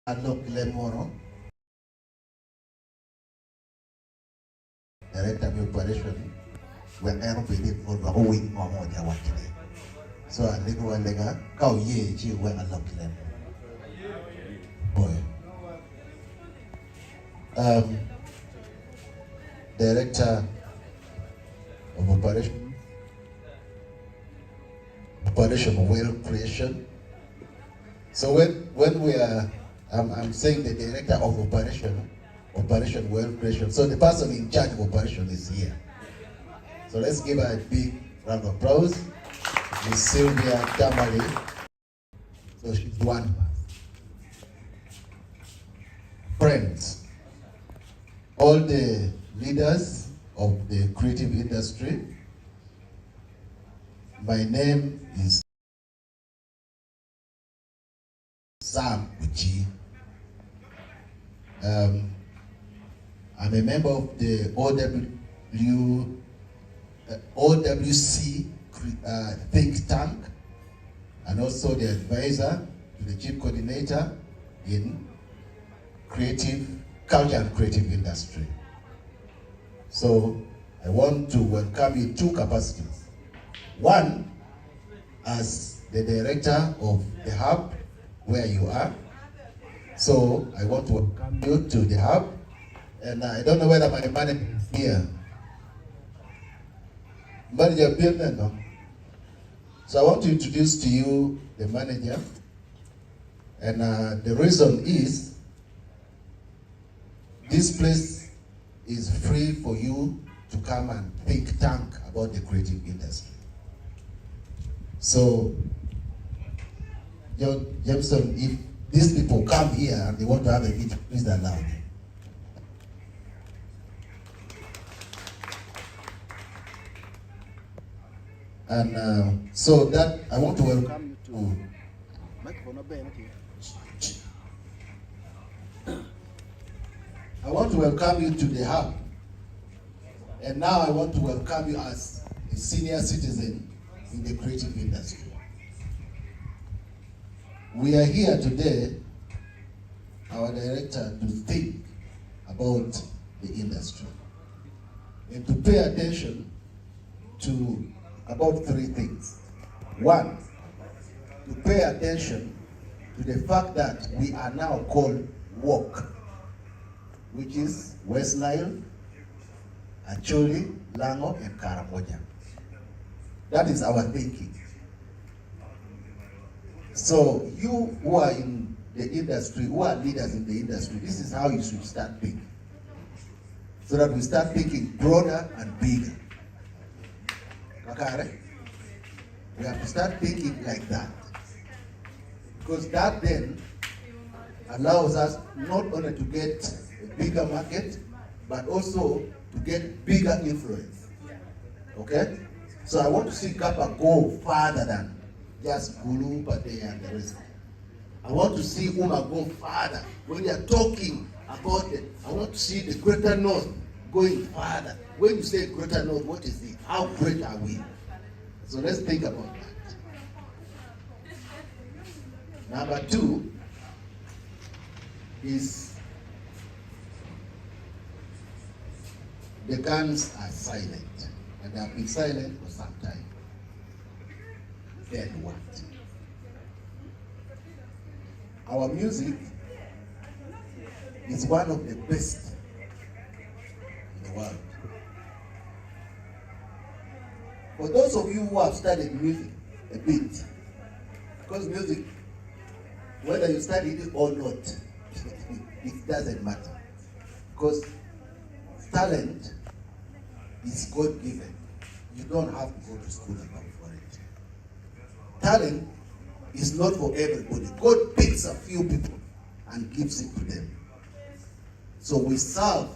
Alok Lemoro, Director of Operation, where I believe for the whole week or more than one day. So I think we're like a cow ye, she went Alok Lemoro. Boy. Director of Operation Wealth Creation. So when we are, I'm saying the Director of Operation Wealth Creation. So the person in charge of operation is here. So let's give her a big round of applause. Miss Sylvia Tamale. So she's one of us. Friends, all the leaders of the creative industry, my name is Sam Uchi. I'm a member of the OWC think tank, and also the advisor to the chief coordinator in creative culture and creative industry. So I want to welcome you in two capacities. One, as the director of the hub where you are. So I want to welcome you to the hub. And I don't know whether my manager is here. Manager Bill, no? So I want to introduce to you the manager. And the reason is, this place is free for you to come and think tank about the creative industry. So, John Jameson, if these people come here and they want to have a meeting, please allow them. And so that I want to welcome you to. I want to welcome you to the hub. And now I want to welcome you as a senior citizen in the creative industry. We are here today, our director, to think about the industry and to pay attention to about three things. One, to pay attention to the fact that we are now called WOC, which is West Nile, Acholi, Lango, and Karamoja. That is our thinking. So you who are in the industry, who are leaders in the industry, this is how you should start thinking. So that we start thinking broader and bigger. Okay? We have to start thinking like that. Because that then allows us not only to get a bigger market, but also to get bigger influence. Okay? So I want to see Kappa go farther than just Gulu, Pate, and the rest. I want to see Uma go farther. When they are talking about it, I want to see the Greater North going farther. When you say Greater North, what is it? How great are we? So let's think about that. Number two is the guns are silent, and they have been silent for some time. Then what? Our music is one of the best in the world. For those of you who have studied music a bit, because music, whether you study it or not, it doesn't matter. Because talent is God-given. You don't have to go to school for it. Talent is not for everybody. God picks a few people and gives it to them. So we serve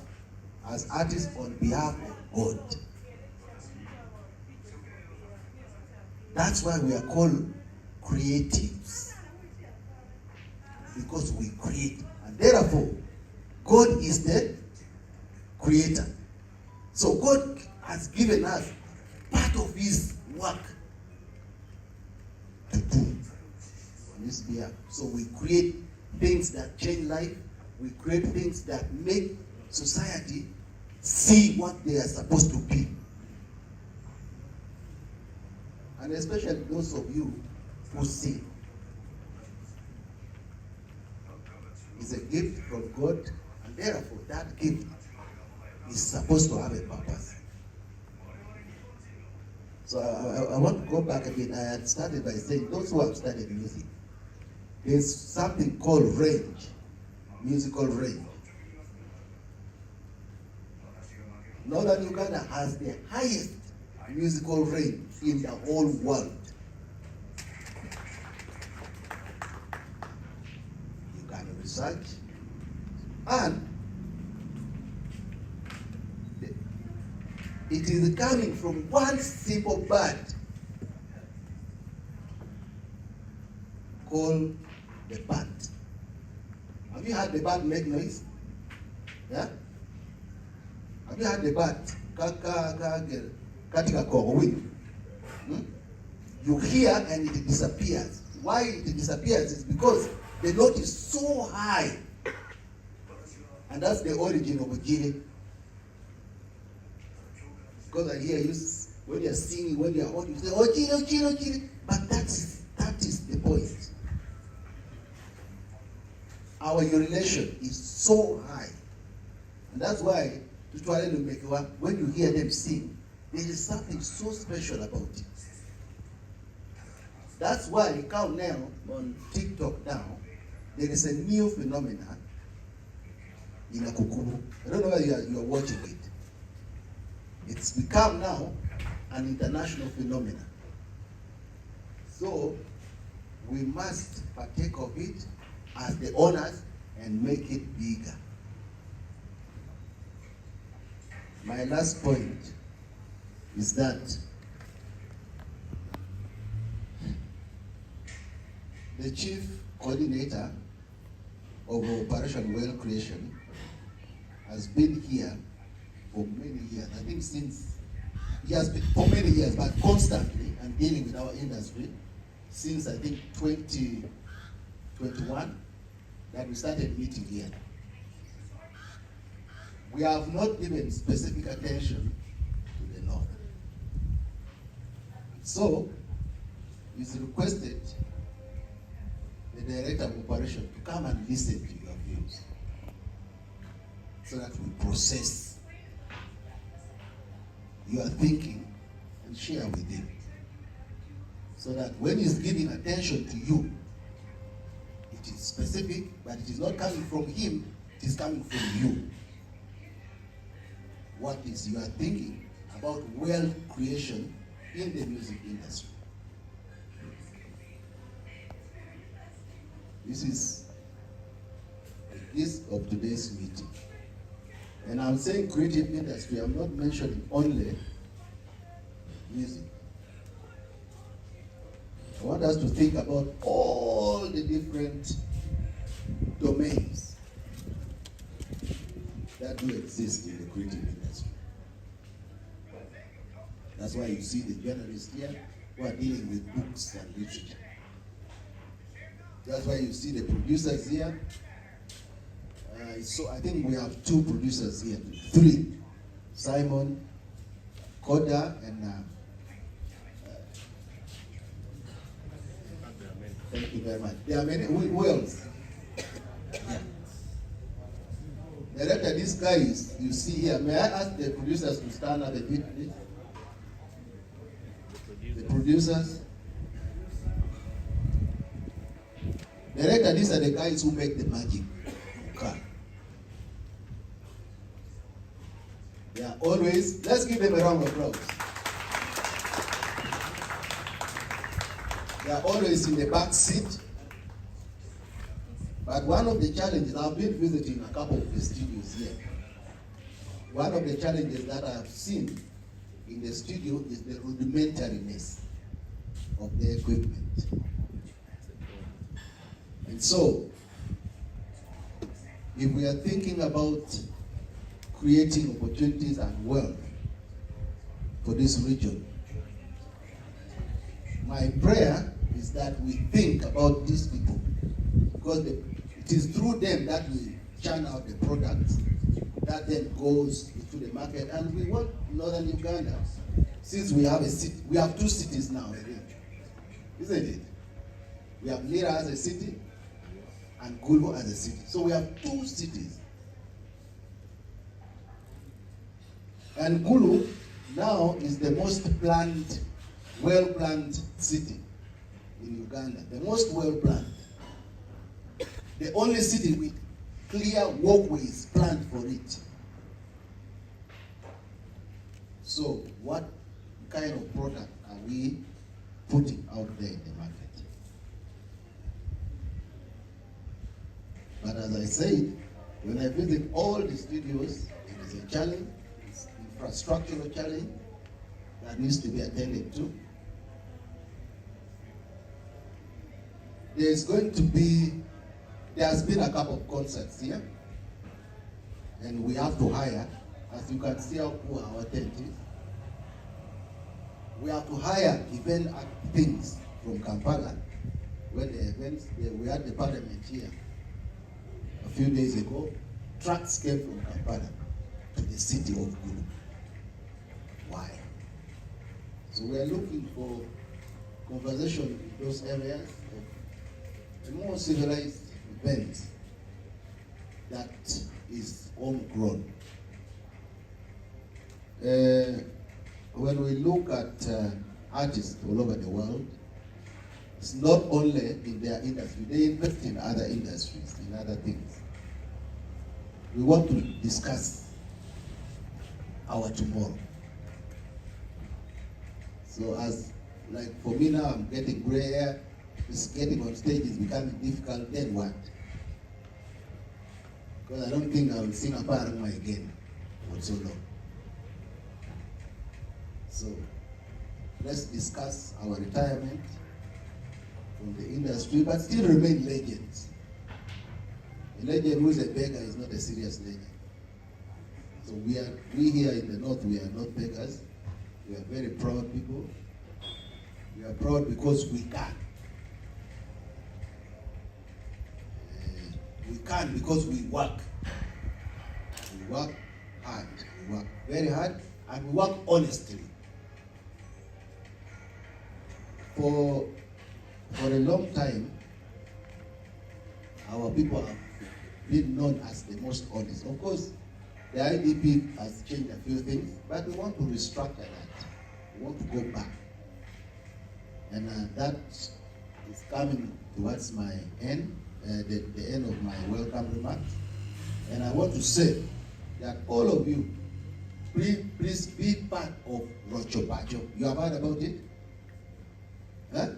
as artists on behalf of God. That's why we are called creatives. Because we create. And therefore, God is the creator. So God has given us part of his work to do on this behalf. So we create things that change life. We create things that make society see what they are supposed to be. And especially those of you who sing. It's a gift from God, and therefore that gift is supposed to have a purpose. So I want to go back again. I had started by saying, those who have studied music, there's something called range, musical range. Northern Uganda has the highest musical range in the whole world. You can research, and it is coming from one simple bird called the bat. Have you heard the bat make noise? Yeah? Have you heard the bat? You hear and it disappears. Why it disappears is because the note is so high. And that's the origin of Ojiri. Because I hear you, when you're singing, when you're on, you say, Ojiri, Ojiri, Ojiri. But that is the point. Our urination is so high. And that's why, when you hear them sing, there is something so special about it. That's why you count now on TikTok now, there is a new phenomenon in Akukubu. I don't know whether you are watching it. It's become now an international phenomenon. So we must partake of it as the owners and make it bigger. My last point is that the chief coordinator of Operation Well Creation has been here for many years. I think since, he has been for many years, but constantly and dealing with our industry since I think 2021 that we started meeting here. We have not given specific attention to the North. So, it's requested the Director of Operation to come and listen to your views so that we process your thinking and share with him. So that when he's giving attention to you, it is specific, but it is not coming from him, it is coming from you. What is your thinking about wealth creation in the music industry? This is the gist of today's meeting. And I'm saying creative industry, I'm not mentioning only music. I want us to think about all the different domains that do exist in the creative industry. That's why you see the journalists here who are dealing with books and literature. That's why you see the producers here. So I think we have 2 producers here, 3. Simon, Koda, and thank you very much. There are many. Who else? Yeah. Director, these guys you see here, may I ask the producers to stand up a bit, please? The producers. Director, these are the guys who make the magic car. They are always, let's give them a round of applause. They are always in the back seat. But one of the challenges, I've been visiting a couple of the studios here. One of the challenges that I have seen in the studio is the rudimentariness of the equipment. And so, if we are thinking about creating opportunities and wealth for this region, my prayer is that we think about these people, because it It is through them that we churn out the product that then goes to the market. And we want Northern Uganda, since we have a city, we have 2 cities now, I think, isn't it? We have Lira as a city and Gulu as a city. So we have 2 cities. And Gulu now is the most planned, well-planned city in Uganda. The most well-planned. The only city with clear walkways planned for it. So what kind of product are we putting out there in the market? But as I said, when I visit all the studios, it is a challenge, it's an infrastructural challenge that needs to be attended to. There has been a couple of concerts here, and we have to hire, as you can see how poor our tent is. We have to hire event things from Kampala. When the events, we had the parliament here a few days ago, trucks came from Kampala to the city of Gulu. Why? So we are looking for conversation in those areas of a more civilized event that is homegrown. When we look at artists all over the world, it's not only in their industry, they invest in other industries, in other things. We want to discuss our tomorrow. So like for me now, I'm getting gray hair, just getting on stage is becoming difficult, then what? Because I don't think I will sing a parang again for so long. So let's discuss our retirement from the industry, but still remain legends. A legend who is a beggar is not a serious legend. So we here in the North, we are not beggars. We are very proud people. We are proud because we can. We can because we work. We work hard. We work very hard, and we work honestly. For a long time, our people have been known as the most honest. Of course, the IDP has changed a few things, but we want to restructure that. We want to go back. And that is coming towards my end, the end of my welcome remarks. And I want to say that all of you, please be part of Rocho Pacho. You have heard about it? Huh?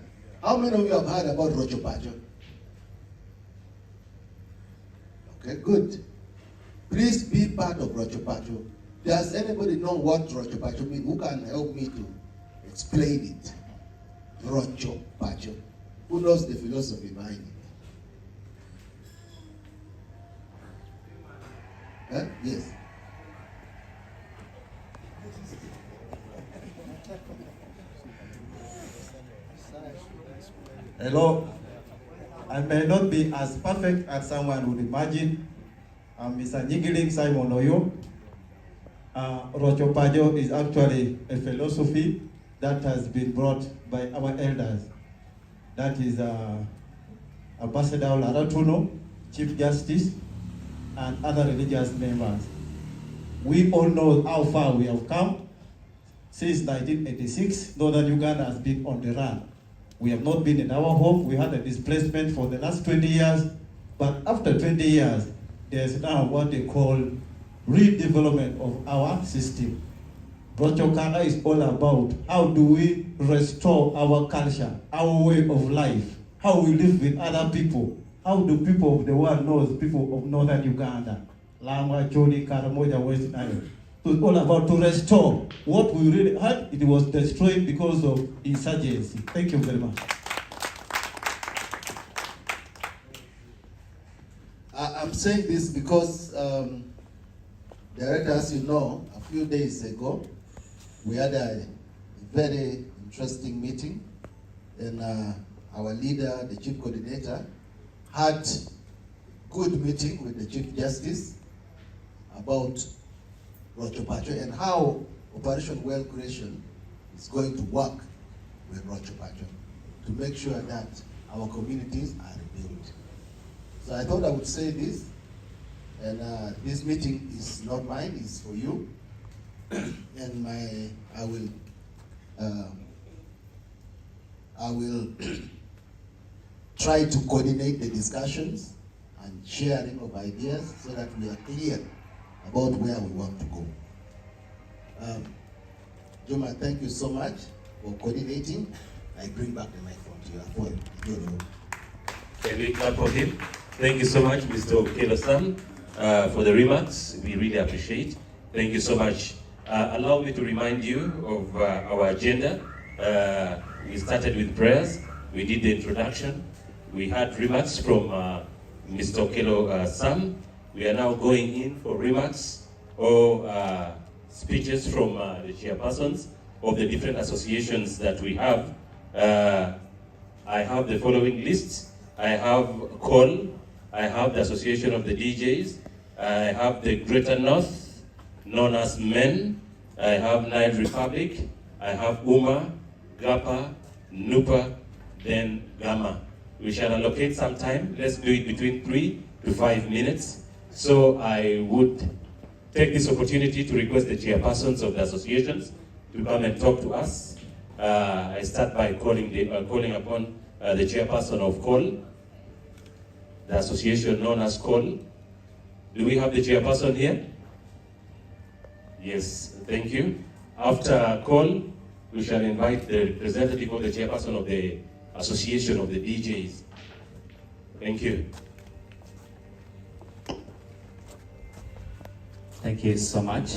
How many of you have heard about Rocho Pacho? Okay, good. Please be part of Rocho Pacho. Does anybody know what Rocho Pacho means? Who can help me to explain it? Rocho Pacho. Who knows the philosophy behind it? Huh? Yes. Hello. I may not be as perfect as someone would imagine. I'm Mr. Nyigiling Simon Oyo. Rocho Pacho is actually a philosophy that has been brought by our elders. That is Ambassador Laratuno, Chief Justice, and other religious members. We all know how far we have come. Since 1986, Northern Uganda has been on the run. We have not been in our home. We had a displacement for the last 20 years. But after 20 years, there's now what they call redevelopment of our system. Rochokana is all about how do we restore our culture, our way of life, how we live with other people, how do people of the world know people of Northern Uganda, Lama, Choni, Karamoja, West Nile. So it's all about to restore what we really had. It was destroyed because of insurgency. Thank you very much. I'm saying this because, Director, as you know, a few days ago, we had a very interesting meeting, and our leader, the chief coordinator, had good meeting with the Chief Justice about Rocho Pacho and how Operation Well Creation is going to work with Rocho Pacho to make sure that our communities are rebuilt. So I thought I would say this, and this meeting is not mine, it's for you. And I will try to coordinate the discussions and sharing of ideas so that we are clear about where we want to go. Juma, thank you so much for coordinating. I bring back the microphone to you. Can we clap for him? Thank you so much, Mr. Okelo-san, for the remarks. We really appreciate. Thank you so much. Allow me to remind you of our agenda. We started with prayers. We did the introduction. We had remarks from Mr. Okelo-san. We are now going in for remarks or speeches from the chairpersons of the different associations that we have. I have the following list. I have COL, I have the Association of the DJs, I have the Greater North, known as MEN, I have Nile Republic, I have UMA, GAPA, NUPA, then GAMA. We shall allocate some time. Let's do it between 3 to 5 minutes. So I would take this opportunity to request the chairpersons of the associations to come and talk to us. I start by calling upon the chairperson of COL, the association known as COL. Do we have the chairperson here? Yes, thank you. After COL, we shall invite the representative of the chairperson of the association of the DJs. Thank you. Thank you so much.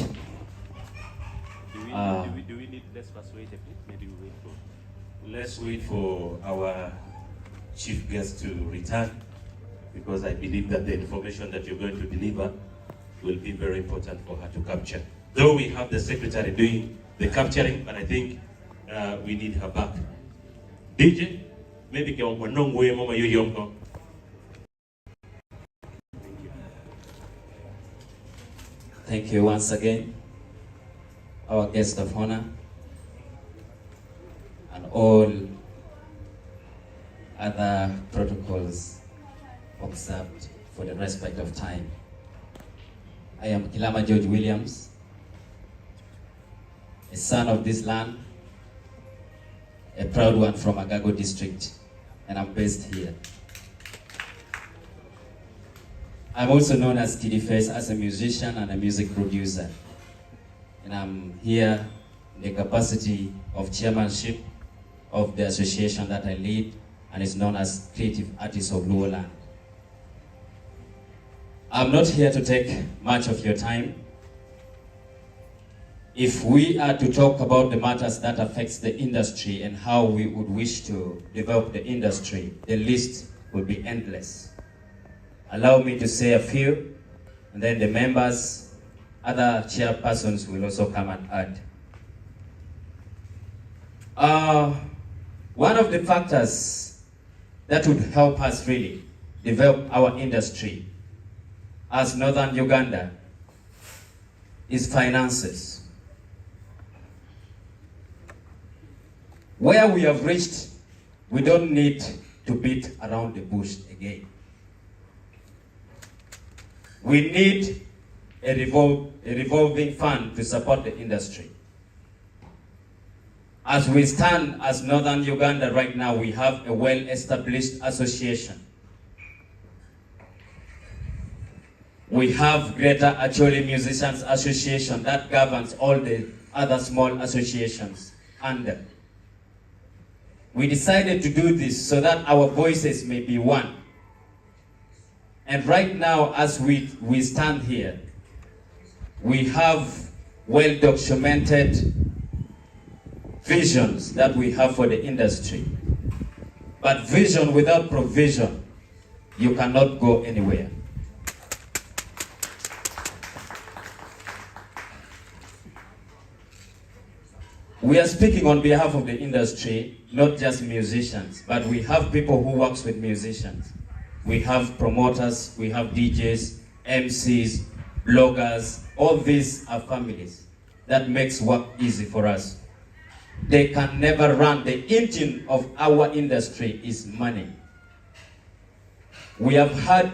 Do we need, let's persuade a bit, maybe we wait for... Let's wait for our chief guest to return, because I believe that the information that you're going to deliver will be very important for her to capture. Though we have the secretary doing the capturing, but I think we need her back. DJ, maybe mama yuri. Thank you once again, our guest of honor, and all other protocols observed for the respect of time. I am Kilama George Williams, a son of this land, a proud one from Agago district, and I'm based here. I'm also known as Kiddy Face as a musician and a music producer. And I'm here in the capacity of chairmanship of the association that I lead, and is known as Creative Artists of Luoland. I'm not here to take much of your time. If we are to talk about the matters that affects the industry and how we would wish to develop the industry, the list will be endless. Allow me to say a few, and then the members, other chairpersons will also come and add. One of the factors that would help us really develop our industry as Northern Uganda is finances. Where we have reached, we don't need to beat around the bush again. We need a revolving fund to support the industry. As we stand as Northern Uganda right now, we have a well-established association. We have Greater Acholi Musicians Association that governs all the other small associations under. We decided to do this so that our voices may be one. And right now, as we stand here, we have well-documented visions that we have for the industry. But vision without provision, you cannot go anywhere. We are speaking on behalf of the industry, not just musicians, but we have people who work with musicians. we have promoters, we have DJs, MCs, bloggers. All these are families. That makes work easy for us. They can never run. The engine of our industry is money. We have had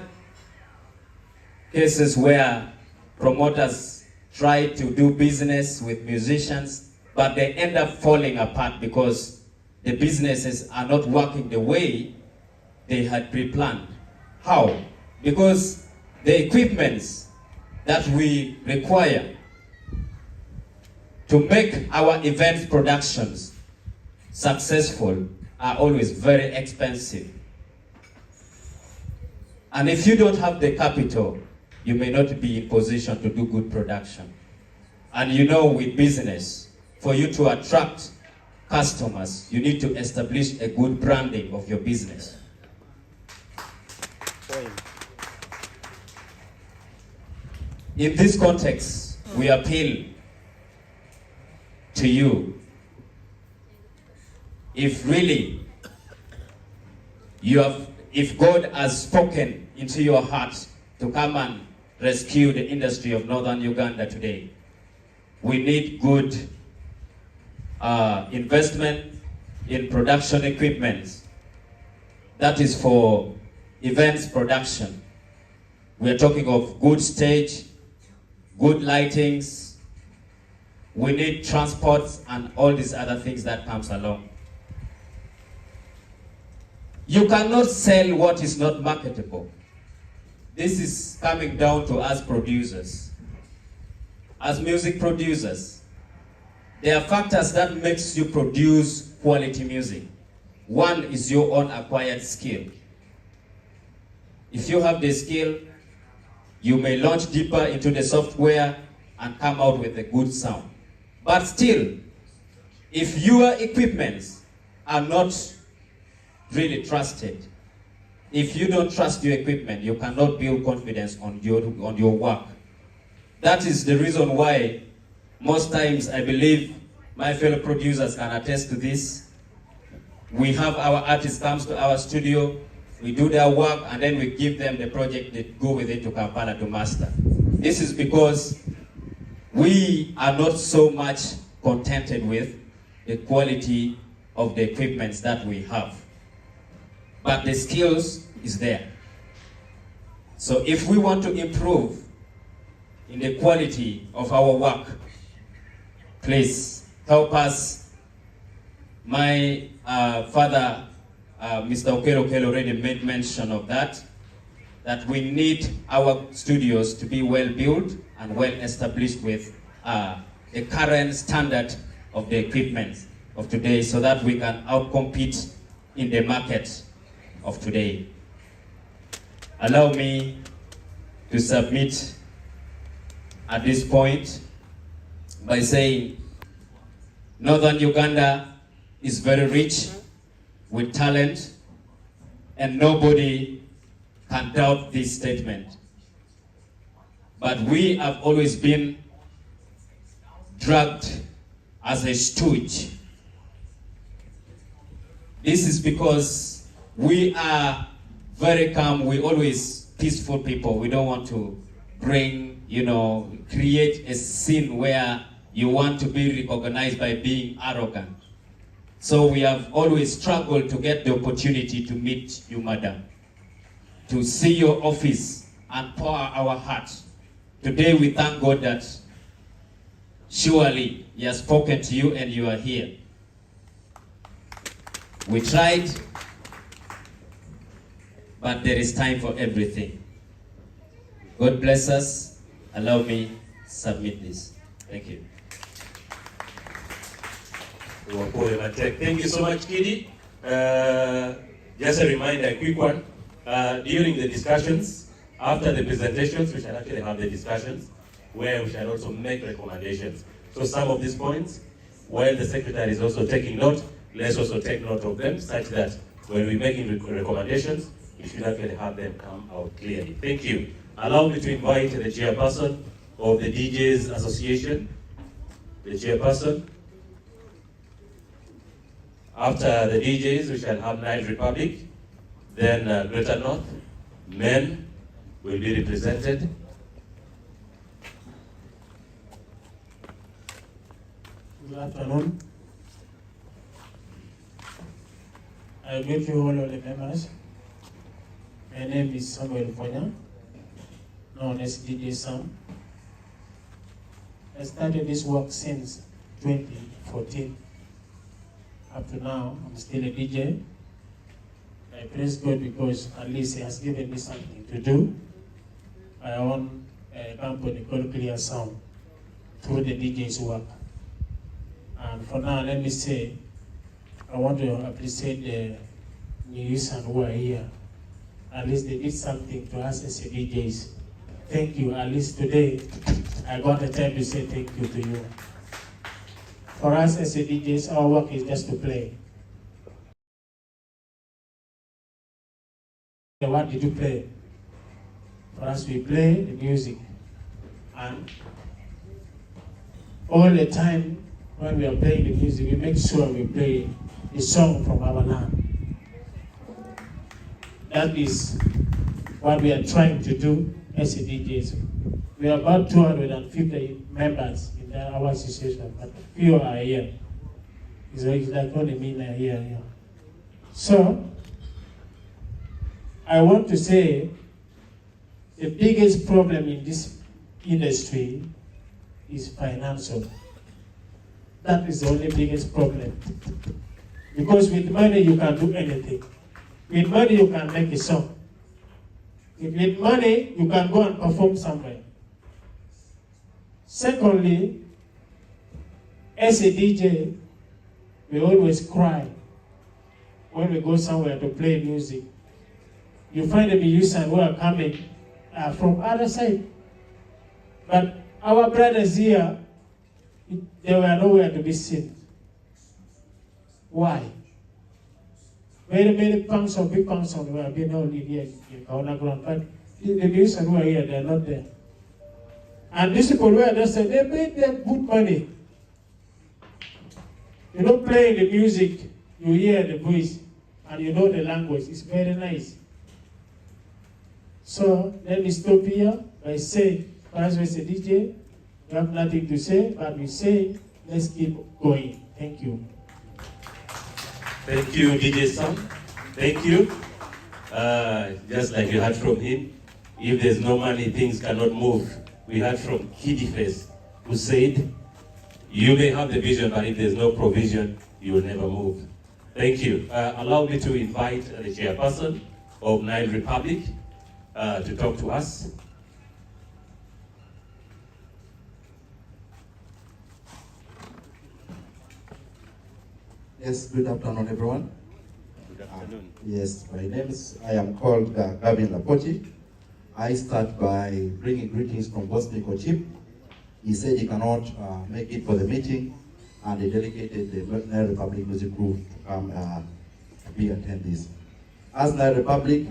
cases where promoters try to do business with musicians, but they end up falling apart because the businesses are not working the way they had pre-planned. How? Because the equipments that we require to make our event productions successful are always very expensive. And if you don't have the capital, you may not be in position to do good production. And you know, with business, for you to attract customers, you need to establish a good branding of your business. In this context, we appeal to you. If really if God has spoken into your heart to come and rescue the industry of Northern Uganda today, we need good investment in production equipment. That is for events production. We are talking of good stage, good lightings. We need transports and all these other things that comes along. You cannot sell what is not marketable. This is coming down to us producers. As music producers, there are factors that makes you produce quality music. One is your own acquired skill. If you have the skill, you may launch deeper into the software and come out with a good sound. But still, if your equipments are not really trusted, if you don't trust your equipment, you cannot build confidence on your work. That is the reason why most times, I believe my fellow producers can attest to this. We have our artists come to our studio, we do their work, and then we give them the project, they go with it to Kampala to master. This is because we are not so much contented with the quality of the equipments that we have. But the skills is there. So if we want to improve in the quality of our work, please help us. My father, Mr. Okelo already made mention of that we need our studios to be well built and well established with the current standard of the equipment of today, so that we can outcompete in the market of today. Allow me to submit at this point by saying Northern Uganda is very rich with talent, and nobody can doubt this statement. But we have always been dragged as a stooge. This is because we are very calm, we always peaceful people. We don't want to bring, create a scene where you want to be recognized by being arrogant. So we have always struggled to get the opportunity to meet you, madam, to see your office and pour our hearts. Today we thank God that surely He has spoken to you and you are here. We tried, but there is time for everything. God bless us. Allow me to submit this. Thank you. Thank you so much, Kidi. Just a reminder, a quick one. During the discussions, after the presentations, we shall actually have the discussions where we shall also make recommendations. So some of these points, while the secretary is also taking note, let's also take note of them, such that when we're making recommendations, we should actually have them come out clearly. Thank you. Allow me to invite the chairperson of the DJs Association, the chairperson. After the DJs, we shall have Night Republic, then Greater North, men will be represented. Good afternoon. I greet you all of the members. My name is Samuel Fonya, known as DJ Sam. I started this work since 2014. Up to now, I'm still a DJ. I praise God because at least He has given me something to do. I own a company called Clear Sound through the DJ's work. And for now, let me say, I want to appreciate the musicians who are here. At least they did something to us as DJs. Thank you. At least today, I got the time to say thank you to you. For us as DJs, our work is just to play. What did you play? For us, we play the music. And all the time, when we are playing the music, we make sure we play the song from our land. That is what we are trying to do as DJs. We are about 250 members in our association, but few are here. It's like only me here. So, I want to say the biggest problem in this industry is financial. That is the only biggest problem. Because with money you can do anything. With money you can make a song. With money you can go and perform somewhere. Secondly, as a DJ, we always cry when we go somewhere to play music. You find the musicians who are coming from other side. But our brothers here, they were nowhere to be seen. Why? Very many punks or big punks were being held here in Kauna ground, but the musicians who are here, they are not there. And these people were just saying, they made them good money. You know, playing the music, you hear the voice, and you know the language. It's very nice. So let me stop here by saying, as we say, DJ, we have nothing to say, but we say, let's keep going. Thank you. Thank you, DJ Sam. Thank you. Just like you heard from him, if there's no money, things cannot move. We heard from Kiddy Face, who said, you may have the vision, but if there's no provision, you will never move. Thank you. Allow me to invite the chairperson of Nile Republic to talk to us. Yes, good afternoon, everyone. Good afternoon. Yes, I am called Gavin Lapoti. I start by bringing greetings from Boss Miko Chief. He said he cannot make it for the meeting, and he delegated the Nile Republic Music Group to come to attend this. As Nile Republic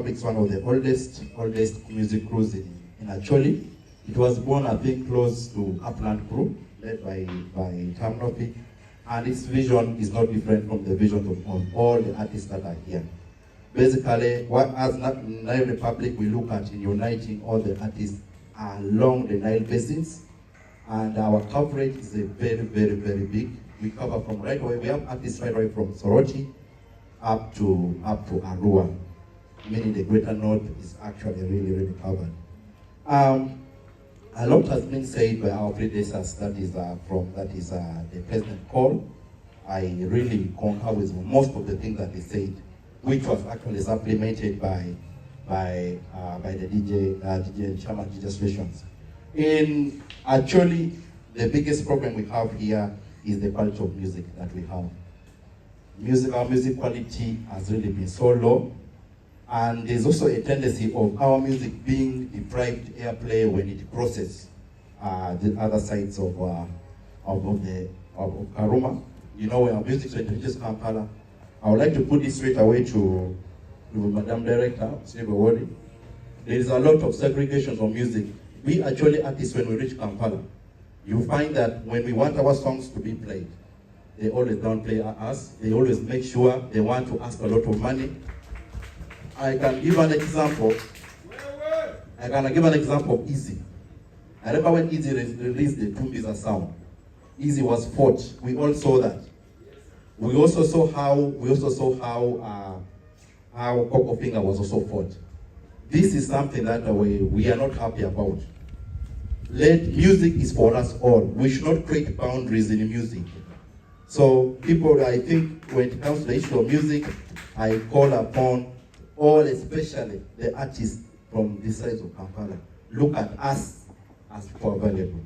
is one of the oldest music crews in Acholi. It was born, I think, close to Upland Crew, led by Tamnofi. And its vision is not different from the vision of all the artists that are here. Basically, as Nile Republic, we look at in uniting all the artists along the Nile basins, and our coverage is a very, very, very big. We cover from right away. We have artists right away from Soroti up to Arua, meaning the Greater North is actually really, really covered. A lot has been said by our predecessors. That is the President call. I really concur with most of the things that he said, which was actually supplemented by the DJ chairman DJ stations. Actually, the biggest problem we have here is the quality of music that we have. Our music quality has really been so low, and there's also a tendency of our music being deprived airplay when it crosses the other sides of Karuma. You know, when our music reaches Kampala. I would like to put this straight away to Madam Director, Wadi. There is a lot of segregation of music. We actually artists, when we reach Kampala, you find that when we want our songs to be played, they always downplay us. They always make sure they want to ask a lot of money. I can give an example. I can give an example of Easy. I remember when Easy released the Tumbiza sound. Easy was fought. We all saw that. We also saw how Coco Finger was also fought. This is something that we are not happy about. Music is for us all. We should not create boundaries in music. So people, I think when it comes to the issue of music, I call upon all, especially the artists from this side of Kampala, look at us as people available.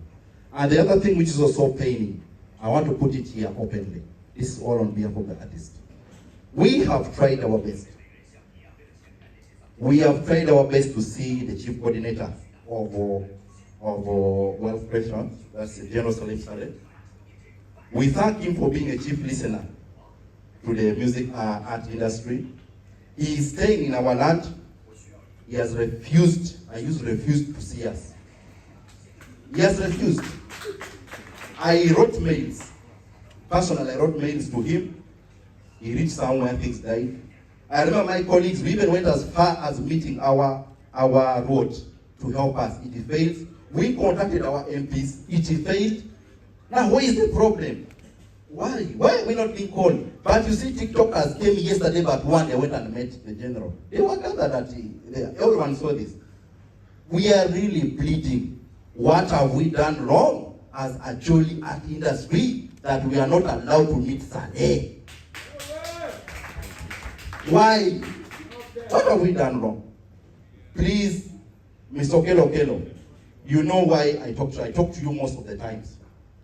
And the other thing which is also paining, I want to put it here openly. This is all on behalf of the artists. We have tried our best. We have tried our best to see the chief coordinator of Wealth Pension, that's General Salim Saleh. We thank him for being a chief listener to the music art industry. He is staying in our land. He has refused, refused to see us. He has refused. I wrote mails. Personally, I wrote mails to him. He reached somewhere, things died. I remember my colleagues, we even went as far as meeting our road to help us. It failed. We contacted our MPs. It failed. Now, where is the problem? Why? Why are we not being called? But you see, TikTokers came yesterday but one, they went and met the general. They were gathered at everyone saw this. We are really pleading. What have we done wrong as a Acholi art industry that we are not allowed to meet Saleh? Why? What have we done wrong? Please, Mr. Okelo, you know why I talk to you most of the times.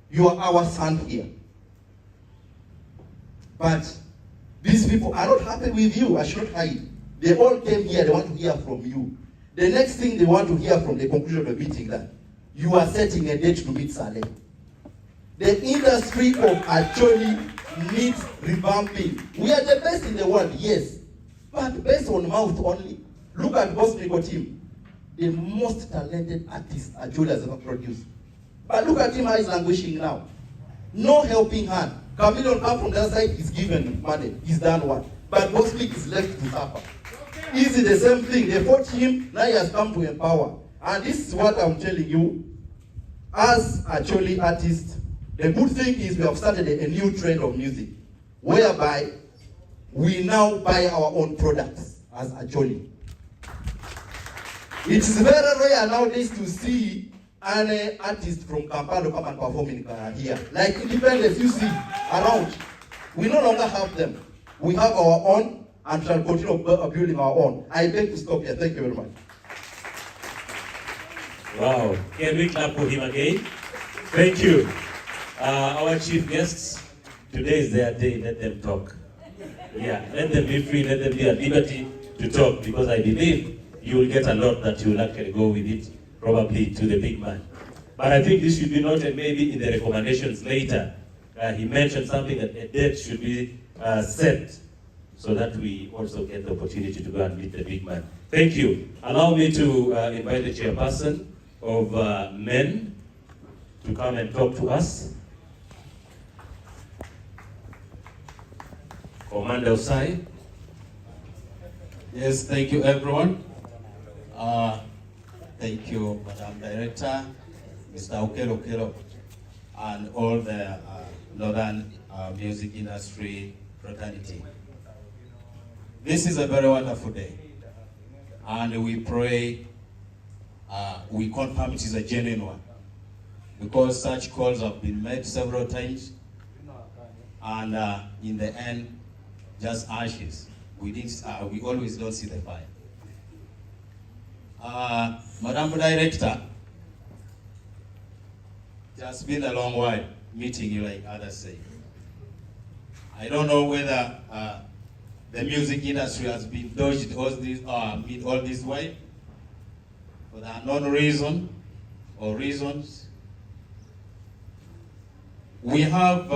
You are our son here. But these people are not happy with you. I should not hide. They all came here, they want to hear from you. The next thing they want to hear from the conclusion of the meeting that you are setting a date to meet Saleh. The industry of Acholi needs revamping. We are the best in the world, yes. But based on mouth only. Look at Bosnico team. The most talented artist Acholi has ever produced. But look at him how he's languishing now. No helping hand. Chameleon come from the other side, he's given money. He's done what? But Bosnic is left to suffer. Easy the same thing. They fought him, now he has come to empower. And this is what I'm telling you. As Acholi artists, the good thing is we have started a new trend of music, whereby we now buy our own products as Acholi. It is very rare nowadays to see an artist from Kampala come and perform in here. Like Independence, you see around. We no longer have them. We have our own and shall continue building our own. I beg to stop here. Thank you very much. Wow. Can we clap for him again? Thank you. Our chief guests, today is their day. Let them talk. Yeah, let them be free. Let them be at liberty to talk, because I believe you will get a lot that you will actually go with it, probably to the big man. But I think this should be noted maybe in the recommendations later. He mentioned something that a date should be set so that we also get the opportunity to go and meet the big man. Thank you. Allow me to invite the chairperson of men to come and talk to us. Commander Osai. Yes, thank you everyone. Thank you, Madam Director, Mr. Okelo, and all the Northern music industry fraternity. This is a very wonderful day, and we pray, we confirm it is a genuine one, because such calls have been made several times, and in the end, just ashes. We always don't see the fire. Madam Director, it has been a long while meeting you, like others say. I don't know whether the music industry has been dodged all this while for the unknown reason or reasons. We have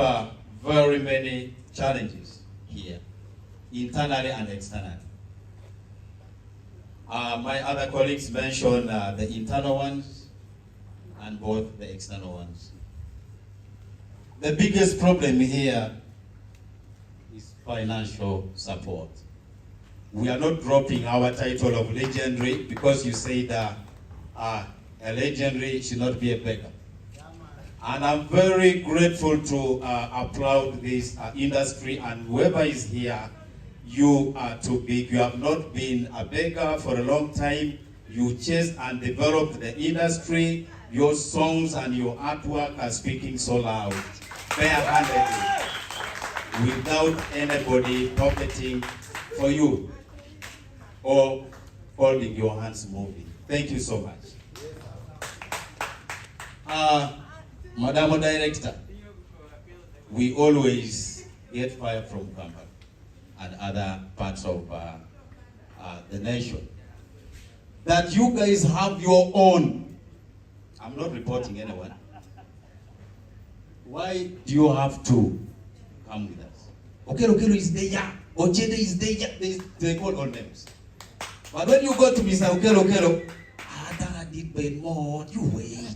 very many challenges here, internally and externally. My other colleagues mentioned the internal ones and both the external ones. The biggest problem here is financial support. we are not dropping our title of legendary because you said a legendary should not be a beggar. And I'm very grateful to applaud this industry, and whoever is here, you are too big. You have not been a beggar for a long time. You chased and developed the industry. Your songs and your artwork are speaking so loud, bare-handedly, without anybody pocketing for you or holding your hands moving. Thank you so much. Madam Director, we always get fire from Kampala and other parts of the nation. That you guys have your own. I'm not reporting anyone. Why do you have to come with us? Okelo is there, Ochede is there, they call all names. But when you go to Mr. Okelo, I did pay more, you wait.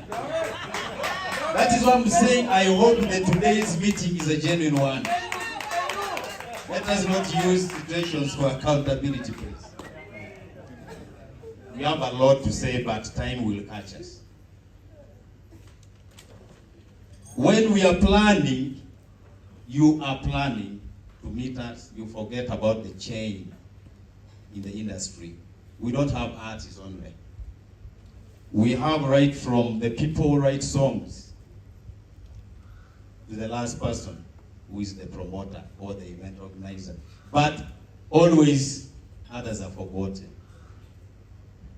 That is what I'm saying. I hope that today's meeting is a genuine one. Let us not use situations for accountability, please. We have a lot to say, but time will catch us. When we are planning, you are planning to meet us, you forget about the chain in the industry. We don't have artists only. We have right from the people who write songs to the last person who is the promoter or the event organizer. But always others are forgotten.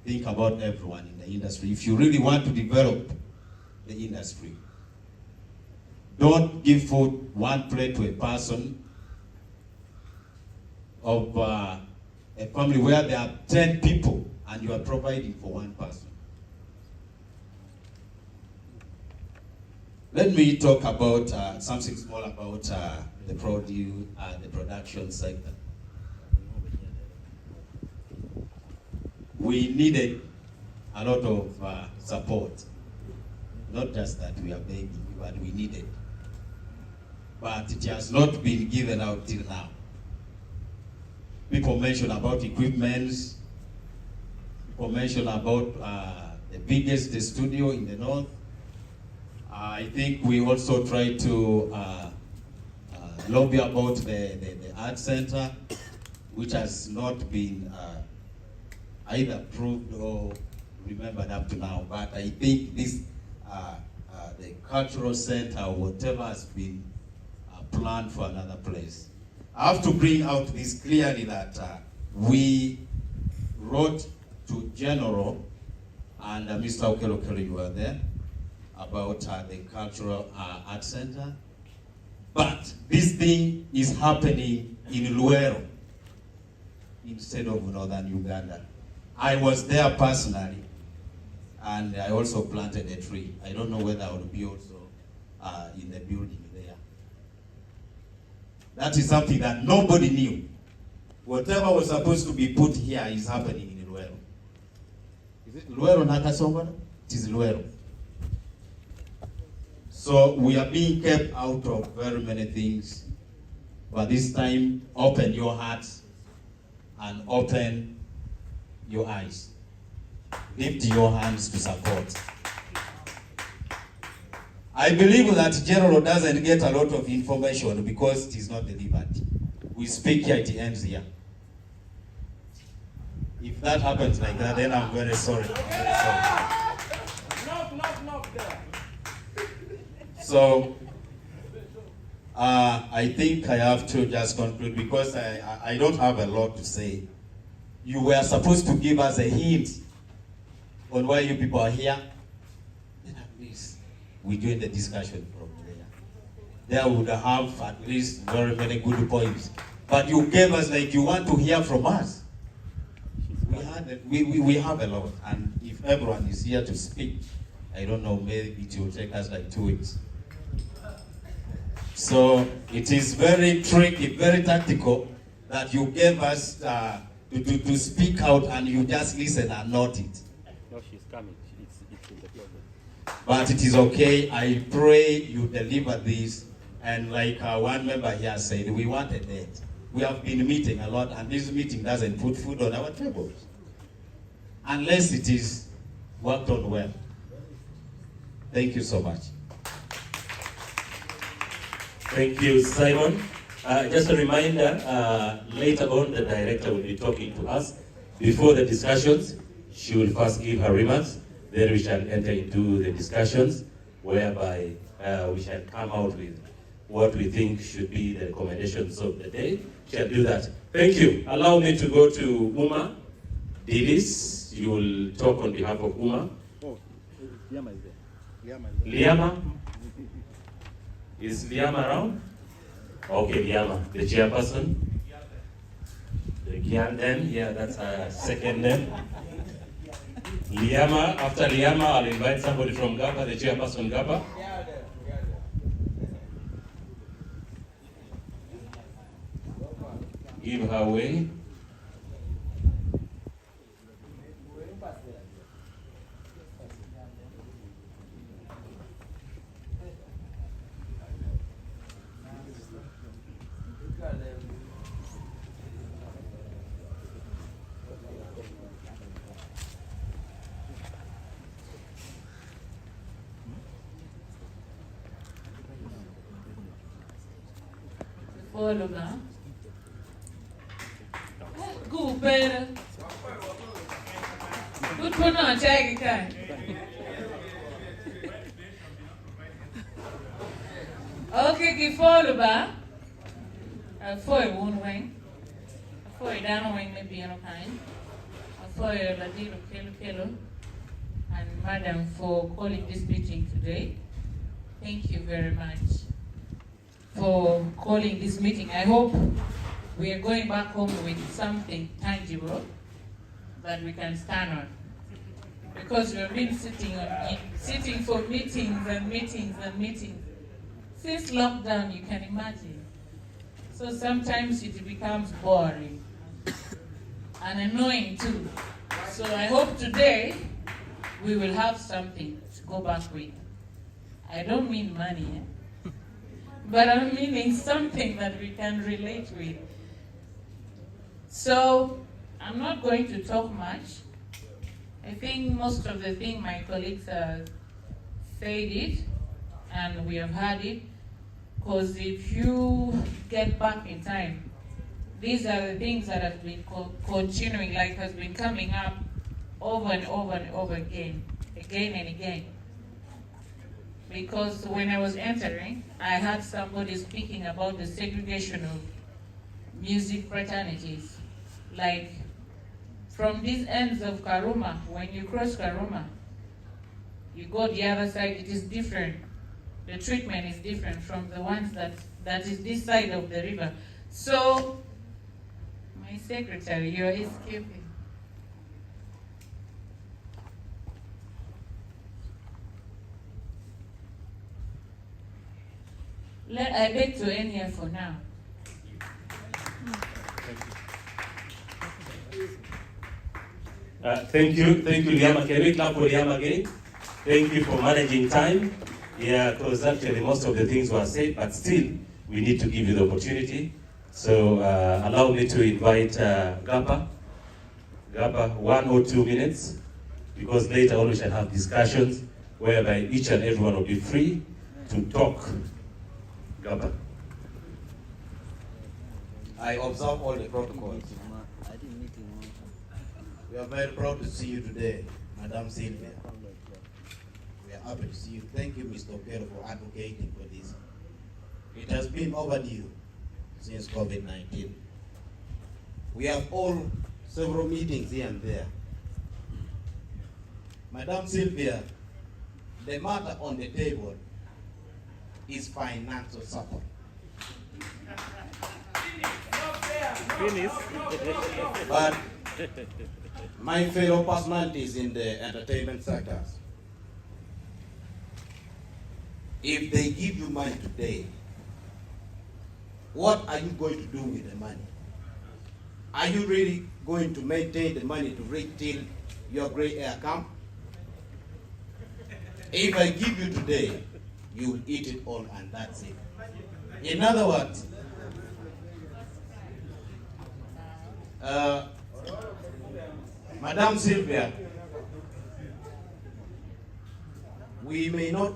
Think about everyone in the industry. If you really want to develop the industry, don't give food one plate to a person of a family where there are 10 people and you are providing for one person. Let me talk about something small about the production sector. We needed a lot of support. Not just that we are begging, but we needed. But it has not been given out till now. People mention about equipment. People mention about the biggest studio in the north. I think we also try to lobby about the art center, which has not been either approved or remembered up to now. But I think this, the cultural center or whatever has been planned for another place. I have to bring out this clearly that we wrote to General and Mr. Okelo, you were there, about the cultural art center. But this thing is happening in Luero instead of Northern Uganda. I was there personally, and I also planted a tree. I don't know whether I will be also in the building there. That is something that nobody knew. Whatever was supposed to be put here is happening in Luero. Is it Luero Nakasongola? It is Luero. So we are being kept out of very many things. But this time, open your hearts and open your eyes. Lift your hands to support. I believe that General doesn't get a lot of information because it is not delivered. We speak here, it ends here. If that happens like that, then I'm very sorry. I'm very sorry. So, I think I have to just conclude because I don't have a lot to say. You were supposed to give us a hint on why you people are here. Then at least we join the discussion from there. There would have at least very many good points. But you gave us like you want to hear from us. We have a lot, and if everyone is here to speak, I don't know, maybe it will take us like 2 weeks. So it is very tricky, very tactical that you gave us to speak out and you just listen and note it. No, she's coming. It's in the program. But it is okay. I pray you deliver this. And like one member here said, we want a date. we have been meeting a lot, and this meeting doesn't put food on our tables unless it is worked on well. Thank you so much. Thank you, Simon. Just a reminder, later on the director will be talking to us. Before the discussions, she will first give her remarks, then we shall enter into the discussions, whereby we shall come out with what we think should be the recommendations of the day. We shall do that. Thank you. Allow me to go to Uma Dilis. You will talk on behalf of Uma. Oh, Liama is there. Liama? Is Liama around? Okay, Liama, the chairperson. The Gyanden, yeah, that's our second name. Liama, after Liama, I'll invite somebody from Gaba, the chairperson Gaba. Give her way. Olha, Cooper. Good for no check it. Okay, que follow ba? Foi one way. Foi down wing maybe no kind. Foi Ladino Kelo and Madam for calling this meeting today. Thank you very much for calling this meeting. I hope we are going back home with something tangible that we can stand on. Because we've been sitting for meetings and meetings and meetings. Since lockdown, you can imagine. So sometimes it becomes boring and annoying too. So I hope today we will have something to go back with. I don't mean money, but I'm meaning something that we can relate with. So I'm not going to talk much. I think most of the things my colleagues have said it, and we have had it, because if you get back in time, these are the things that have been continuing, like has been coming up over and over and over again and again. Because when I was entering, I had somebody speaking about the segregation of music fraternities. Like, from these ends of Karuma, when you cross Karuma, you go the other side, it is different. The treatment is different from the ones that is this side of the river. So, my secretary, you're escaping. I beg to end here for now. Thank you, Liama. Can we clap for Liama again? Thank you for managing time. Yeah, because actually most of the things were said, but still, we need to give you the opportunity. So allow me to invite Gaba, 1 or 2 minutes, because later on we shall have discussions whereby each and everyone will be free to talk. Gaba. I observe all the protocols. We are very proud to see you today, Madam Sylvia. We are happy to see you. Thank you, Mr. Okero, for advocating for this. It has been overdue since COVID-19. We have all several meetings here and there. Madam Sylvia, the matter on the table is financial support. But my fellow personalities in the entertainment sectors, if they give you money today, what are you going to do with the money? Are you really going to maintain the money to reach till your gray hair come? If I give you today, you will eat it all and that's it. In other words, Madam Sylvia, we may not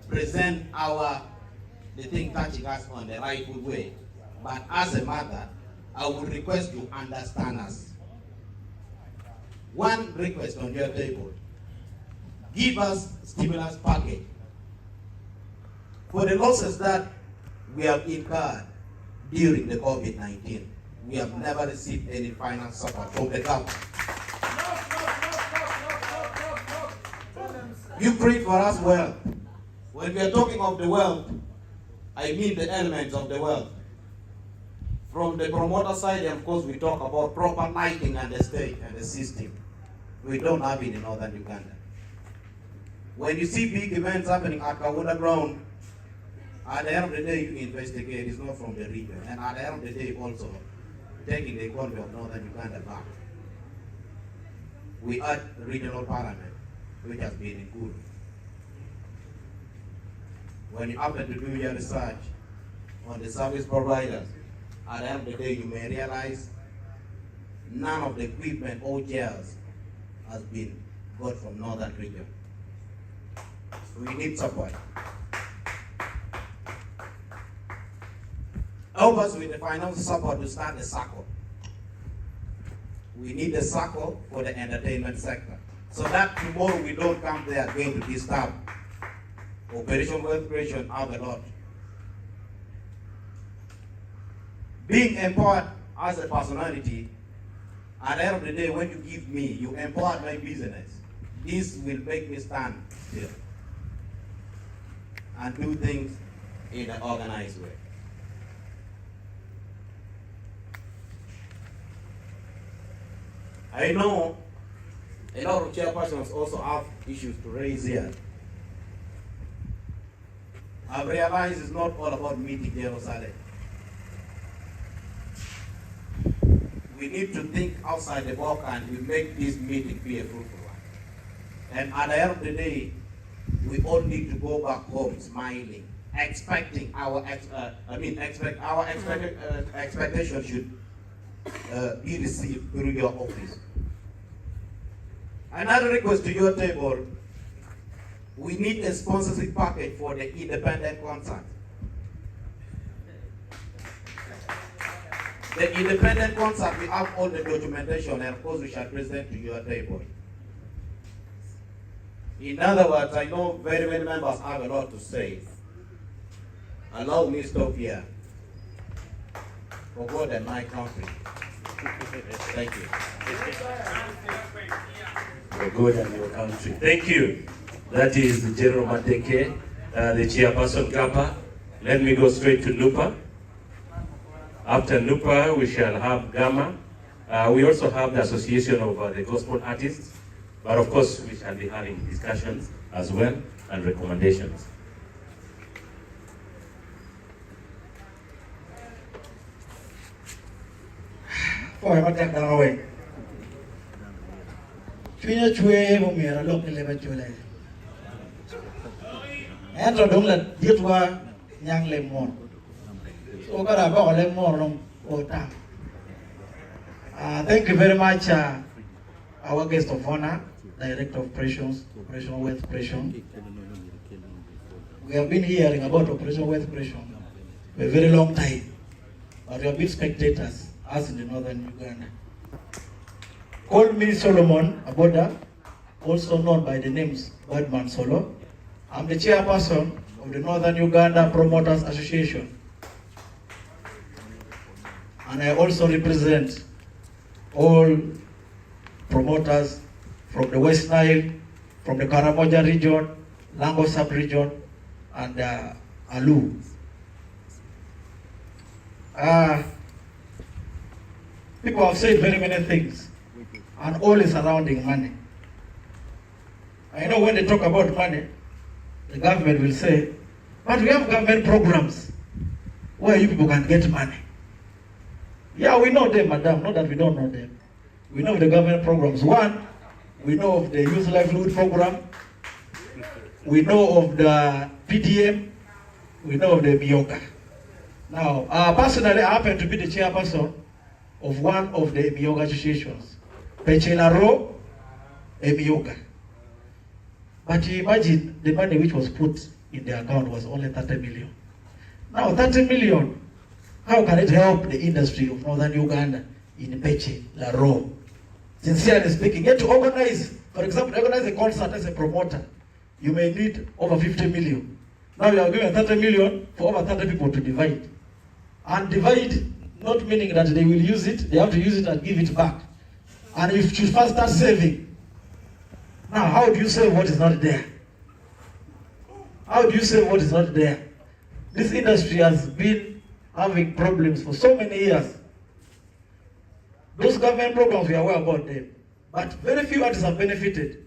present the thing touching us on the rightful way, but as a mother, I would request you understand us. One request on your table: give us stimulus package for the losses that we have incurred during the COVID-19. We have never received any financial support from the government. You create for us wealth. When we are talking of the wealth, I mean the elements of the wealth. From the promoter side, of course, we talk about proper lighting and the stage and the system. We don't have it in Northern Uganda. When you see big events happening at Kawuda ground, at the end of the day, you investigate. It's not from the region. And at the end of the day, also, taking the economy of Northern Uganda back. We had regional parliament, which has been good. When you happen to do your research on the service providers, at the end of the day, you may realize none of the equipment or chairs has been got from Northern region. We need support. Help us with the financial support to start the circle. We need a circle for the entertainment sector, so that tomorrow we don't come there going to disturb. Operation Wealth Creation have a lot. Being empowered as a personality, at the end of the day, when you give me, you empower my business. This will make me stand still and do things in an organized way. I know a lot of chairpersons also have issues to raise here. I've realized it's not all about meeting Jerusalem. We need to think outside the box and we make this meeting be a fruitful one. And at the end of the day, we all need to go back home smiling, expecting our expectation should be received through your office. Another request to your table: we need a sponsorship package for the independent concert. The independent concert, we have all the documentation, and of course we shall present to your table. In other words, I know very many members have a lot to say. Allow me to stop here. For God and my country. Thank you. For God and your country. Thank you. That is General Mateke, the chairperson Kappa. Let me go straight to Nupa. After Nupa, we shall have Gamma. We also have the Association of the Gospel Artists. But of course, we shall be having discussions as well and recommendations. For what that done away. Twina chwe mumira look leba chule. And so don't let Yitwa Yang Lemon. So got about Lemon long or time. Thank you very much, our guest of honor, Director of Operations, Operational Wealth Creation. We have been hearing about Operational Wealth Creation for a very long time, but we have been spectators, as in the Northern Uganda. Call me Solomon Aboda, also known by the names Birdman Solo. I'm the chairperson of the Northern Uganda Promoters Association. And I also represent all promoters from the West Nile, from the Karamoja region, Lango sub-region, and Alu. People have said very many things, and all is surrounding money. I know when they talk about money, the government will say, but we have government programs where you people can get money. Yeah, we know them, madam, not that we don't know them. We know the government programs. One, we know of the Youth Livelihood Program. We know of the PDM. We know of the Mioka. Now, personally, I happen to be the chairperson of one of the Emyoga associations, Pechelaro Emyoga. But you imagine the money which was put in the account was only 30 million. Now 30 million, how can it help the industry of Northern Uganda in Pechelaro? Sincerely speaking, yet to organize, for example, organize a concert as a promoter, you may need over 50 million. Now you are given 30 million for over 30 people to divide. And divide, not meaning that they will use it, they have to use it and give it back. And if you first start saving, now how do you save what is not there? How do you save what is not there? This industry has been having problems for so many years. Those government programs, we are aware about them. But very few artists have benefited.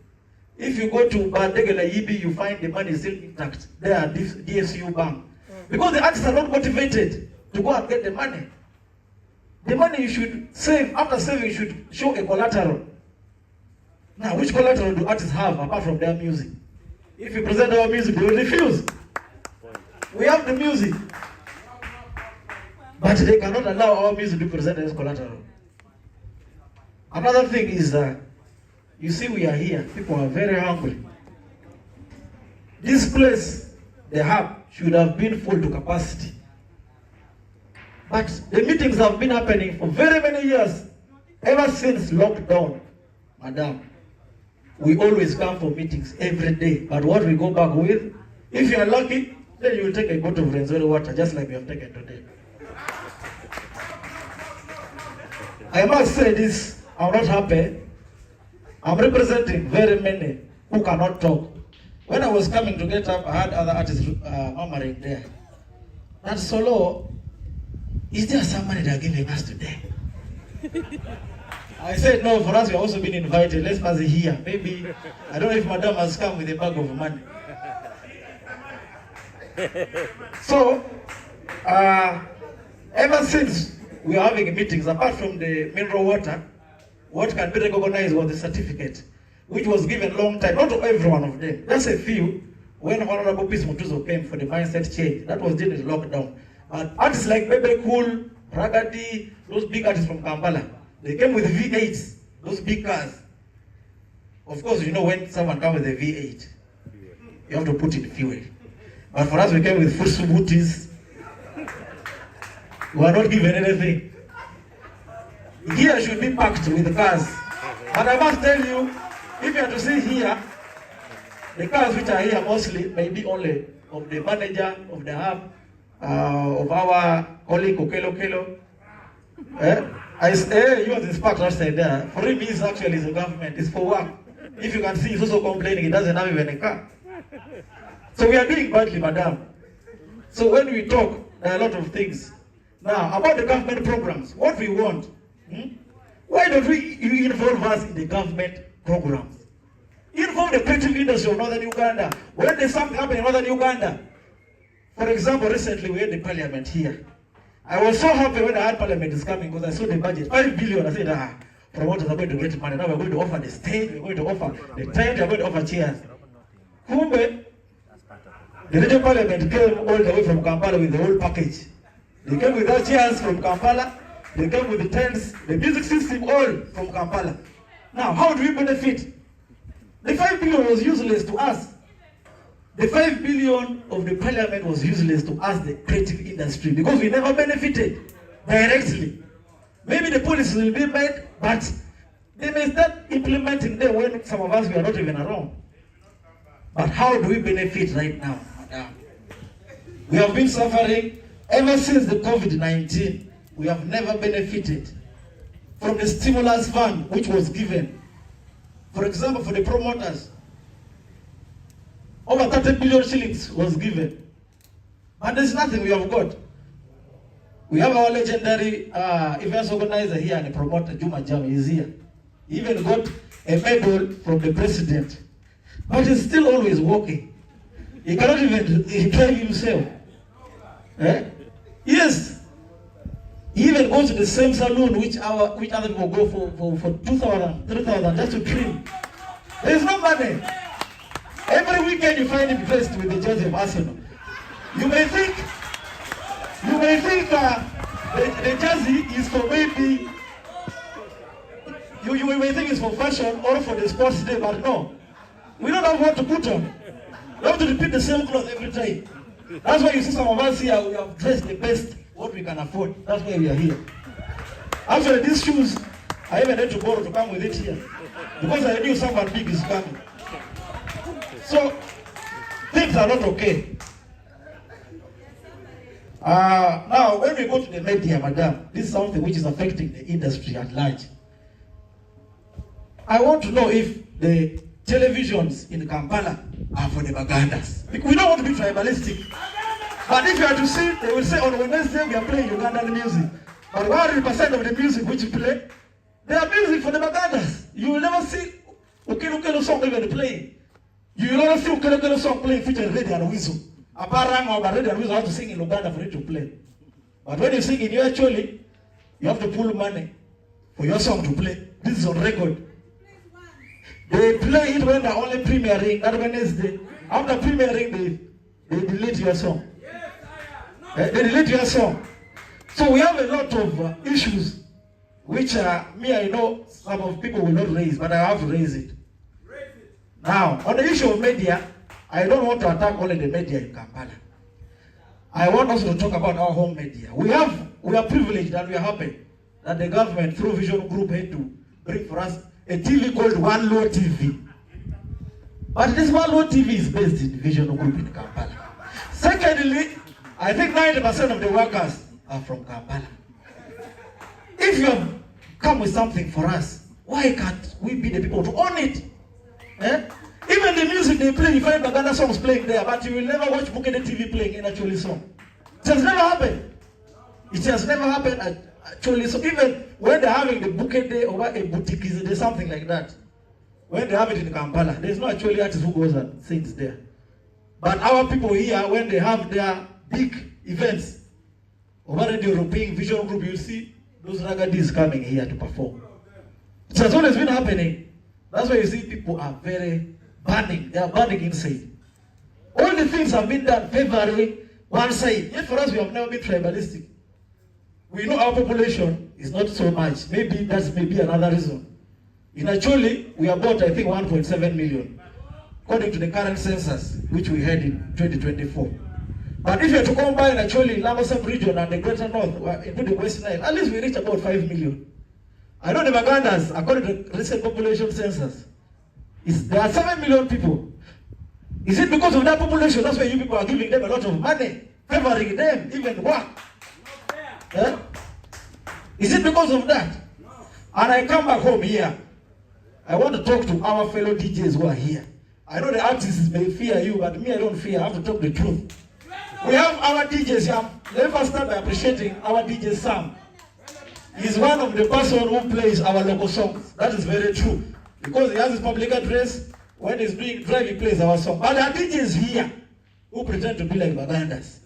If you go to Badegela Yibi, you find the money is still intact. There are DSU Bank. Because the artists are not motivated to go and get the money. The money you should save, after saving, you should show a collateral. Now, which collateral do artists have apart from their music? If you present our music, we will refuse. We have the music. But they cannot allow our music to present as collateral. Another thing is that, you see we are here, people are very hungry. This place, the hub, should have been full to capacity. But the meetings have been happening for very many years. Ever since lockdown, madam, we always come for meetings every day. But what we go back with, if you are lucky, then you will take a bottle of Renzori water, just like we have taken today. I must say this, I'm not happy. I'm representing very many who cannot talk. When I was coming to get up, I had other artists murmuring there. That solo, is there some money they are giving us today? I said, no, for us we have also been invited. Let's pass it here. Maybe, I don't know if madam has come with a bag of money. So, ever since we are having meetings, apart from the mineral water, what can be recognized was the certificate, which was given long time, not to every one of them, just a few. When Honorable Peace Mutuzo came for the mindset change, that was during the lockdown. But artists like Bebe Cool, Ragati, those big artists from Kampala, they came with V8s, those big cars. Of course, you know when someone comes with a V8, you have to put in fuel. But for us, we came with full Subutis. We are not given anything. Here should be packed with cars. But I must tell you, if you are to see here, the cars which are here mostly may be only of the manager of the hub, of our colleague Okelo Kelo. You as inspector said there, for him it's actually the government, it's for work. If you can see, he's also complaining he doesn't have even a car. So we are doing badly, madam. So when we talk, there are a lot of things. Now, about the government programs, what we want, why don't we involve us in the government programs? Involve the creative industry of Northern Uganda. When there's something happening in Northern Uganda, for example, recently we had the parliament here. I was so happy when I heard parliament is coming because I saw the budget, 5 billion. I said, promoters are going to get money. Now we're going to offer the stage, we're going to offer the tent, we're going to offer chairs. Kumbe, the regional parliament came all the way from Kampala with the whole package. They came with their chairs from Kampala, they came with the tents, the music system, all from Kampala. Now, how do we benefit? The 5 billion was useless to us. The 5 billion of the parliament was useless to us, the creative industry, because we never benefited directly. Maybe the policies will be made, but they may start implementing them when some of us were not even around. But how do we benefit right now, madam? We have been suffering ever since the COVID-19. We have never benefited from the stimulus fund which was given. For example, for the promoters, over 30 billion shillings was given. But there's nothing we have got. We have our legendary events organizer here and a promoter, Juma Jam, is here. He even got a medal from the president. But he's still always working. He cannot even drive himself. Yes. He even goes to the same salon which other people go for 2,000, 3,000 just to trim. There is no money. Every weekend you find him dressed with the jersey of Arsenal. You may think the jersey is for maybe you may think it's for fashion or for the sports day, but no. We don't have what to put on. We have to repeat the same clothes every time. That's why you see some of us here, we have dressed the best, what we can afford. That's why we are here. Actually, these shoes, I even had to borrow to come with it here. Because I knew someone big is coming. So, things are not okay. Now, when we go to the media, madam, this is something which is affecting the industry at large. I want to know if the televisions in Kampala are for the Bagandas. We don't want to be tribalistic. But if you are to see, they will say on Wednesday we are playing Ugandan music. But 100% of the music which you play, they are music for the Bagandas. You will never see Ukelo song even playing. You will never see Ukelo song playing featuring Ready and Whistle. Aparang or Ready and Whistle have to sing in Uganda for it to play. But when you sing in your actually, you have to pull money for your song to play. This is on record. They play it when they're only premiering, that Wednesday. After premiering, they delete your song. They delete your song. So we have a lot of issues which me, I know some of people will not raise, but I have to raise it. Now, on the issue of media, I don't want to attack only the media in Kampala. I want also to talk about our home media. We are privileged and we are happy that the government through Vision Group had to bring for us a TV called One Low TV. But this One Low TV is based in Vision Group in Kampala. Secondly, I think 90% of the workers are from Kampala. If you have come with something for us, why can't we be the people to own it? Even the music they play, you find Baganda songs playing there, but you will never watch Bukede TV playing an actually song. It has never happened. It has never happened actually. So even when they're having the Bukede or a boutique, there's something like that. When they have it in Kampala, there's no actually artist who goes and sings there. But our people here, when they have their big events, over in the European Vision Group, you see those raggadis coming here to perform. It has always been happening. That's why you see people are very burning. They are burning inside. All the things have been done favoring one side. Yet for us, we have never been tribalistic. We know our population is not so much. Maybe that's maybe another reason. In actually, we are about, I think, 1.7 million, according to the current census, which we had in 2024. But if you are to combine actually Lagos region and the Greater North, including West Nile, at least we reach about 5 million. I know the Bagandas, according to the recent population census, there are 7 million people. Is it because of that population? That's why you people are giving them a lot of money, favoring them, even work. Is it because of that? And I come back home here. I want to talk to our fellow DJs who are here. I know the artists may fear you, but me, I don't fear. I have to talk the truth. We have our DJs here. Let us start by appreciating our DJ Sam. He's one of the person who plays our local songs. That is very true. Because he has his public address, when he's doing drive, he plays our song. But there are DJs here who pretend to be like Bagandas.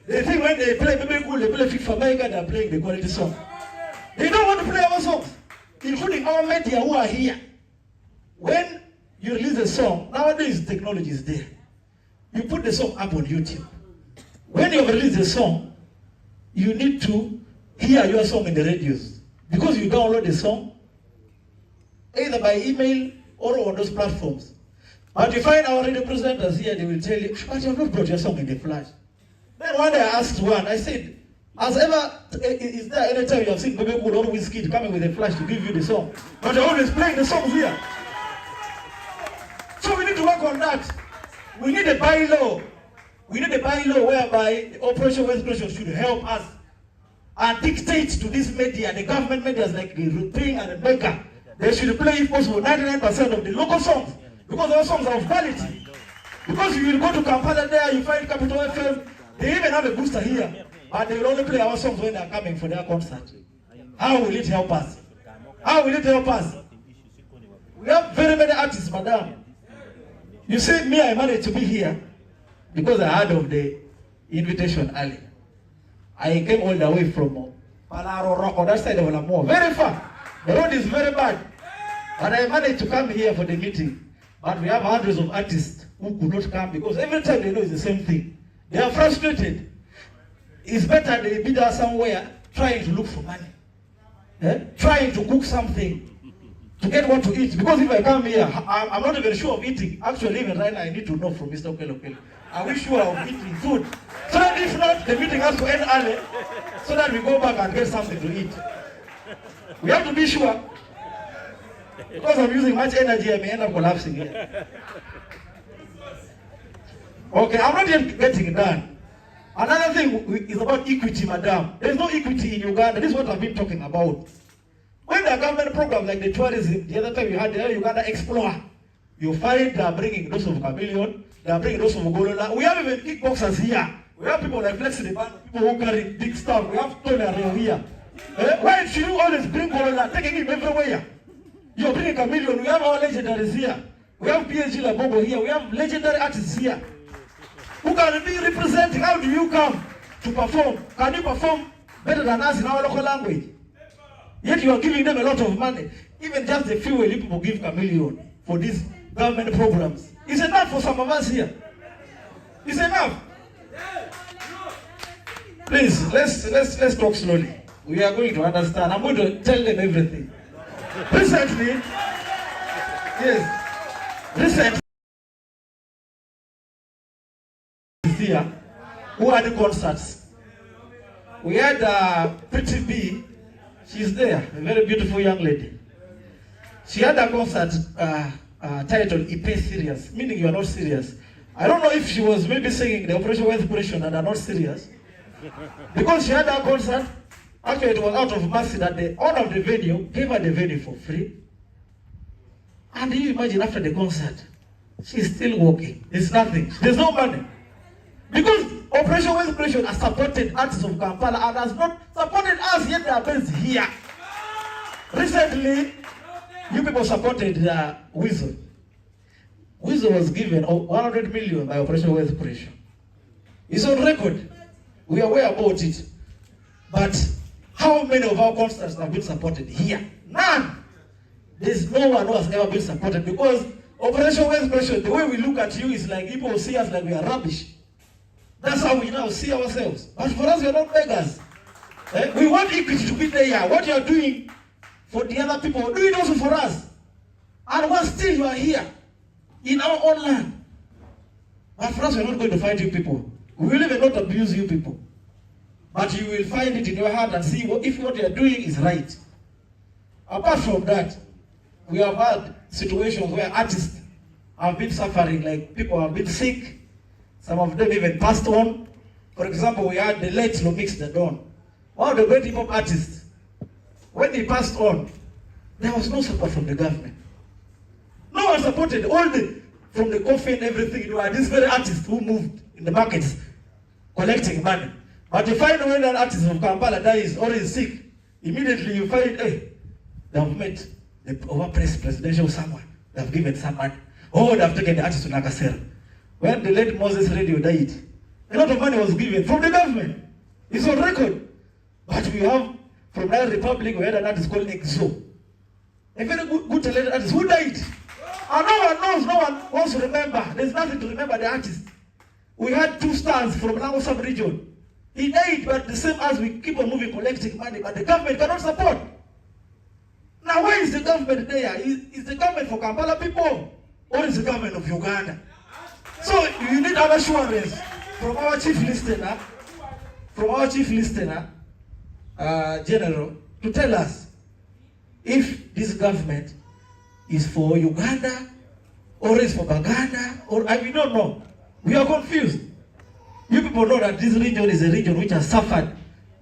They think when they play Baby Cool, they play Fit for America, they're playing the quality song. They don't want to play our songs, including our media who are here. When you release a song, nowadays technology is there. You put the song up on YouTube. When you release a song, you need to hear your song in the radios. Because you download the song, either by email or on those platforms. But you find our radio presenters here, they will tell you, but you have not brought your song in the flash. Then one day I asked one, I said, is there any time you have seen Baby Cool or Whiskey coming with a flash to give you the song? But they're always playing the songs here. So we need to work on that. We need a bylaw. We need a bylaw whereby the Operation West Pressure should help us and dictate to this media, the government media like the European and the Mecca. They should play, if possible, 99% of the local songs. Because our songs are of quality. Because you will go to Kampala there, you find Capital FM, they even have a booster here. But they will only play our songs when they are coming for their concert. How will it help us? How will it help us? We have very many artists, madam. You see, me, I managed to be here because I heard of the invitation early. I came all the way from Palaro Rock on that side of Lamour, very far. The road is very bad. But I managed to come here for the meeting. But we have hundreds of artists who could not come because every time they know it's the same thing. They are frustrated. It's better they be there somewhere trying to look for money. Trying to cook something to get what to eat. Because if I come here, I'm not even sure of eating. Actually, even right now, I need to know from Mr. Okelo. Are we sure of eating food? So that if not, the meeting has to end early, so that we go back and get something to eat. We have to be sure. Because I'm using much energy, I may end up collapsing here. Okay, I'm not yet getting done. Another thing is about equity, madam. There's no equity in Uganda. This is what I've been talking about. When the government program like the tourism, the other time you had the Uganda Explorer, you find they are bringing those of Chameleon, they are bringing those of Golola. We have even kickboxers here. We have people like Flex the Band, people who carry big stuff. We have Tony here. Why should you always bring Golola, taking him everywhere? You're bringing Chameleon. We have our legendaries here. We have PSG Labobo here. We have legendary artists here. Who can be representing? How do you come to perform? Can you perform better than us in our local language? Yet you are giving them a lot of money. Even just the fuel you people give Chameleon for these government programs. It's enough for some of us here. It's enough. Please, let's talk slowly. We are going to understand. I'm going to tell them everything. Recently, here, who had the concerts. We had Pretty B. She's there, a very beautiful young lady. She had a concert titled Ipe Serious, meaning you are not serious. I don't know if she was maybe singing the Operation Wealth Operation and are not serious. Because she had a concert, actually it was out of mercy that the owner of the venue gave her the venue for free. And you imagine after the concert, she's still walking. There's nothing. There's no money. Because Operation Wealth Operation has supported artists of Kampala and has not supported us, yet they are based here. Recently, you people supported Weasel. Weasel was given 100 million by Operation Wealth Operation. It's on record. We are aware about it. But how many of our concerts have been supported here? None. There's no one who has ever been supported because Operation Wealth Operation, the way we look at you is like people see us like we are rubbish. That's how we now see ourselves. But for us, we are not beggars. We want equity to be there. What you are doing for the other people, do it also for us. And while still you are here, in our own land. But for us, we are not going to fight you people. We will even not abuse you people. But you will find it in your heart and see if what you are doing is right. Apart from that, we have had situations where artists have been suffering, like people have been sick. Some of them even passed on. For example, we had the late Lomix the Don, one of the great hip-hop artists. When he passed on, there was no support from the government. No one supported. From the coffee and everything, you are these very artists who moved in the markets collecting money. But you find when an artist from Kampala dies or is sick, immediately you find, hey, they have met the overpressed presidential someone. They have given some money. Oh, they have taken the artist to Nakasera. When the late Moses Radio died, a lot of money was given from the government. It's on record. But we have, from that republic, we had an artist called Exo. A very good talented artist who died. And no one knows, no one wants to remember. There's nothing to remember the artist. We had 2 stars from Lango sub-region. He died, but the same as we keep on moving, collecting money, but the government cannot support. Now, where is the government there? Is the government for Kampala people? Or is the government of Uganda? So you need our assurance from our chief listener, General, to tell us if this government is for Uganda or is for Baganda, or we don't know. We are confused. You people know that this region is a region which has suffered,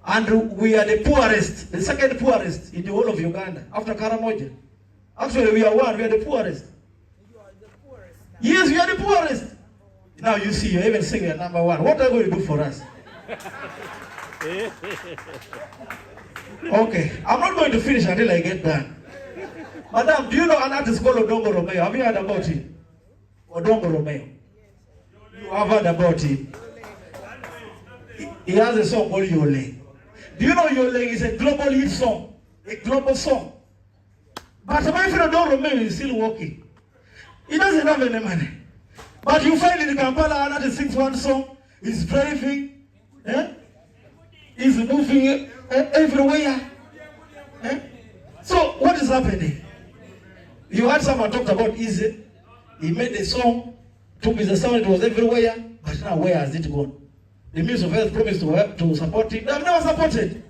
and we are the poorest, the second poorest in the whole of Uganda after Karamoja. Actually, we are the poorest. You are the poorest now. Yes, we are the poorest. Now you see, you're even saying we are number 1. What are you going to do for us? Okay, I'm not going to finish until I get done. Madam, do you know an artist called Odongo Romeo? Have you heard about him? Odongo Romeo. You have heard about him. He has a song called Yole. Do you know Yole is a global hit song? A global song. But my friend Odongo Romeo is still working. He doesn't have any money. But you find in Kampala another 6-1 song, he's driving, he's moving everywhere. So what is happening? You heard someone talked about Easy. He made a song, took the sound, it was everywhere, but now where has it gone? The Ministry of Health promised to support it. They have never supported.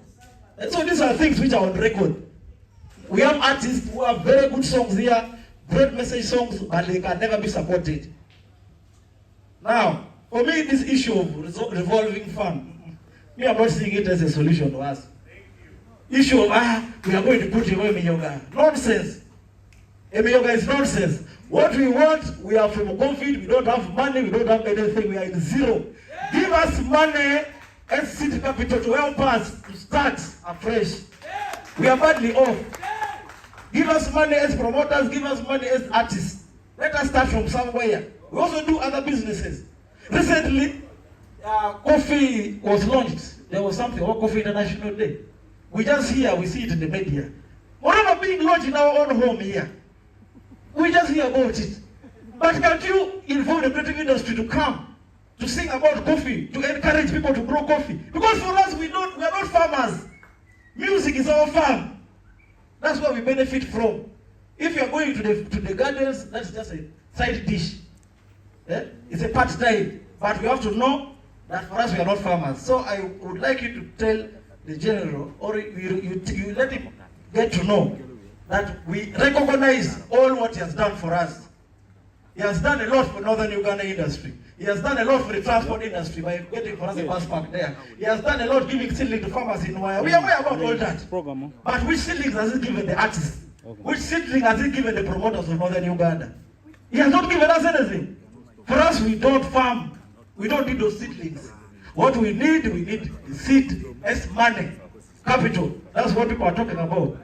And so these are things which are on record. We have artists who have very good songs here, great message songs, but they can never be supported. Now, for me, this issue of revolving fund, me, I'm not seeing it as a solution to us. Issue of, we are going to put away Miyoga. Nonsense. Miyoga is nonsense. What we want, we are from COVID, we don't have money, we don't have anything, we are in zero. Give us money and city capital to help us to start afresh. We are badly off. Give us money as promoters, give us money as artists. Let us start from somewhere. We also do other businesses. Recently, coffee was launched. There was something called Coffee International Day. We just hear, we see it in the media. Whatever being launched in our own home here, we just hear about it. But can't you involve the creative industry to come, to sing about coffee, to encourage people to grow coffee? Because for us, we are not farmers. Music is our farm. That's where we benefit from. If you are going to the gardens, that's just a side dish. Yeah? It's a part-time. But we have to know that for us, we are not farmers. So I would like you to tell the general, or you let him get to know that we recognize all what he has done for us. He has done a lot for Northern Uganda industry. He has done a lot for the transport industry by getting for us a bus park there. He has done a lot giving seedlings to farmers in Waya. We are aware about all that. But which seedlings has he given the artists? Which seedling has he given the promoters of Northern Uganda? He has not given us anything. For us, we don't farm. We don't need those seedlings. What we need the seed as money, capital. That's what people are talking about.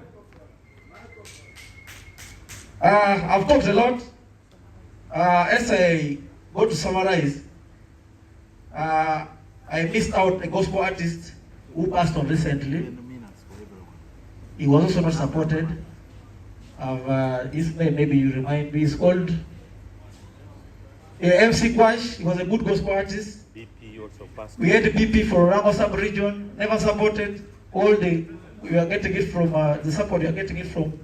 I've talked a lot. As I go to summarize, I missed out a gospel artist who passed on recently. He was also not supported. His name, maybe you remind me, is called MC Quash. He was a good gospel artist. We had a BP for Rango sub-region, never supported. We are getting it from, the support we are getting it from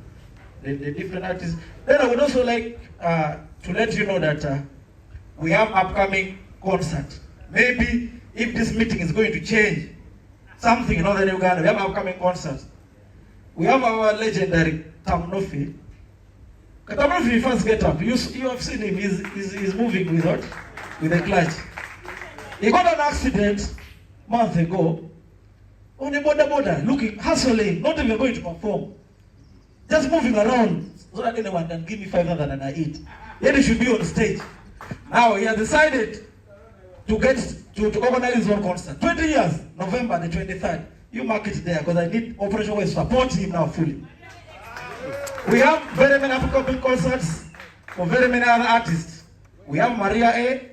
the different artists. Then I would also like to let you know that we have upcoming concert. Maybe if this meeting is going to change something in Northern Uganda, we have upcoming concerts. We have our legendary Tamnofi. Tamnofi first get up. You have seen him, he's moving with a clutch. He got an accident a month ago on a border, looking, hustling, not even going to perform. Just moving around so that anyone can give me 5,000 and I eat. Then he should be on stage. Now he has decided to organize his own concert. 20 years, November the 23rd. You mark it there because I need Operation West to support him now fully. We have very many upcoming concerts for very many other artists. We have Maria A.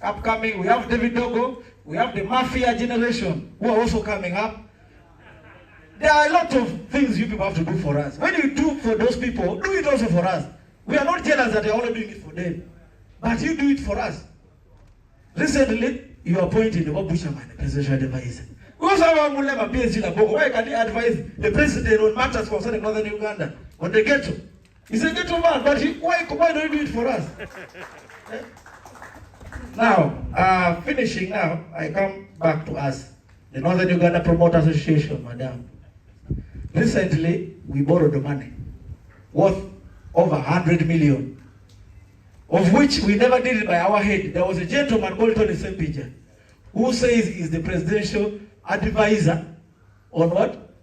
upcoming, we have David Dogo, we have the Mafia generation who are also coming up. There are a lot of things you people have to do for us. When you do for those people, do it also for us. We are not jealous that they are only doing it for them. But you do it for us. Recently, you appointed the Busherman, the presidential advisor. We also have a PhD. Why can he advise the president on matters concerning Northern Uganda? On the ghetto. He's a ghetto man, but why don't you do it for us? Now, finishing now, I come back to us. The Northern Uganda Promoter Association, madam. Recently, we borrowed the money worth over 100 million, of which we never did it by our head. There was a gentleman called Tony Sempija, who says he's the presidential advisor on what?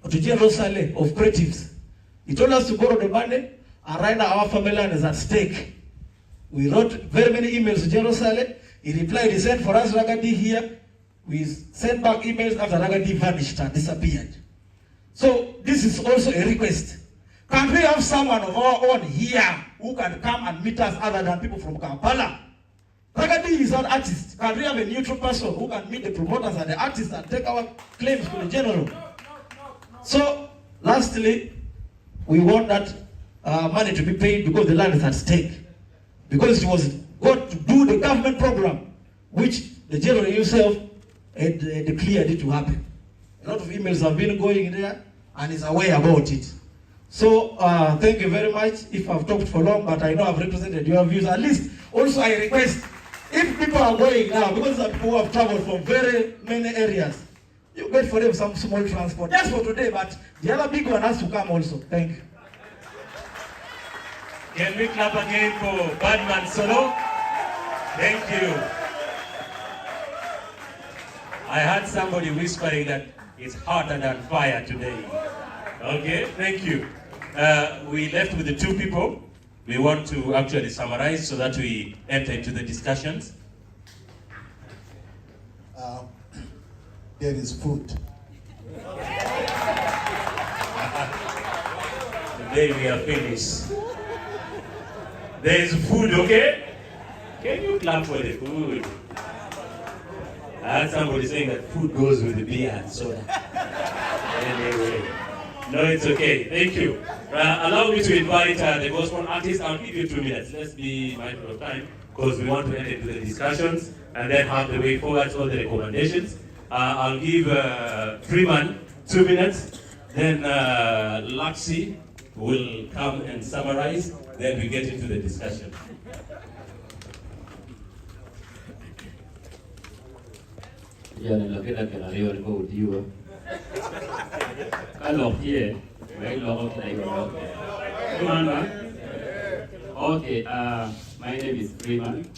To General Saleh of Creatives. He told us to borrow the money, and right now our family land is at stake. We wrote very many emails to General Saleh. He replied, he sent for us Ragadi here. We sent back emails after Ragadi vanished and disappeared. So this is also a request. Can we have someone of our own here who can come and meet us other than people from Kampala? Ragadi is an artist. Can we have a neutral person who can meet the promoters and the artists and take our claims to the general? So, lastly, we want that money to be paid because the land is at stake. Because it was got to do the government program, which the general himself had declared it to happen. A lot of emails have been going there, and is aware about it. So thank you very much. If I've talked for long, but I know I've represented your views. At least, also I request, if people are going now, because some people who have traveled from very many areas, you get for them some small transport. Just for today, but the other big one has to come also. Thank you. Can we clap again for Badman Solo? Thank you. I heard somebody whispering that it's hot and on fire today. Okay, thank you. We left with the two people. We want to actually summarize so that we enter into the discussions. There is food. Today we are finished. There is food, okay? Can you clap for the food? I heard somebody saying that food goes with the beer and soda. Anyway, no, it's okay. Thank you. Allow me to invite the gospel artist. I'll give you 2 minutes. Let's be mindful of time because we want to enter into the discussions and then have the way forward, all the recommendations. I'll give Freeman 2 minutes. Then Laxi will come and summarize. Then we get into the discussion. Okay, my name is Freeman,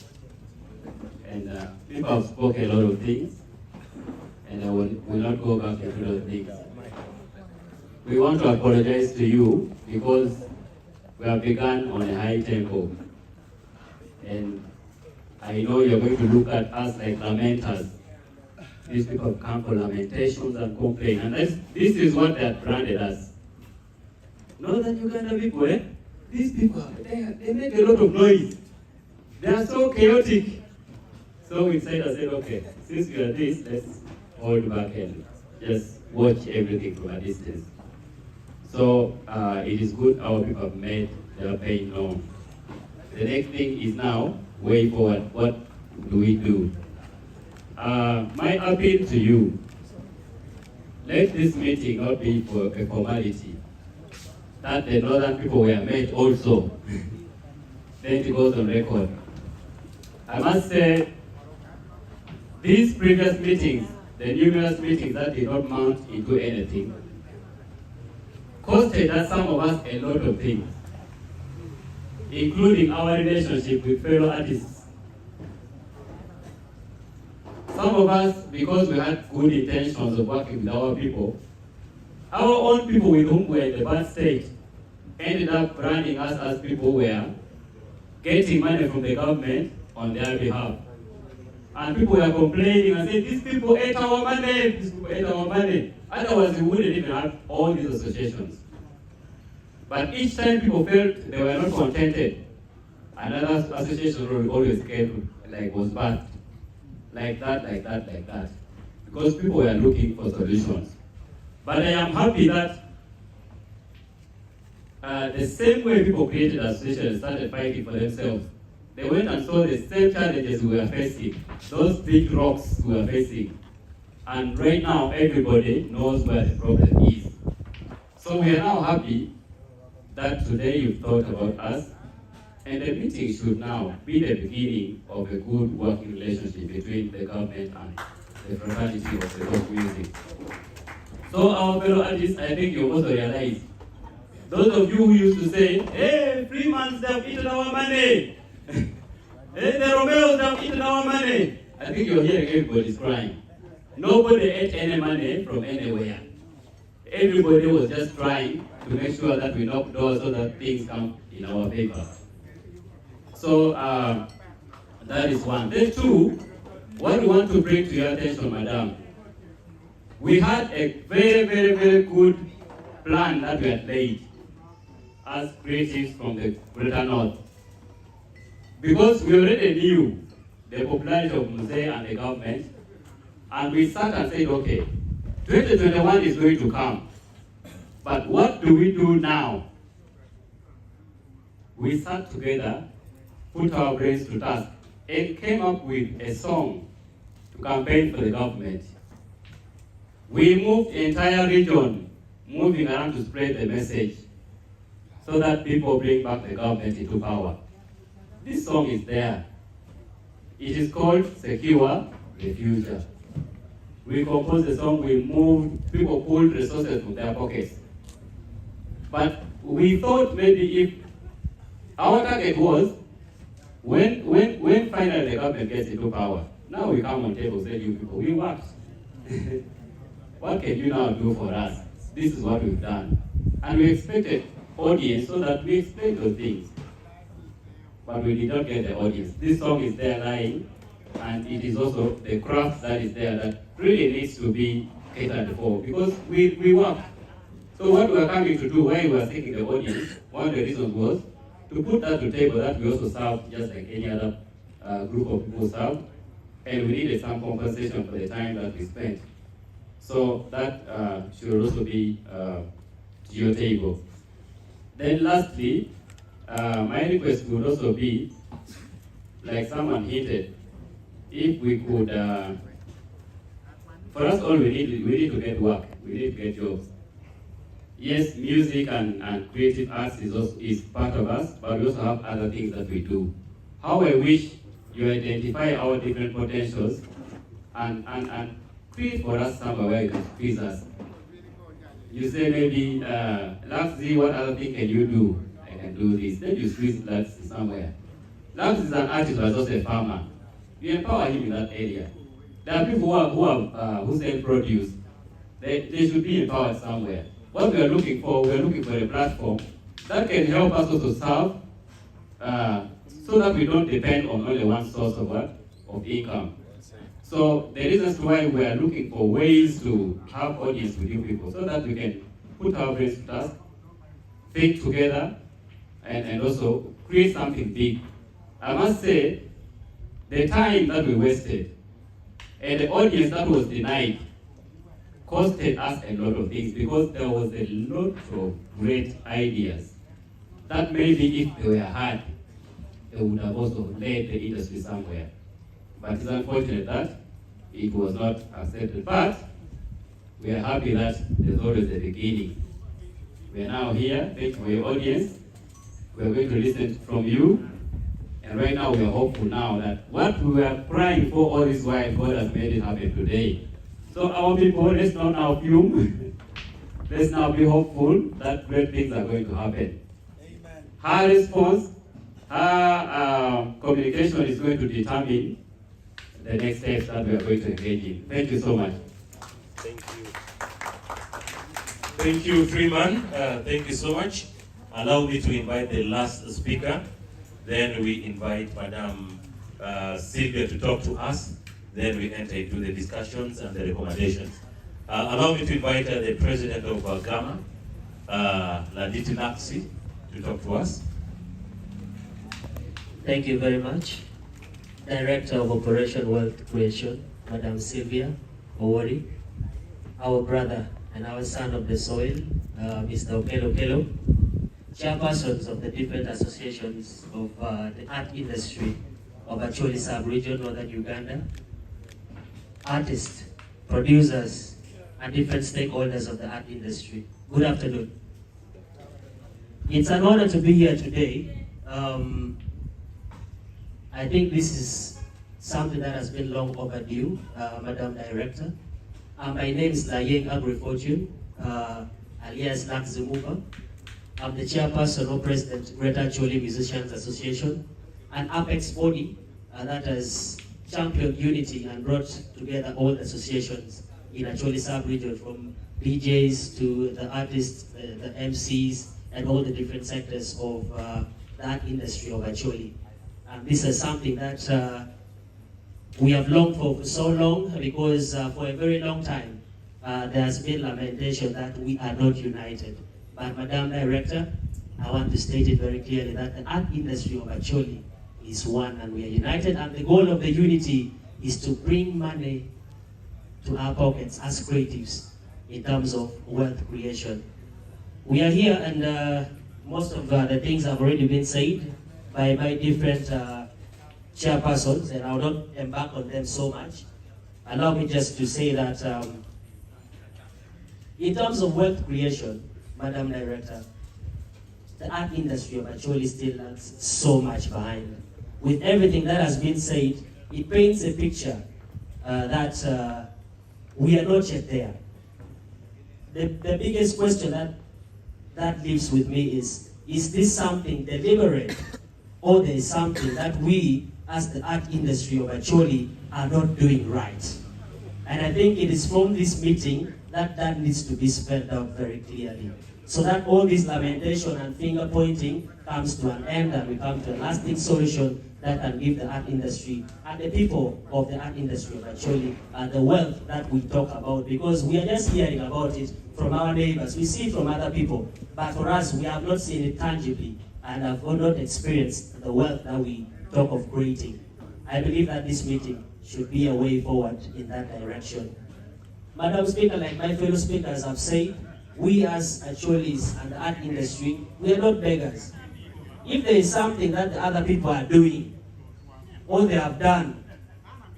and people have spoken a lot of things, and I will not go back into those things. We want to apologize to you because we have begun on a high tempo, and I know you're going to look at us like lamenters. These people have come for lamentations and complain, and this is what they have branded us. Northern Uganda people, these people, they make a lot of noise. They are so chaotic. So we said, okay, since we are this, let's hold back and just watch everything from a distance. So it is good our people have made their pain known. The next thing is now, way forward, what do we do? My appeal to you, let this meeting not be for a formality, that the northern people were met also. Then it goes on record. I must say, these previous meetings, the numerous meetings that did not mount into anything, costed us, some of us, a lot of things, including our relationship with fellow artists. Some of us, because we had good intentions of working with our people, our own people with whom we were in the bad state ended up branding us as people who were getting money from the government on their behalf. And people were complaining and saying, these people ate our money, these people ate our money. Otherwise, we wouldn't even have all these associations. But each time people felt they were not contented, another association always came, like was bad. Like that. Because people were looking for solutions. But I am happy that the same way people created associations and started fighting for themselves, they went and saw the same challenges we were facing, those big rocks we were facing. And right now, everybody knows where the problem is. So we are now happy that today you've thought about us, and the meeting should now be the beginning of a good working relationship between the government and the fraternity of the folk music. So our fellow artists, I think you also realize, those of you who used to say, hey, Freemans, they have eaten our money. Hey, the Romeos, they have eaten our money. I think you're hearing everybody's crying. Nobody ate any money from anywhere. Everybody was just trying to make sure that we knock doors so that things come in our favor. So that is one. Then two, what we want to bring to your attention, madam, we had a very, very, very good plan that we had laid as creatives from the Greater North. Because we already knew the popularity of Muse and the government, and we sat and said, okay, 2021 is going to come, but what do we do now? We sat together, put our brains to task, and came up with a song to campaign for the government. We moved the entire region, moving around to spread the message. so that people bring back the government into power. This song is there. It is called Secure the Future. We composed the song, we moved, people pulled resources from their pockets. But we thought maybe if our target was, when finally the government gets into power, now we come on table and say, you people, we worked. What can you now do for us? This is what we've done. And we expected audience so that we explain those things. But we did not get the audience. This song is there lying, and it is also the craft that is there that really needs to be catered for, because we work. So what we are coming to do, why we are seeking the audience, one of the reasons was to put that to the table that we also serve just like any other group of people serve, and we needed some compensation for the time that we spent. So that should also be to your table. Then lastly, my request would also be, like someone hinted, if we could, for us all we need to get work, we need to get jobs. Yes, music and creative arts is part of us, but we also have other things that we do. How I wish you identify our different potentials and create for us somewhere where you can squeeze us. You say maybe, let's see what other thing can you do. I can do this. Then you squeeze that somewhere. Laps is an artist who is also a farmer. You empower him in that area. There are people who sell produce. They should be empowered somewhere. What we are looking for a platform that can help us also serve, so that we don't depend on only one source of income. So the reasons why we are looking for ways to have audience with you people, so that we can put our brains to task, think together, and also create something big. I must say, the time that we wasted and the audience that was denied costed us a lot of things, because there was a lot of great ideas that maybe if they were heard, they would have also led the industry somewhere. But it's unfortunate that it was not accepted. But we are happy that there's always a beginning. We are now here. Thank you for your audience. We are going to listen from you. And right now we are hopeful now that what we were crying for all this while, God has made it happen today. So our people, let's not now fume. Let's now be hopeful that great things are going to happen. Amen. Her response, her communication is going to determine the next steps that we are going to engage in. Thank you so much. Thank you. Thank you, Freeman. Thank you so much. Allow me to invite the last speaker. Then we invite Madam Sylvia to talk to us. Then we enter into the discussions and the recommendations. Allow me to invite the president of GAMA, Laditi Naksi, to talk to us. Thank you very much. Director of Operation Wealth Creation, Madam Sylvia Owori, our brother and our son of the soil, Mr. Okelo, chairpersons of the different associations of the art industry of Acholi sub-region, Northern Uganda, artists, producers, and different stakeholders of the art industry. Good afternoon. It's an honor to be here today. I think this is something that has been long overdue, Madam Director. My name is Layeng Agri-Fortune, alias Lak Zumuba. I'm the chairperson or president, Greater Acholi Musicians Association, an apex body that has championed unity and brought together all associations in Acholi sub-region, from DJs to the artists, the MCs, and all the different sectors of that industry of Acholi. And this is something that we have longed for so long, because for a very long time there has been lamentation that we are not united. But Madam Director, I want to state it very clearly that the art industry of Acholi is one, and we are united, and the goal of the unity is to bring money to our pockets as creatives in terms of wealth creation. We are here, and most of the things have already been said by different chairpersons, and I will not embark on them so much. Allow me just to say that in terms of wealth creation, Madam Director, the art industry of Acholi still lags so much behind. With everything that has been said, it paints a picture that we are not yet there. The biggest question that lives with me is this something deliberate, or there is something that we, as the art industry of Acholi, are not doing right? And I think it is from this meeting that needs to be spelled out very clearly, so that all this lamentation and finger pointing comes to an end and we come to a lasting solution that can give the art industry and the people of the art industry of Acholi the wealth that we talk about, because we are just hearing about it from our neighbors. We see it from other people, but for us, we have not seen it tangibly and have not experienced the wealth that we talk of creating. I believe that this meeting should be a way forward in that direction. Madam Speaker, like my fellow speakers have said, we as Acholis and the art industry, we are not beggars. If there is something that the other people are doing, or they have done,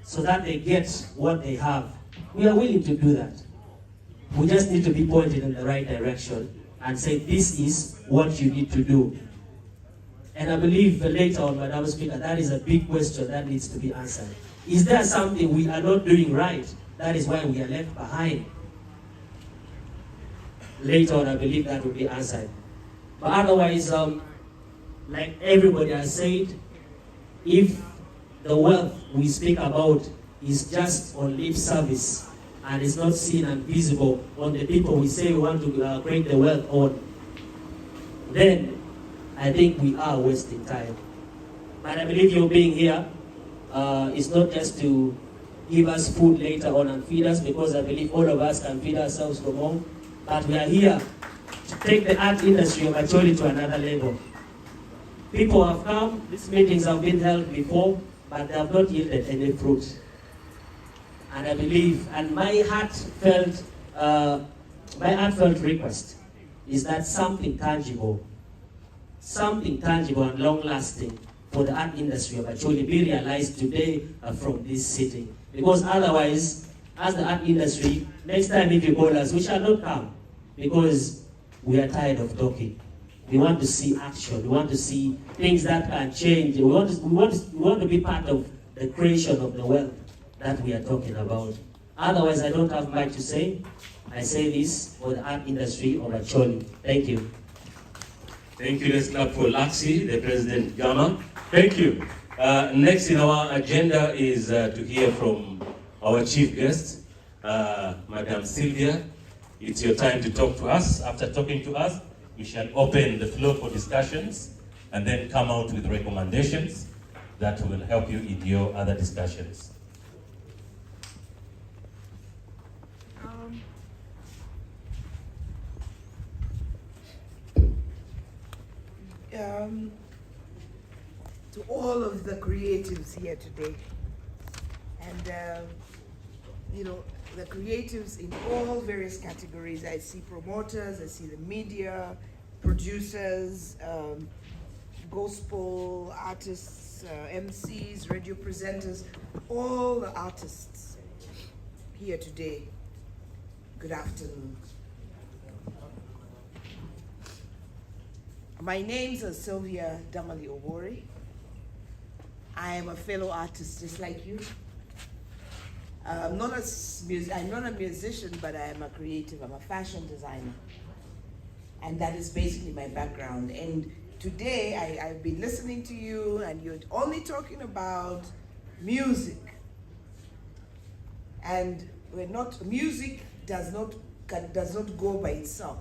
so that they get what they have, we are willing to do that. We just need to be pointed in the right direction and say, this is what you need to do. And I believe later on, Madam Speaker, that is a big question that needs to be answered. Is there something we are not doing right? That is why we are left behind. Later on, I believe that will be answered. But otherwise, like everybody has said, if the wealth we speak about is just on lip service and is not seen and visible on the people we say we want to create the wealth on, then I think we are wasting time. But I believe you being here is not just to give us food later on and feed us, because I believe all of us can feed ourselves from home, but we are here to take the art industry of Acholi to another level. People have come, these meetings have been held before, but they have not yielded any fruit. And I believe, and my heartfelt request is that something tangible and long-lasting for the art industry of Acholi be realized today from this sitting. Because otherwise, as the art industry, next time if you call us, we shall not come, because we are tired of talking. We want to see action. We want to see things that can change. We want to be part of the creation of the wealth that we are talking about. Otherwise, I don't have much to say. I say this for the art industry of Acholi. Thank you. Thank you. Let's clap for Laxi, the President Gama. Thank you. Next in our agenda is to hear from our chief guest, Madam Sylvia. It's your time to talk to us. After talking to us, we shall open the floor for discussions and then come out with recommendations that will help you in your other discussions. To all of the creatives here today, and you know, the creatives in all various categories. I see promoters, I see the media, producers, gospel artists, MCs, radio presenters, all the artists here today. Good afternoon. My name is Sylvia Damali Obori. I am a fellow artist just like you. I'm not a musician, but I am a creative. I'm a fashion designer. And that is basically my background. And today I've been listening to you, and you're only talking about music. And music does not go by itself.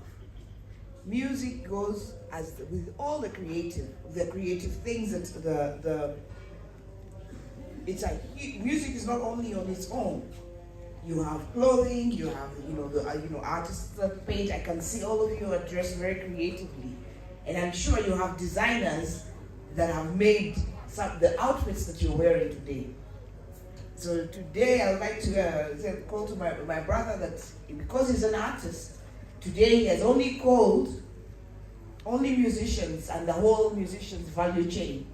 Music goes as with all the creative things that music is not only on its own. You have clothing, you have the artists page. I can see all of you are dressed very creatively, and I'm sure you have designers that have made the outfits that you're wearing today. So today I would like to call to my brother that because he's an artist, today he has only called only musicians and the whole musicians value chain.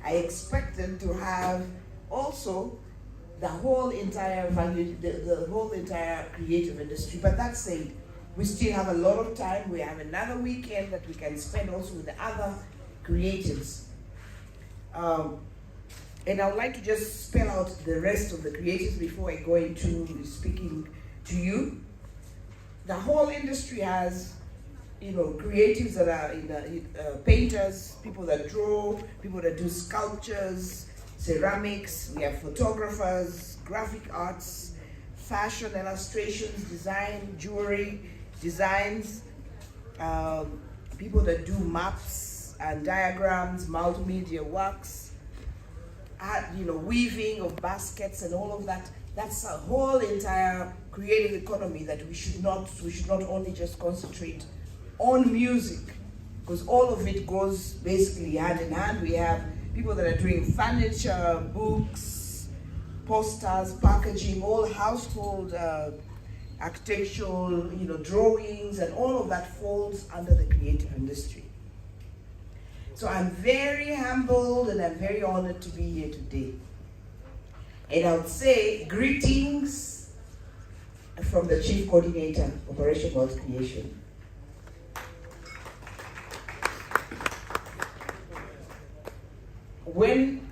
I expect them to have also the whole entire value, the whole entire creative industry. But that said, We still have a lot of time. We have another weekend that we can spend also with the other creatives. And I would like to just spell out the rest of the creatives before I go into speaking to you. The whole industry has, creatives that are painters, people that draw, people that do sculptures, ceramics. We have photographers, graphic arts, fashion illustrations, design, jewelry, designs, people that do maps and diagrams, multimedia works, weaving of baskets and all of that. That's a whole entire creative economy that we should not only just concentrate on music, because all of it goes basically hand in hand. We have people that are doing furniture, books, posters, packaging, all household architectural, drawings, and all of that falls under the creative industry. So I'm very humbled and I'm very honored to be here today. And I would say greetings from the Chief Coordinator, Operation Wealth Creation. When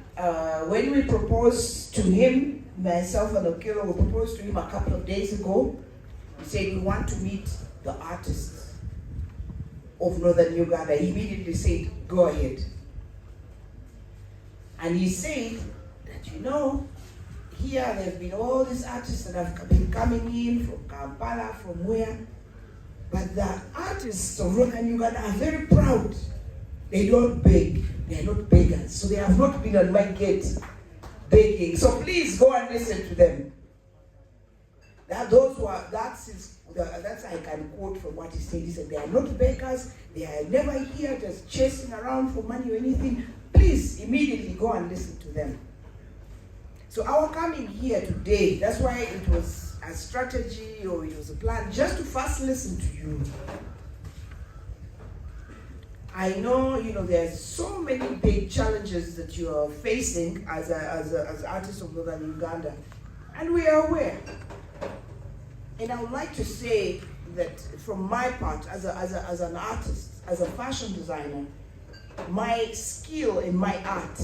we proposed to him, myself and Okelo, we proposed to him a couple of days ago, we said we want to meet the artists of Northern Uganda. He immediately said, go ahead. And he said that, here there have been all these artists that have been coming in from Kampala, from where, but the artists of Northern Uganda are very proud. They don't beg. They are not beggars. So they have not been on my gate begging. So please go and listen to them. That's I can quote from what he said. He said, they are not beggars. They are never here just chasing around for money or anything. Please immediately go and listen to them. So our coming here today, that's why it was a strategy or it was a plan, just to first listen to you. I know, there's so many big challenges that you are facing as artists of Northern Uganda, and we are aware. And I would like to say that from my part, as an artist, as a fashion designer, my skill in my art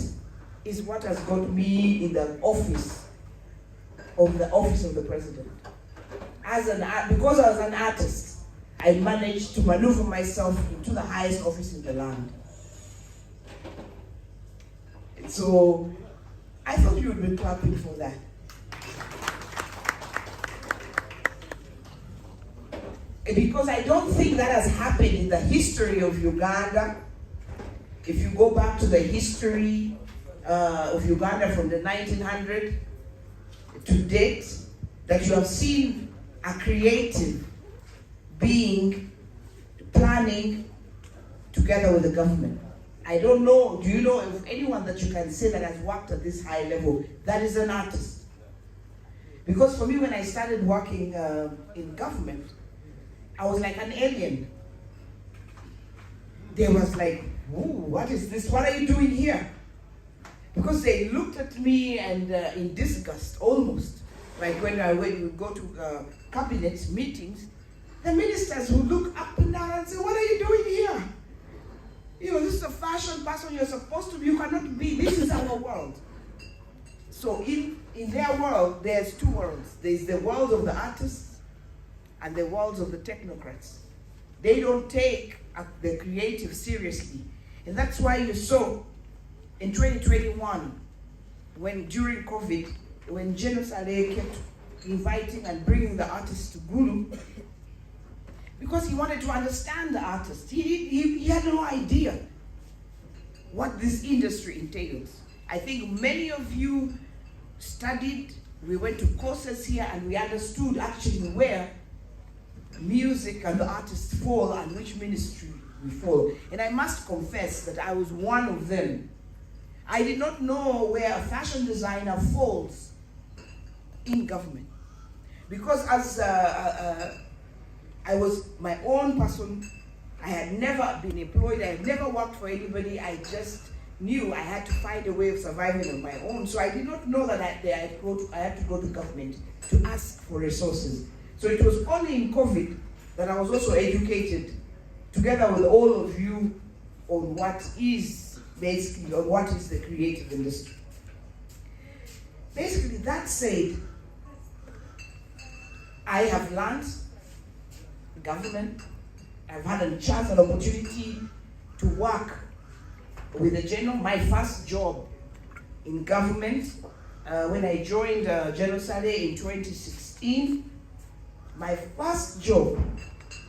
is what has got me in the office of the president. Because I was an artist, I managed to maneuver myself into the highest office in the land. So I thought you would be clapping for that. Because I don't think that has happened in the history of Uganda. If you go back to the history of Uganda from the 1900s to date, that you have seen a creative being planning together with the government. I don't know, do you know of anyone that you can say that has worked at this high level that is an artist? Because for me, when I started working in government, I was like an alien. They was like, ooh, what is this? What are you doing here? Because they looked at me and in disgust, almost. Like when we would go to cabinet meetings, the ministers would look up and down and say, what are you doing here? This is a fashion person you're supposed to be. You cannot be. This is our world. So in their world, there's two worlds. There's the world of the artists and the worlds of the technocrats. They don't take the creative seriously. And that's why you saw in 2021, during COVID, when General Saleh kept inviting and bringing the artists to Gulu, because he wanted to understand the artists. He had no idea what this industry entails. I think many of you studied, we went to courses here, and we understood actually where music and the artists fall and which ministry we fall. And I must confess that I was one of them. I did not know where a fashion designer falls in government. Because as I was my own person, I had never been employed, I had never worked for anybody, I just knew I had to find a way of surviving on my own. So I did not know that I had to go to government to ask for resources. So it was only in COVID that I was also educated together with all of you on what is basically, on what is the creative industry. Basically, that said, I have learned government. I've had a chance and opportunity to work with the general. My first job in government, when I joined General Saleh in 2016, my first job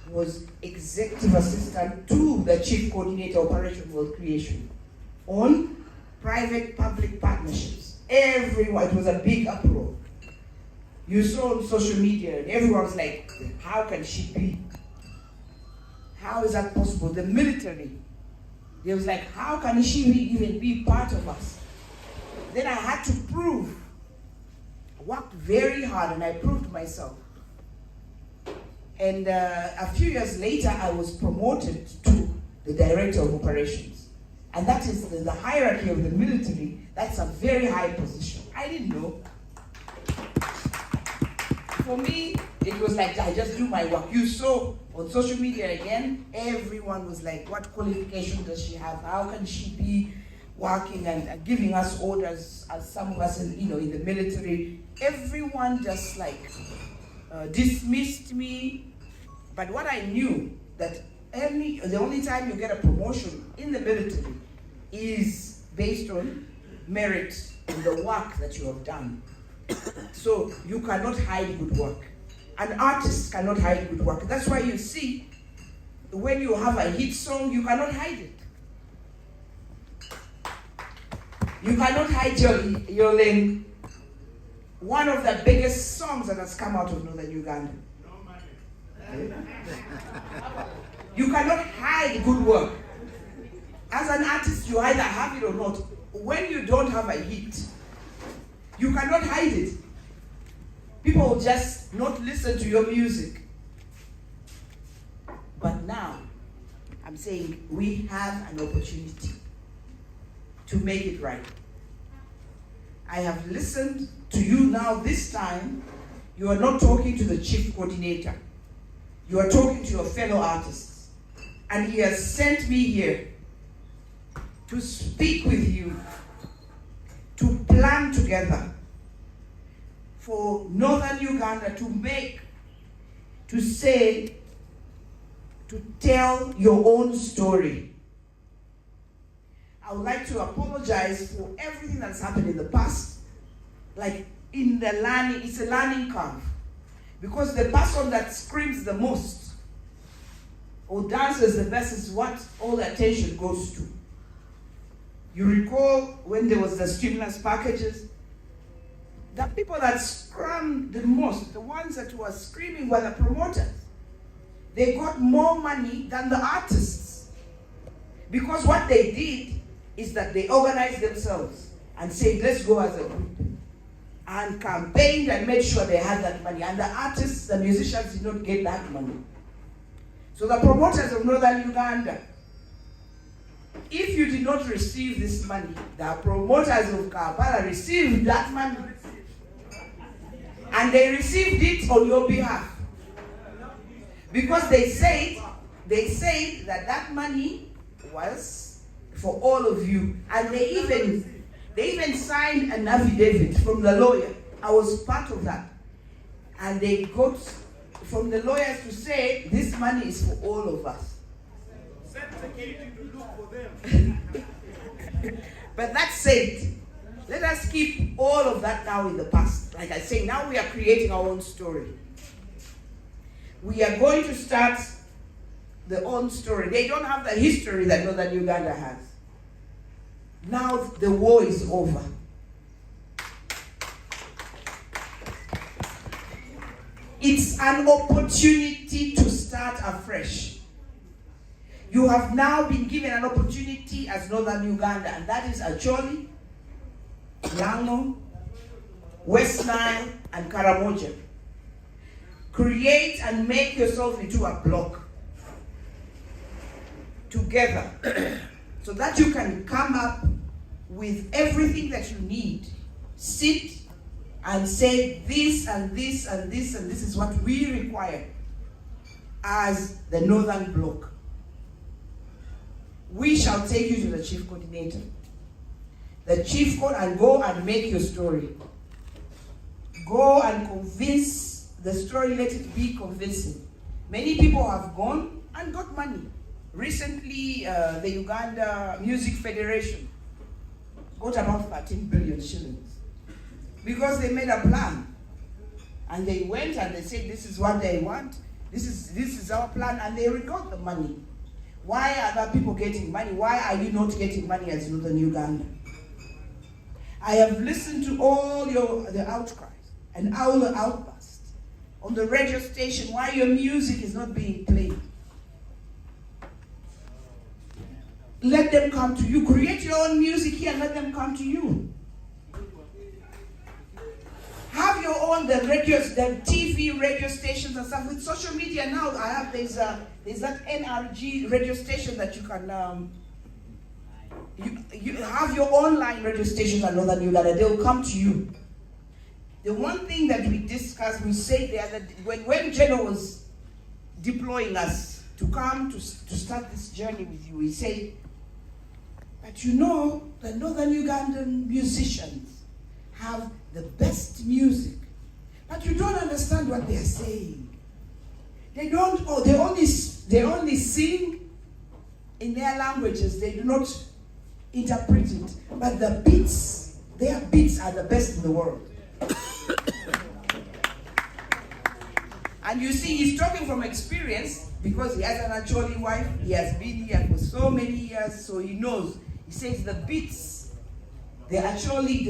was executive assistant to the chief coordinator operation wealth creation on private-public partnerships. Everyone, it was a big uproar. You saw on social media, and everyone was like, how can she be? How is that possible? The military, they was like, how can she even be part of us? Then I had to prove. I worked very hard and I proved myself. And a few years later, I was promoted to the director of operations. And that is the hierarchy of the military. That's a very high position. I didn't know. For me, it was like, I just do my work. You saw on social media again, everyone was like, what qualification does she have? How can she be working and giving us orders, as some of us in the military? Everyone just like dismissed me. But what I knew, that the only time you get a promotion in the military is based on merit and the work that you have done. So you cannot hide good work. An artist cannot hide good work. That's why you see, when you have a hit song, you cannot hide it. You cannot hide your lane. One of the biggest songs that has come out of Northern Uganda. You cannot hide good work. As an artist, you either have it or not. When you don't have a hit, you cannot hide it. People will just not listen to your music. But now, I'm saying we have an opportunity to make it right. I have listened to you now. This time, you are not talking to the chief coordinator. You are talking to your fellow artists. And he has sent me here to speak with you, to plan together for Northern Uganda to tell your own story. I would like to apologize for everything that's happened in the past. Like in the learning, it's a learning curve. Because the person that screams the most or dances the best is what all the attention goes to. You recall when there was the stimulus packages, the people that screamed the most, the ones that were screaming were the promoters. They got more money than the artists. Because what they did is that they organized themselves and said, let's go as a group. And campaigned and made sure they had that money. And the artists, the musicians did not get that money. So the promoters of Northern Uganda, if you did not receive this money, the promoters of Kampala received that money. And they received it on your behalf. Because they said that money was for all of you. And they even signed an affidavit from the lawyer. I was part of that. And they got from the lawyers to say, this money is for all of us. Send security to look for them. But that said, let us keep all of that now in the past. Like I say, now we are creating our own story. We are going to start their own story. They don't have the history that Northern Uganda has. Now the war is over. It's an opportunity to start afresh. You have now been given an opportunity as Northern Uganda, and that is Acholi, Lango, West Nile, and Karamoja. Create and make yourself into a block together so that you can come up with everything that you need. Sit and say this and this and this and this is what we require as the Northern Bloc. We shall take you to the chief coordinator. The chief and go and make your story. Go and convince the story, let it be convincing. Many people have gone and got money. Recently, the Uganda Music Federation got about 13 billion shillings because they made a plan. And they went and they said, this is what they want, this is our plan, and they got the money. Why are other people getting money? Why are you not getting money as Northern Uganda? I have listened to all the outcries and all the outbursts on the radio station why your music is not being played. Let them come to you. Create your own music here and let them come to you. Have your own, the radios, the TV radio stations and stuff. With social media now, there's that NRG radio station that you can, you have your online radio stations in Northern Uganda. They'll come to you. The one thing that we discussed, we said there that when General was deploying us to come to start this journey with you, he said, but you know, the Northern Ugandan musicians have the best music, but you don't understand what they are saying. They only sing in their languages. They do not interpret it. But the beats, their beats are the best in the world. And you see, he's talking from experience because he has an Acholi wife. He has been here for so many years, so he knows. He says the beats, the Acholi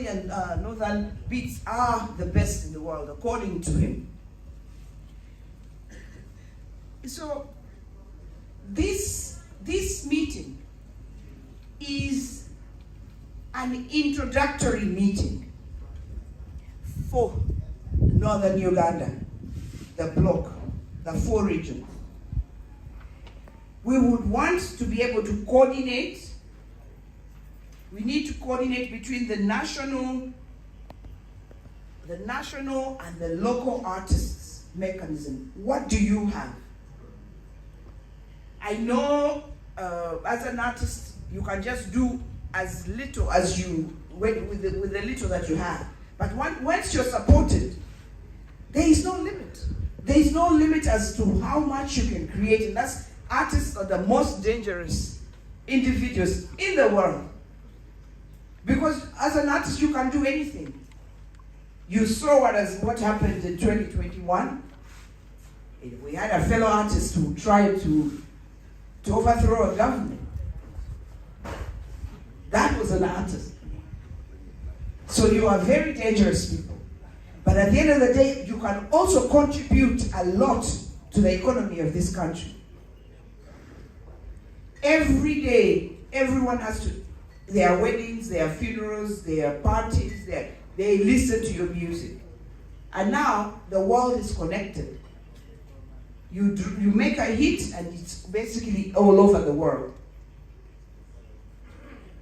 and Northern beats are the best in the world, according to him. So this meeting is an introductory meeting for Northern Uganda, the bloc, the 4 regions. We would want to be able to coordinate. We need to coordinate between the national and the local artists mechanism. What do you have? I know as an artist, you can just do as little as you, with the little that you have. But once you're supported, there is no limit. There is no limit as to how much you can create. And that's, artists are the most dangerous individuals in the world. Because as an artist, you can do anything. You saw what happened in 2021. We had a fellow artist who tried to overthrow a government. That was an artist. So you are very dangerous people. But at the end of the day, you can also contribute a lot to the economy of this country. Every day, everyone has to, their weddings, their funerals, their parties, they listen to your music. And now the world is connected. You make a hit and it's basically all over the world.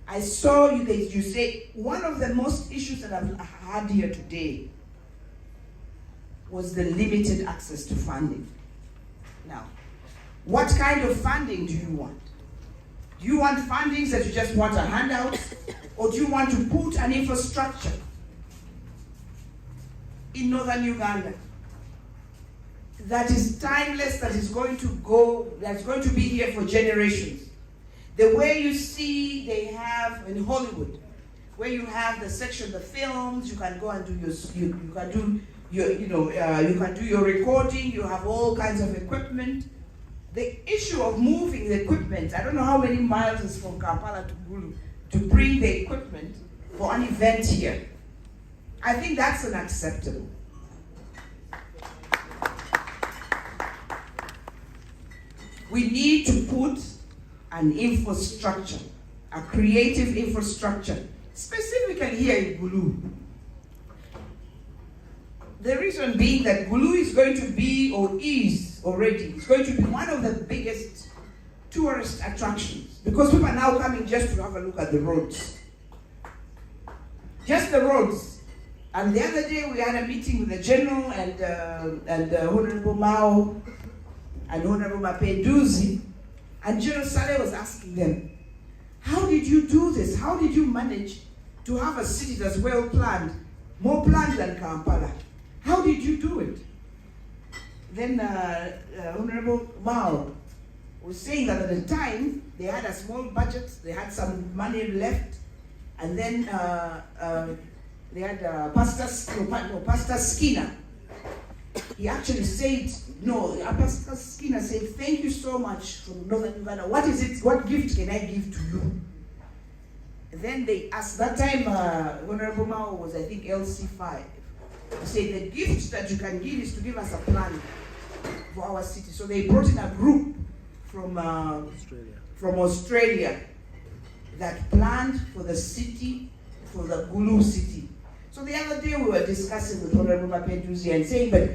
I saw you say one of the most issues that I've had here today was the limited access to funding. Now, what kind of funding do you want? Do you want fundings that you just want a handout? Or do you want to put an infrastructure in Northern Uganda that is timeless, that is going to be here for generations? The way you see they have in Hollywood, where you have the section, the films, you can go and do you can do your recording, you have all kinds of equipment. The issue of moving the equipment, I don't know how many miles is from Kampala to Gulu to bring the equipment for an event here. I think that's unacceptable. We need to put an infrastructure, a creative infrastructure, specifically here in Gulu. The reason being that Gulu is going to be, or is already, it's going to be one of the biggest tourist attractions, because people are now coming just to have a look at the roads. Just the roads. And the other day we had a meeting with the General and Honorable Mao and Honorable Mapenduzi, and General Saleh was asking them, how did you do this? How did you manage to have a city that's well planned, more planned than Kampala? How did you do it? Then Honorable Mao was saying that at the time they had a small budget, they had some money left, and then they had Pastor Skinner. He actually said, Pastor Skinner said, thank you so much from Northern Uganda. What is it? What gift can I give to you? And then they asked, that time Honorable Mao was, I think, LC5. He said, the gift that you can give is to give us a plan for our city. So they brought in a group from Australia that planned for the city, for the Gulu city. So the other day we were discussing with Honorable Mapenduzi and saying, but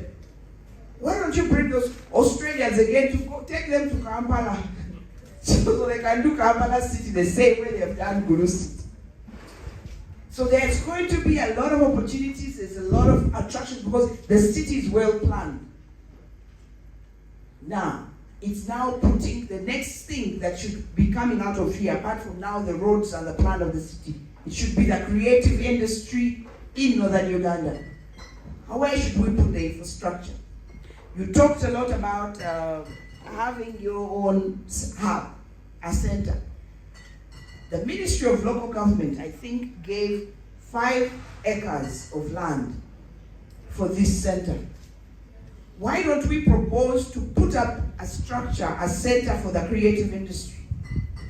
why don't you bring those Australians again to go, take them to Kampala so they can do Kampala city the same way they have done Gulu city. So there's going to be a lot of opportunities, there's a lot of attractions because the city is well planned. Now, it's now putting the next thing that should be coming out of here, apart from now the roads and the plan of the city. It should be the creative industry in Northern Uganda. Where should we put the infrastructure? You talked a lot about having your own hub, a center. The Ministry of Local Government, I think, gave 5 acres of land for this center. Why don't we propose to put up a structure, a center for the creative industry,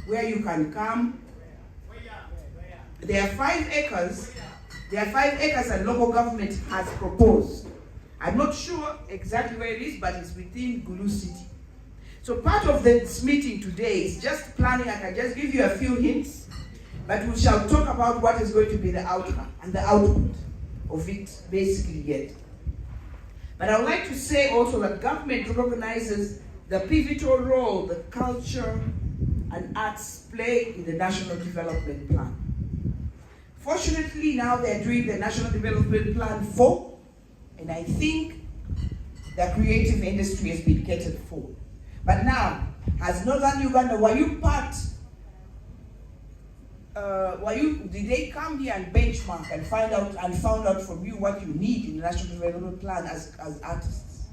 where you can come? There are 5 acres. There are 5 acres that local government has proposed. I'm not sure exactly where it is, but it's within Gulu City. So part of this meeting today is just planning. I can just give you a few hints, but we shall talk about what is going to be the outcome and the output of it basically yet. But I would like to say also that government recognizes the pivotal role that culture and arts play in the National Development Plan. Fortunately, now they're doing the National Development Plan 4, and I think the creative industry has been catered for. But now, as Northern Uganda, were you part, did they come here and benchmark and found out from you what you need in the National Development Plan as artists?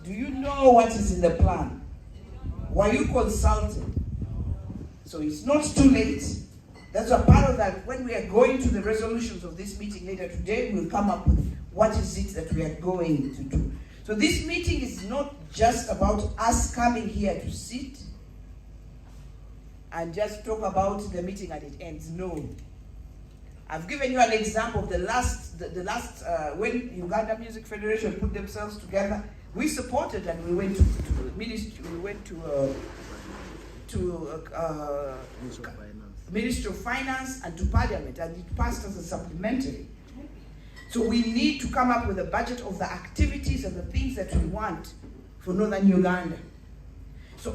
Do you know what is in the plan? Were you consulted? So it's not too late. That's a part of that. When we are going to the resolutions of this meeting later today, we'll come up with what is it that we are going to do. So this meeting is not just about us coming here to sit and just talk about the meeting and it ends. No. I've given you an example of the last when Uganda Music Federation put themselves together. We supported and we went to the ministry. We went to Ministry of Finance and to Parliament, and it passed as a supplementary. So we need to come up with a budget of the activities and the things that we want for Northern Uganda. So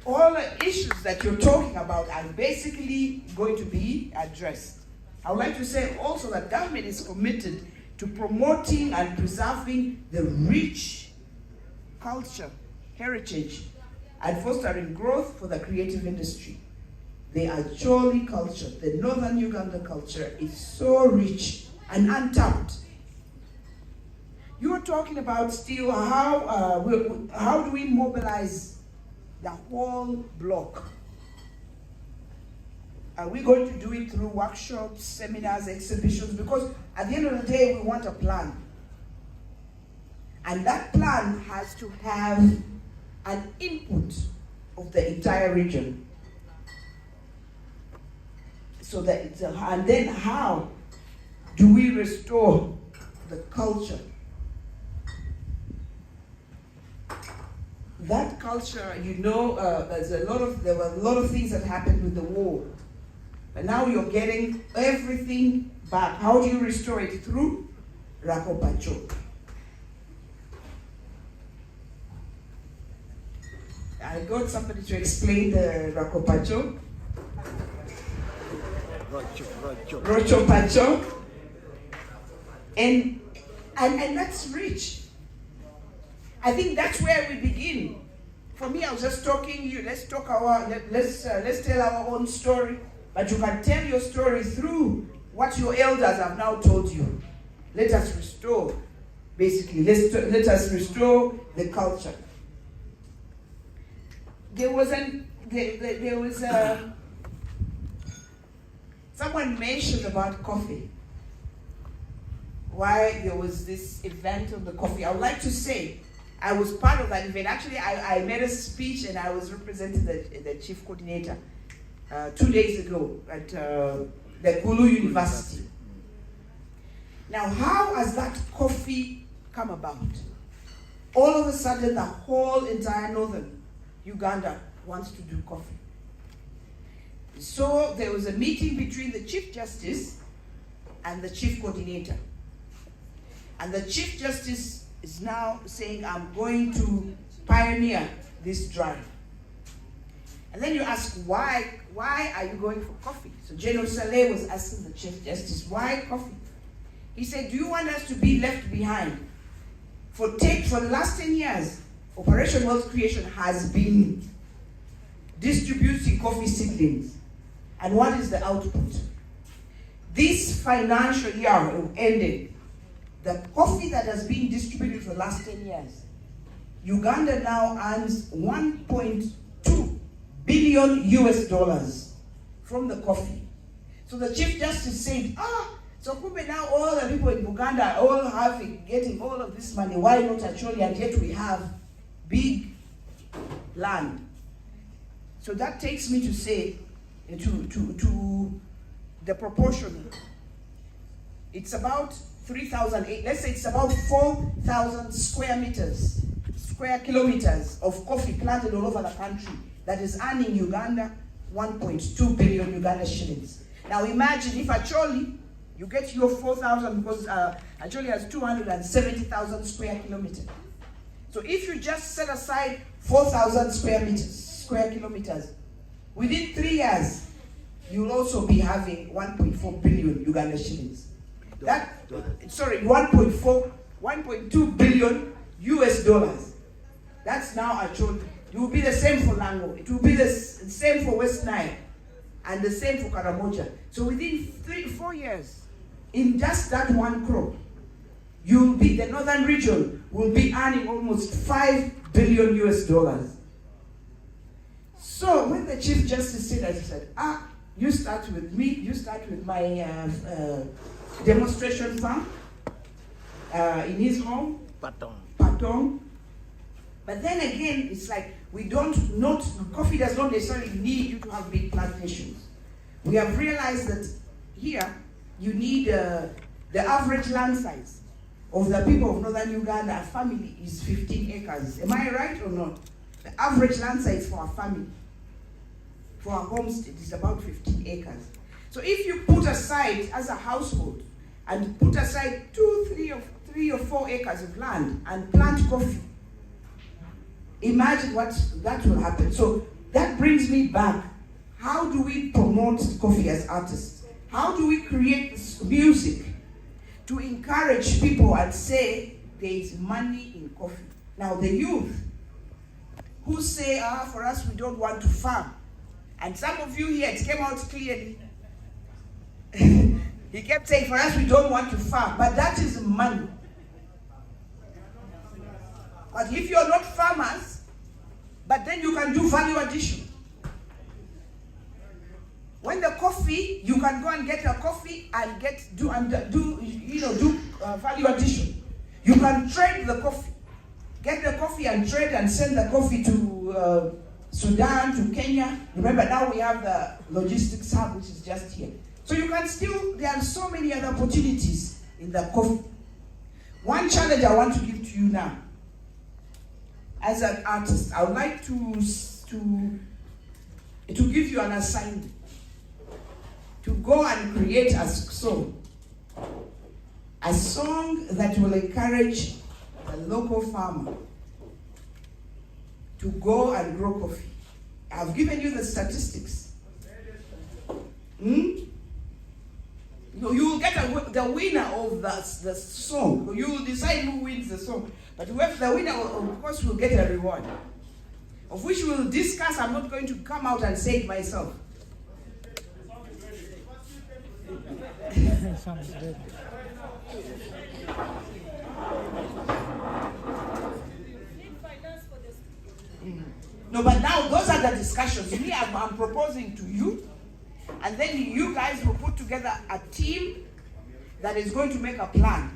all the issues that you're talking about are basically going to be addressed. I would like to say also that government is committed to promoting and preserving the rich culture, heritage, and fostering growth for the creative industry. The Acholi culture, the Northern Uganda culture, is so rich and untapped. You were talking about still how do we mobilize the whole block? Are we going to do it through workshops, seminars, exhibitions? Because at the end of the day, we want a plan. And that plan has to have an input of the entire region. So that and then how do we restore the culture? That culture, you know, there were a lot of things that happened with the war. But now you're getting everything back. How do you restore it? Through Rakopacho. I got somebody to explain the Rakopacho. Rocho Pacho. And that's rich. I think that's where we begin. For me, I was just talking you. Let's tell our own story. But you can tell your story through what your elders have now told you. Let us restore, basically. Let us restore the culture. Someone mentioned about coffee. Why there was this event on the coffee. I would like to say, I was part of that event. Actually, I made a speech and I was representing the chief coordinator 2 days ago at the Kulu University. Now, how has that coffee come about? All of a sudden, the whole entire northern Uganda wants to do coffee. So there was a meeting between the Chief Justice and the Chief Coordinator. And the Chief Justice is now saying, I'm going to pioneer this drive. And then you ask, why are you going for coffee? So General Saleh was asking the Chief Justice, why coffee? He said, do you want us to be left behind? For the last 10 years, Operation Wealth Creation has been distributing coffee seedlings. And what is the output? This financial year ended, the coffee that has been distributed for the last 10 years, Uganda now earns $1.2 billion US from the coffee. So the Chief Justice said, so now all the people in Uganda are getting all of this money. Why not actually? And yet we have big land. So that takes me to say, to the proportion. It's about 3,000, let's say it's about 4,000 square kilometers of coffee planted all over the country that is earning Uganda 1.2 billion Uganda shillings. Now imagine if actually you get your 4,000 because actually has 270,000 square kilometers. So if you just set aside 4,000 square kilometers, within 3 years, you'll also be having 1.4 billion Uganda shillings. 1.2 billion US dollars. That's now actually, it will be the same for Lango. It will be the same for West Nile and the same for Karamoja. So within 4 years, in just that one crop, the northern region will be earning almost 5 billion US dollars. So when the Chief Justice said that, he said, you start with me, you start with my demonstration farm in his home, Patong. But then again, it's like coffee does not necessarily need you to have big plantations. We have realized that here, you need the average land size of the people of northern Uganda, a family is 15 acres. Am I right or not? The average land size for a family, for a homestead, is about 15 acres. So if you put aside, as a household, and put aside 3 or 4 acres of land and plant coffee, imagine what that will happen. So that brings me back. How do we promote coffee as artists? How do we create this music to encourage people and say there is money in coffee? Now the youth who say, for us we don't want to farm. And some of you here, it came out clearly. He kept saying, for us we don't want to farm. But that is money. But if you're not farmers, but then you can do value addition. When the coffee, you can go and get a coffee and do value addition. You can trade the coffee, get the coffee and trade and send the coffee to Sudan, to Kenya. Remember now we have the logistics hub, which is just here. So you can there are so many other opportunities in the coffee. One challenge I want to give to you now, as an artist, I would like to give you an assignment. To go and create a song that will encourage the local farmer to go and grow coffee. I've given you the statistics. You will get the winner of the song. You will decide who wins the song. But whoever the winner, of course, will get a reward, of which we will discuss. I'm not going to come out and say it myself. No, but now those are the discussions. Me, I'm proposing to you, and then you guys will put together a team that is going to make a plan.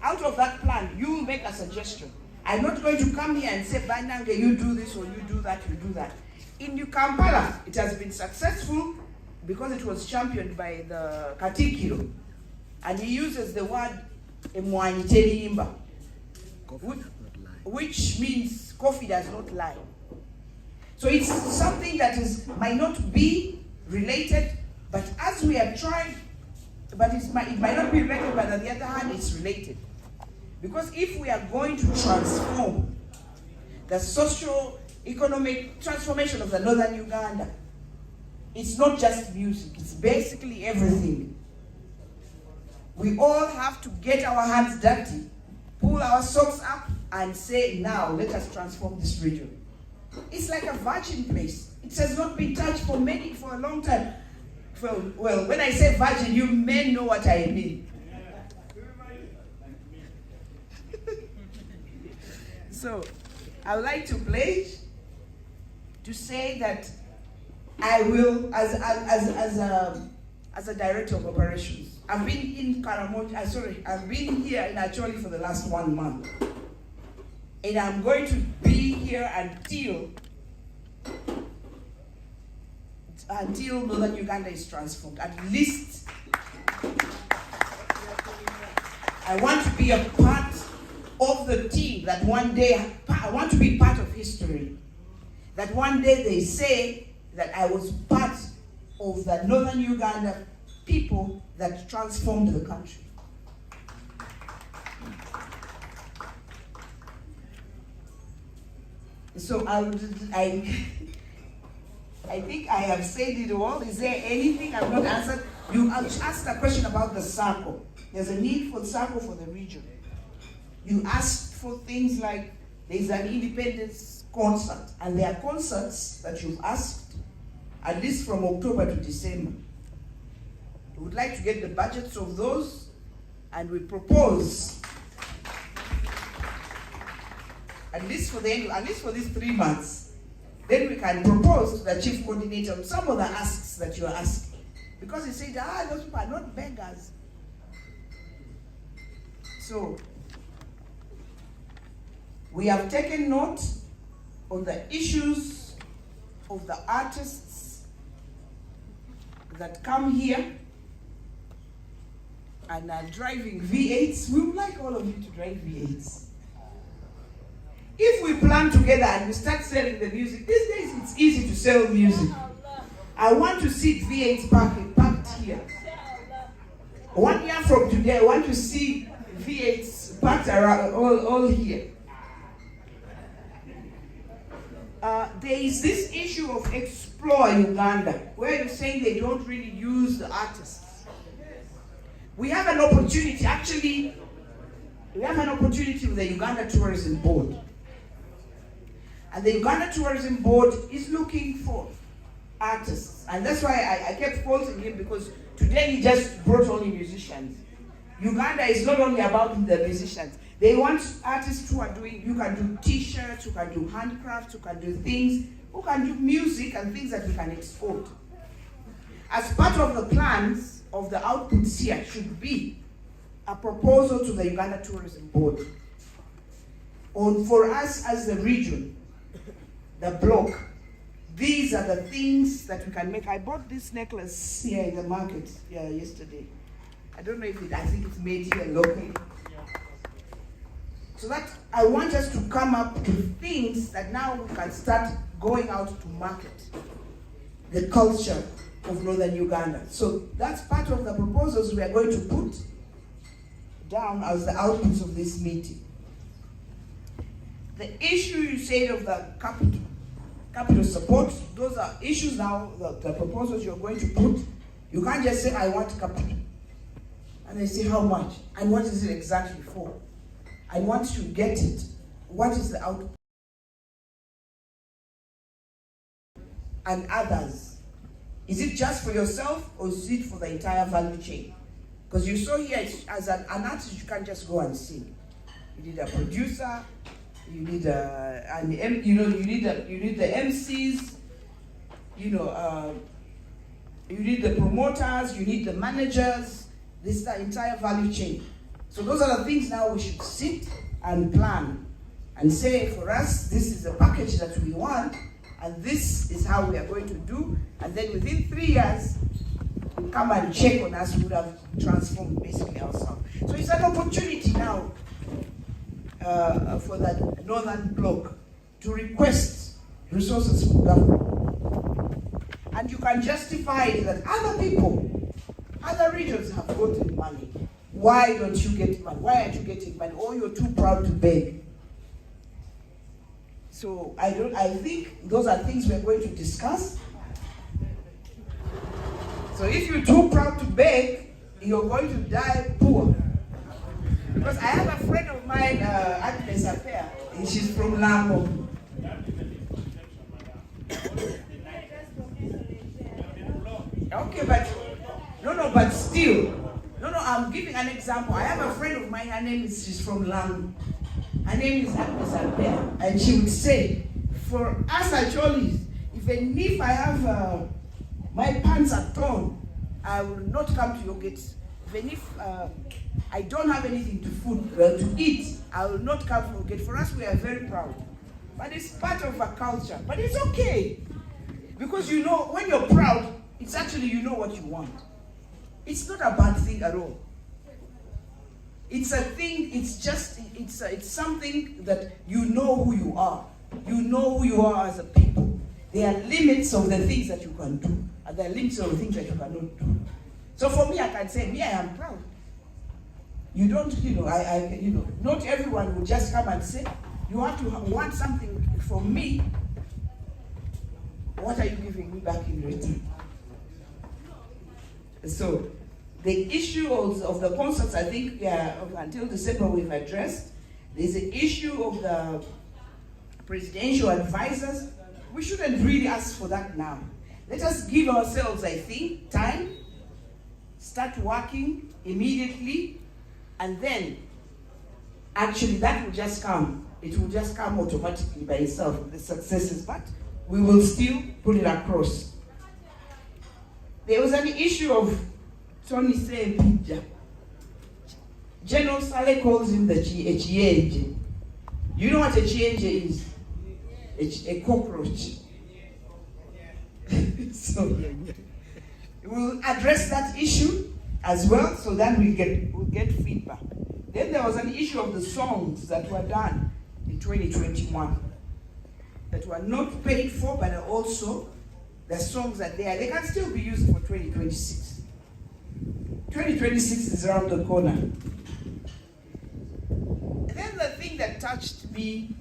Out of that plan, you will make a suggestion. I'm not going to come here and say, Banange, you do this or you do that, you do that. In Kampala, it has been successful because it was championed by the Katikiro. And he uses the word Emwaniterimba, which means coffee does not lie. So it's something that might not be related, but as we have tried, but it might not be related, but on the other hand, it's related. Because if we are going to transform the socio-economic transformation of the Northern Uganda, it's not just music, it's basically everything. We all have to get our hands dirty, pull our socks up, and say, now, let us transform this region. It's like a virgin place. It has not been touched for a long time. Well, when I say virgin, you men know what I mean. So, I would like to pledge to say that I will, as a director of operations, I've been in I've been here in Acholi for the last 1 month. And I'm going to be here until Northern Uganda is transformed. At least I want to be a part of the team that one day, I want to be part of history. That one day they say that I was part of the Northern Uganda people that transformed the country. So I think I have said it all. Is there anything I've not answered? You asked a question about the circle. There's a need for the circle for the region. You asked for things like there's an independence concert, and there are concerts that you've asked at least from October to December. We would like to get the budgets of those, and we propose at least for these 3 months. Then we can propose to the chief coordinator some of the asks that you are asking. Because he said, those people are not beggars. So, we have taken note on the issues of the artists that come here and are driving V8s. We would like all of you to drive V8s. If we plan together and we start selling the music, these days it's easy to sell music. I want to see V8s packed here. 1 year from today, I want to see V8s packed around all here. There is this issue of Explore Uganda, where you're saying they don't really use the artists. We have an opportunity, actually, with the Uganda Tourism Board. And the Uganda Tourism Board is looking for artists. And that's why I kept quoting him, because today he just brought only musicians. Uganda is not only about the musicians. They want artists who are doing, you can do t-shirts, who can do handcrafts, who can do things, who can do music and things that we can export. As part of the plans of the outputs here should be a proposal to the Uganda Tourism Board for us as the region, the block, these are the things that we can make. I bought this necklace here in the market yesterday. I don't know if I think it's made here locally. So that I want us to come up with things that now we can start going out to market the culture of Northern Uganda. So that's part of the proposals we are going to put down as the outputs of this meeting. The issue you said of the capital support, those are issues now, the proposals you're going to put. You can't just say, I want capital. And I say, how much? And what is it exactly for? And once you get it, what is the output? And others. Is it just for yourself or is it for the entire value chain? Because you saw here, as an artist, you can't just go and sing. You need a producer, you need you need the MCs, you need the promoters, you need the managers. This is the entire value chain. So those are the things now we should sit and plan and say, for us, this is the package that we want, and this is how we are going to do. And then within 3 years, come and check on us. We would have transformed basically ourselves. So it's an opportunity now for the Northern Bloc to request resources from government. And you can justify it that other people, other regions have gotten money. Why don't you get money? Why aren't you getting money? Or you're too proud to beg. So I think those are things we're going to discuss. So if you're too proud to beg, you're going to die poor. Because I have a friend of mine, Agnes Affair, and she's from Lambo. Okay, but but still, I'm giving an example. I have a friend of mine, she's from Lambo. Her name is Agnes Affair, and she would say, for us Acholis, even if I have my pants are torn, I will not come to your gates. Even if I don't have anything to eat, I will not come to your gate. For us, we are very proud. But it's part of a culture. But it's okay. Because when you're proud, it's actually you know what you want. It's not a bad thing at all. It's a thing, it's something that you know who you are. You know who you are as a people. There are limits of the things that you can do, and there are limits of the things that you cannot do. So for me, I can say, I am proud. You don't, not everyone will just come and say, you have to want something from me. What are you giving me back in return? So, the issue of the concerts, I think, until December we've addressed. There's an issue of the presidential advisors. We shouldn't really ask for that now. Let us give ourselves, I think, time, start working immediately, and then actually that will just come. It will just come automatically by itself, the successes, but we will still put it across. There was an issue of Tony saying picture. General Saleh calls him a chienje. You know what a chienje is? A cockroach. So we'll address that issue as well, so then we'll get feedback. Then there was an issue of the songs that were done in 2021 that were not paid for, but also the songs that they can still be used for 2026. 2026 is around the corner. And then the thing that touched me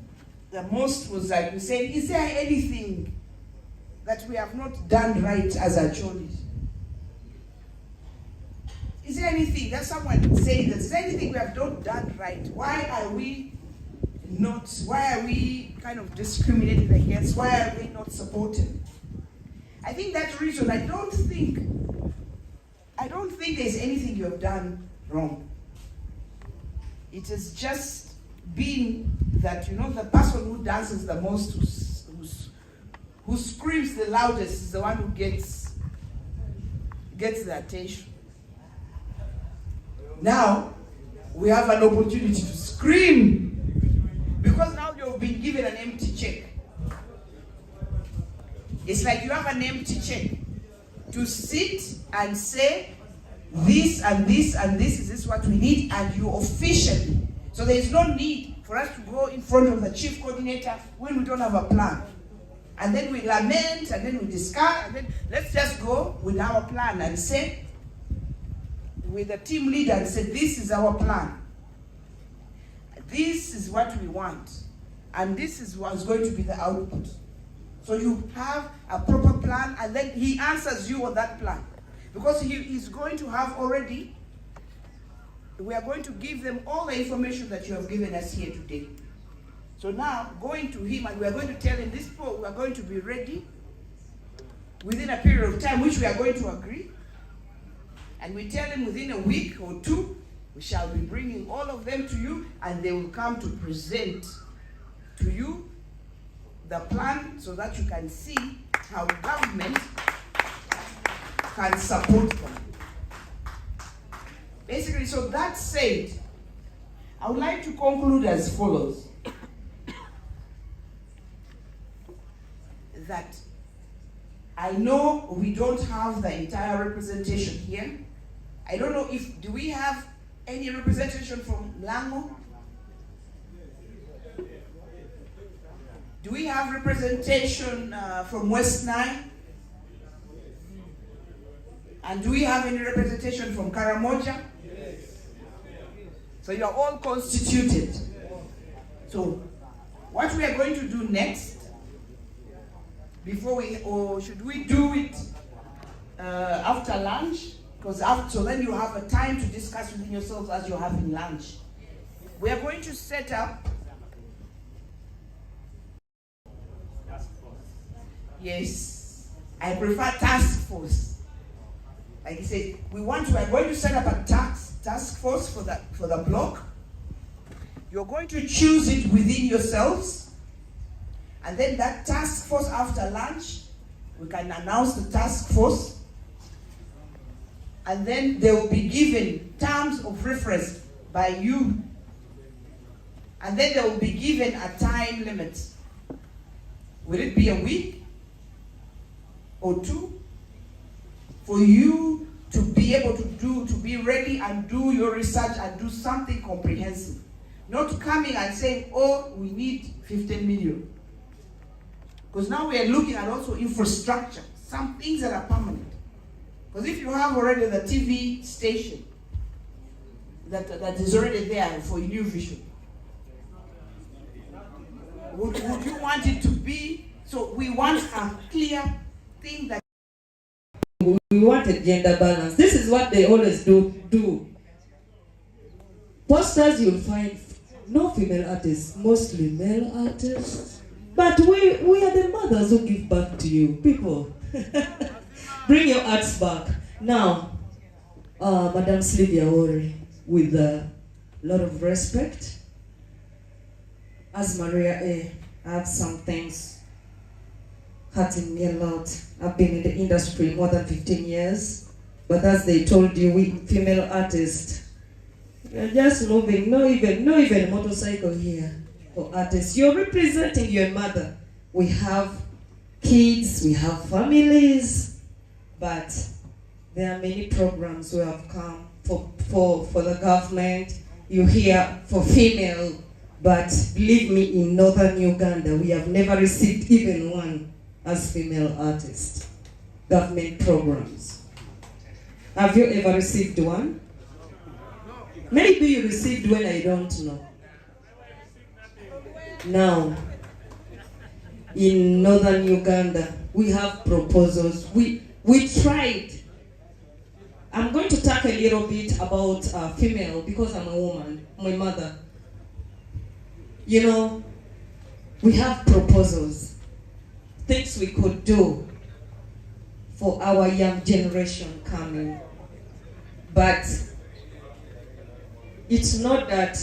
the most was like, we said, is there anything that we have not done right as Acholis? Is there anything that someone saying that, is there anything we have not done right? Why are we kind of discriminated against? Why are we not supported? I think that reason, I don't think there's anything you have done wrong. It has just been that, the person who dances the most, who screams the loudest is the one who gets the attention. Now, we have an opportunity to scream, because now you've been given an empty check. It's like you have an empty check to sit and say, this and this and this is this what we need, and you officially. So there is no need for us to go in front of the chief coordinator when we don't have a plan. And then we lament, and then we discuss, and then let's just go with our plan and say, with the team leader, and say, this is our plan. This is what we want. And this is what's going to be the output. So you have a proper plan, and then he answers you on that plan. Because he's going to have already we are going to give them all the information that you have given us here today. So now, going to him, and we are going to tell him this poll, we are going to be ready within a period of time which we are going to agree. And we tell him within a week or two, we shall be bringing all of them to you, and they will come to present to you the plan so that you can see how government can support them. Basically, so that said, I would like to conclude as follows. That I know we don't have the entire representation here. I don't know do we have any representation from Lango? Do we have representation from West Nile? And do we have any representation from Karamoja? Yes. So you are all constituted. So what we are going to do next, or should we do it after lunch? Because so then you have a time to discuss within yourselves as you're having lunch. We are going to set up. Yes, I prefer task force. Like I said, we are going to set up a task force for the block. You're going to choose it within yourselves. And then that task force after lunch, we can announce the task force. And then they will be given terms of reference by you. And then they will be given a time limit. Will it be a week or two? For you to be able to be ready and do your research and do something comprehensive. Not coming and saying, oh, we need 15 million. Because now we are looking at also infrastructure, some things that are permanent. Because if you have already the TV station that is already there for New Vision, would you want it to be? So we want a clear thing that we want a gender balance. This is what they always do. Posters you'll find no female artists, mostly male artists. But we are the mothers who give back to you. People, bring your arts back. Now, Madam Sylvia Ori, with a lot of respect, as Maria A, I have some things hurting me a lot. I've been in the industry more than 15 years, but as they told you, we female artists, we're just moving, no even motorcycle here. For artists, you're representing your mother. We have kids, we have families, but there are many programs who have come for the government. You hear for female, but believe me, in Northern Uganda, we have never received even one as female artists. Government programs. Have you ever received one? Maybe you received one, I don't know. Now, in Northern Uganda, we have proposals. We tried. I'm going to talk a little bit about female because I'm a woman, my mother. You know, we have proposals, things we could do for our young generation coming. But it's not that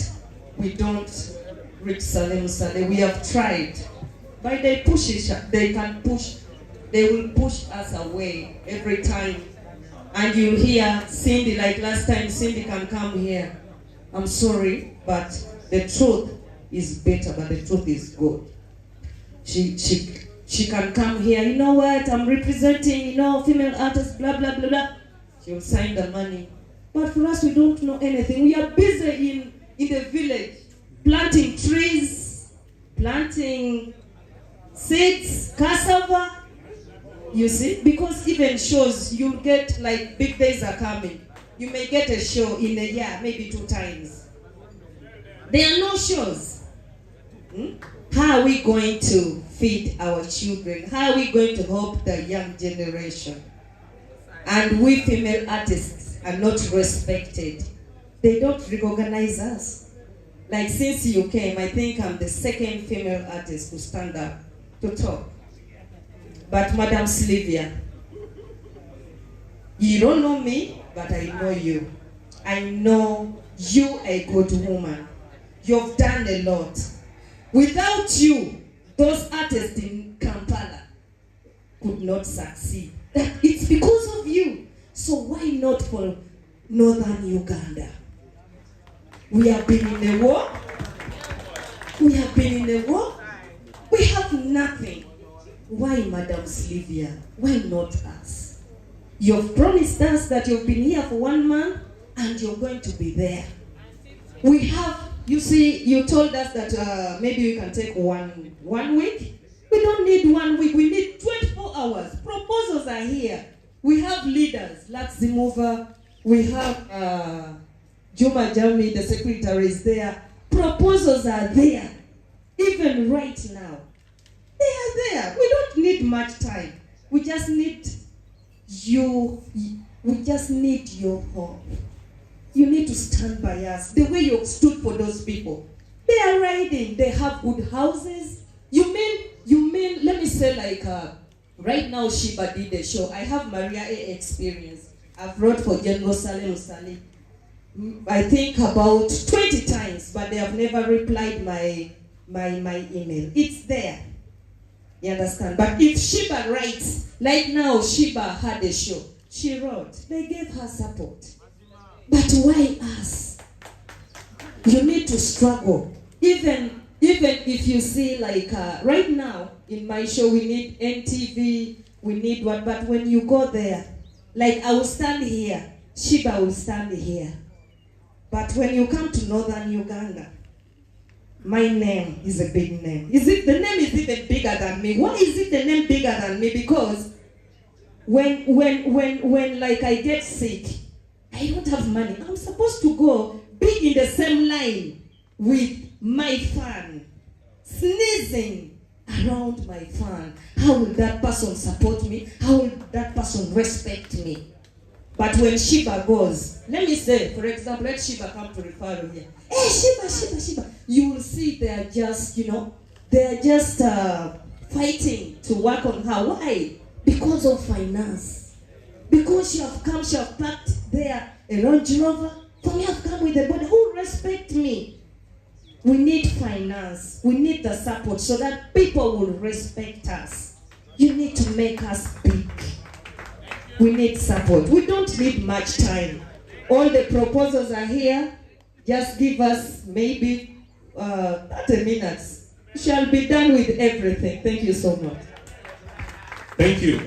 we don't reach Salim Saleh. We have tried, but they will push us away every time. And you'll hear Cindy, like last time, Cindy can come here. I'm sorry, but the truth is better, but the truth is good. She can come here, you know what, I'm representing, female artists, blah, blah, blah, blah. She'll sign the money. But for us, we don't know anything. We are busy in the village, planting trees, planting seeds, cassava. You see, because even shows, you get, like, big days are coming. You may get a show in a year, maybe 2 times. There are no shows. How are we going to feed our children? How are we going to help the young generation? And we female artists are not respected. They don't recognize us. Like since you came, I think I'm the second female artist to stand up to talk. But Madam Sylvia, you don't know me, but I know you. I know you a good woman. You've done a lot. Without you, those artists in Kampala could not succeed. It's because of you. So why not for Northern Uganda? We have been in a war. We have been in a war. We have nothing. Why, Madam Sylvia? Why not us? You've promised us that you've been here for 1 month and you're going to be there. We have, you see, you told us that maybe we can take one week. We don't need 1 week. We need 24 hours. Proposals are here. We have leaders, like Zimova. We have Juma Jami, the secretary is there. Proposals are there. Even right now. They are there. We don't need much time. We just need you. We just need your help. You need to stand by us. The way you stood for those people. They are riding. They have good houses. You mean, let me say like, right now Shiba did a show. I have Maria A experience. I've wrote for General Saleh, I think about 20 times, but they have never replied my email. It's there. You understand? But if Shiba writes, like now Shiba had a show, she wrote, they gave her support. But why us? You need to struggle. Even if you see like right now in my show we need NTV, we need what, but when you go there, like I will stand here, Shiba will stand here. But when you come to Northern Uganda, my name is a big name. The name is even bigger than me. Why is it the name bigger than me? Because when like I get sick, I don't have money. I'm supposed to go be in the same line with my fan, sneezing around my fan. How will that person support me? How will that person respect me? But when Shiba goes, let me say, for example, let Shiba come to referral here. Hey, Shiba. You will see they are just, fighting to work on her. Why? Because of finance. Because she have packed there a Range Rover. For me, I've come with a body. Who respect me? We need finance. We need the support so that people will respect us. You need to make us big. We need support. We don't need much time. All the proposals are here. Just give us maybe 30 minutes. We shall be done with everything. Thank you so much. Thank you.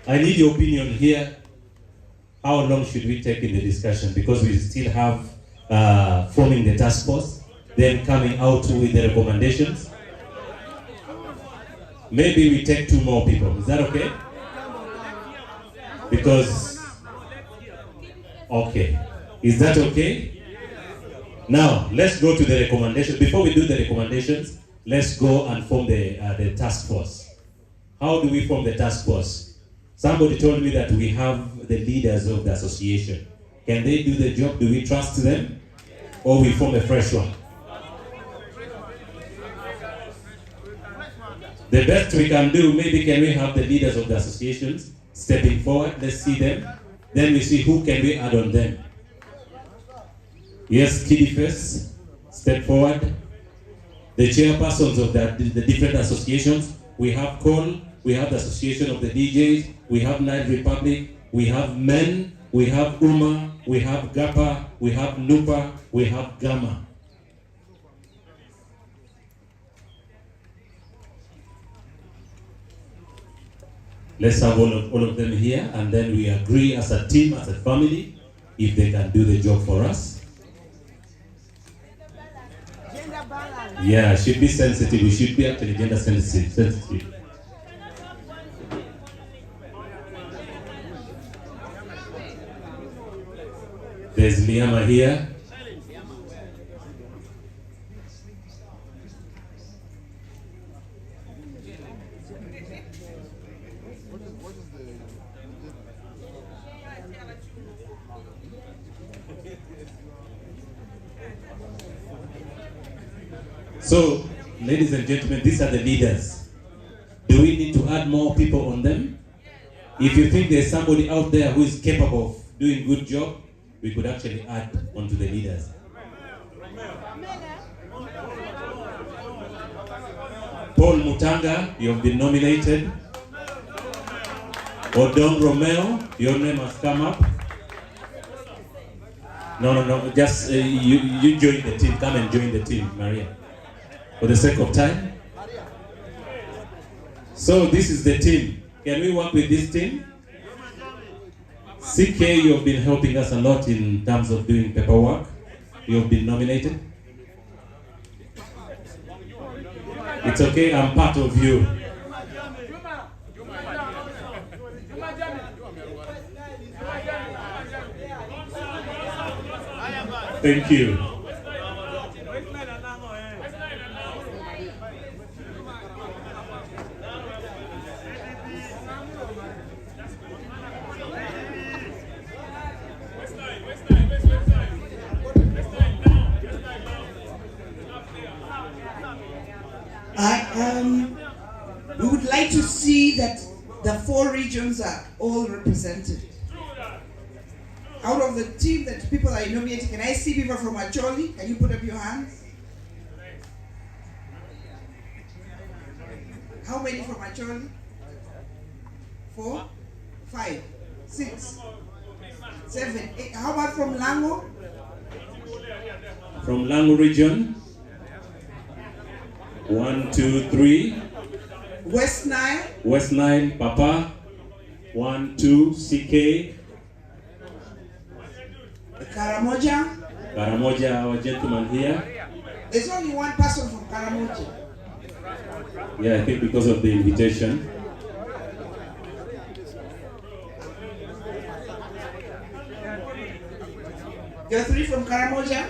I need your opinion here. How long should we take in the discussion? Because we still have forming the task force, then coming out with the recommendations. Maybe we take 2 more people. Is that okay? Because, okay. Is that okay? Now, let's go to the recommendations. Before we do the recommendations, let's go and form the task force. How do we form the task force? Somebody told me that we have the leaders of the association. Can they do the job? Do we trust them? Or we form a fresh one? The best we can do, maybe can we have the leaders of the associations stepping forward? Let's see them. Then we see who can we add on them. Yes, Kiddy first, step forward. The chairpersons of the different associations. We have COL, we have the Association of the DJs, we have Night Republic, we have MEN, we have UMA, we have GAPA, we have NUPA, we have GAMA. Let's have all of them here, and then we agree as a team, as a family, if they can do the job for us. Yeah, should be sensitive. We should be actually gender sensitive. There's Liama here. So, ladies and gentlemen, these are the leaders. Do we need to add more people on them? If you think there's somebody out there who is capable of doing a good job, we could actually add onto the leaders. Paul Mutanga, you have been nominated. Odong Romeo, your name has come up. No, just you join the team. Come and join the team, Maria. For the sake of time. So this is the team. Can we work with this team? CK, you have been helping us a lot in terms of doing paperwork. You have been nominated. It's okay, I'm part of you. Thank you. We would like to see that the 4 regions are all represented. Out of the team that people are nominating, can I see people from Acholi? Can you put up your hands? How many from Acholi? 4, 5, 6, 7, 8. How about from Lango? From Lango region. 1, 2, 3. West Nile. West Nile, Papa. 1, 2, CK. Karamoja. Karamoja, our gentleman here. There's only one person from Karamoja. Yeah, I think because of the invitation. There are 3 from Karamoja.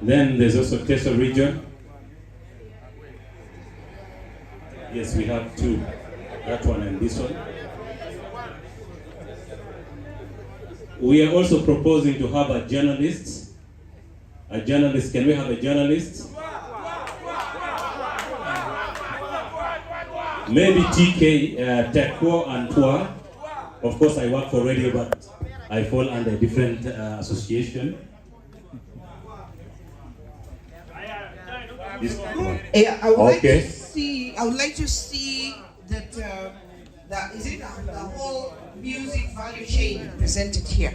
Then there's also Teso region. Yes, we have 2. That one and this one. We are also proposing to have a journalist. A journalist, can we have a journalist? Maybe TK, Tekwo and Twa. Of course, I work for radio, but I fall under a different association. Yeah, I would like to see. I would like to see that. Is it the whole music value chain presented here?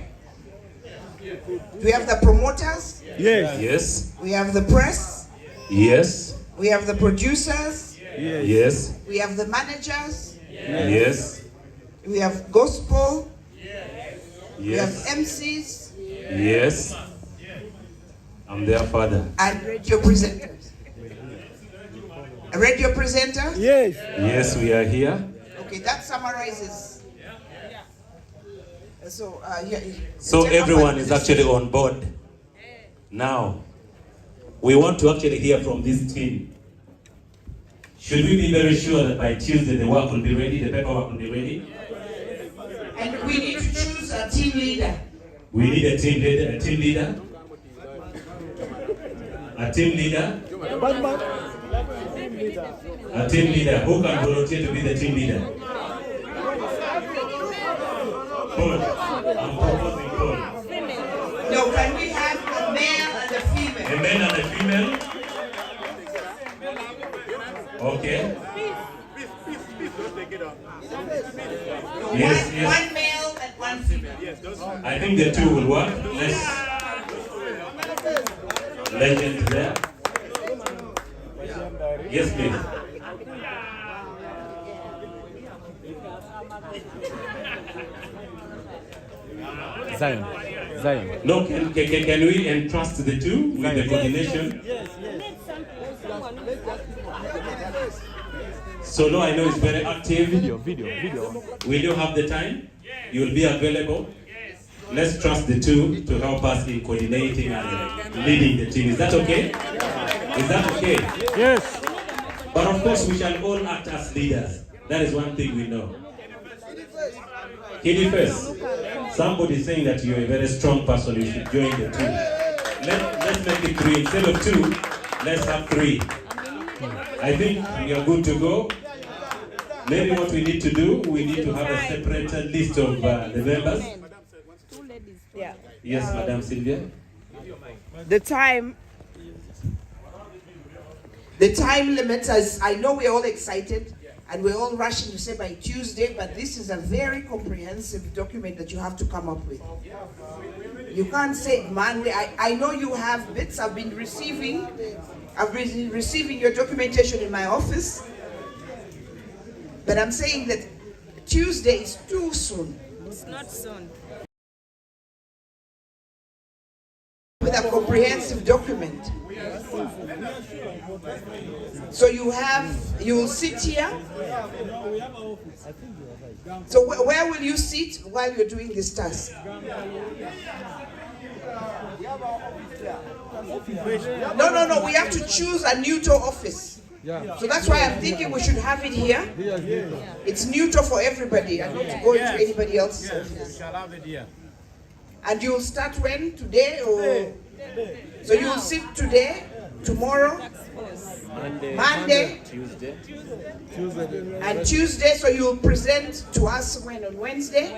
Do we have the promoters? Yes. Yes. We have the press? Yes. We have the producers? Yes. We have the managers? Yes. We have gospel? Yes. We have MCs? Yes. I'm their father. And radio presenters? A radio presenter? Yes. Yes, we are here. Okay, that summarizes. So, So everyone is actually on board. Now, we want to actually hear from this team. Should we be very sure that by Tuesday the work will be ready, the paperwork will be ready? And we need to choose a team leader. We need a team leader. A team leader. A team leader. A team leader. Who can volunteer to be the team leader? Paul. I'm proposing Paul. No, can we have a male and a female? A man and a female? Okay. Yes, yes. One male and one female. I think the 2 will work. Legend there. Yes, please. Zion. No, can we entrust the 2 with the coordination? Yes. So now I know it's very active. Video. Will you have the time? You will be available? Let's trust the 2 to help us in coordinating and leading the team. Is that okay? Is that okay? Yes. But of course we shall all act as leaders. That is one thing we know. Kiddy first. Somebody is saying that you're a very strong person, you should join the team. Let's make it 3 instead of 2. Let's have 3. I think we are good to go. Maybe what we need to do, we need to have a separate list of the members. Yeah. Yes, Madam Sylvia. The time limit, as I know we're all excited and we're all rushing to say by Tuesday, but this is a very comprehensive document that you have to come up with. You can't say Monday. I know you have bits. I've been receiving your documentation in my office, but I'm saying that Tuesday is too soon. It's not soon. With a comprehensive document. So you will sit here. So where will you sit while you're doing this task? No, we have to choose a neutral office. So that's why I'm thinking we should have it here. It's neutral for everybody and not to go into anybody else's office. And you'll start when? Today or? So you'll sit today, tomorrow, Monday, and Tuesday. So you'll present to us when on Wednesday?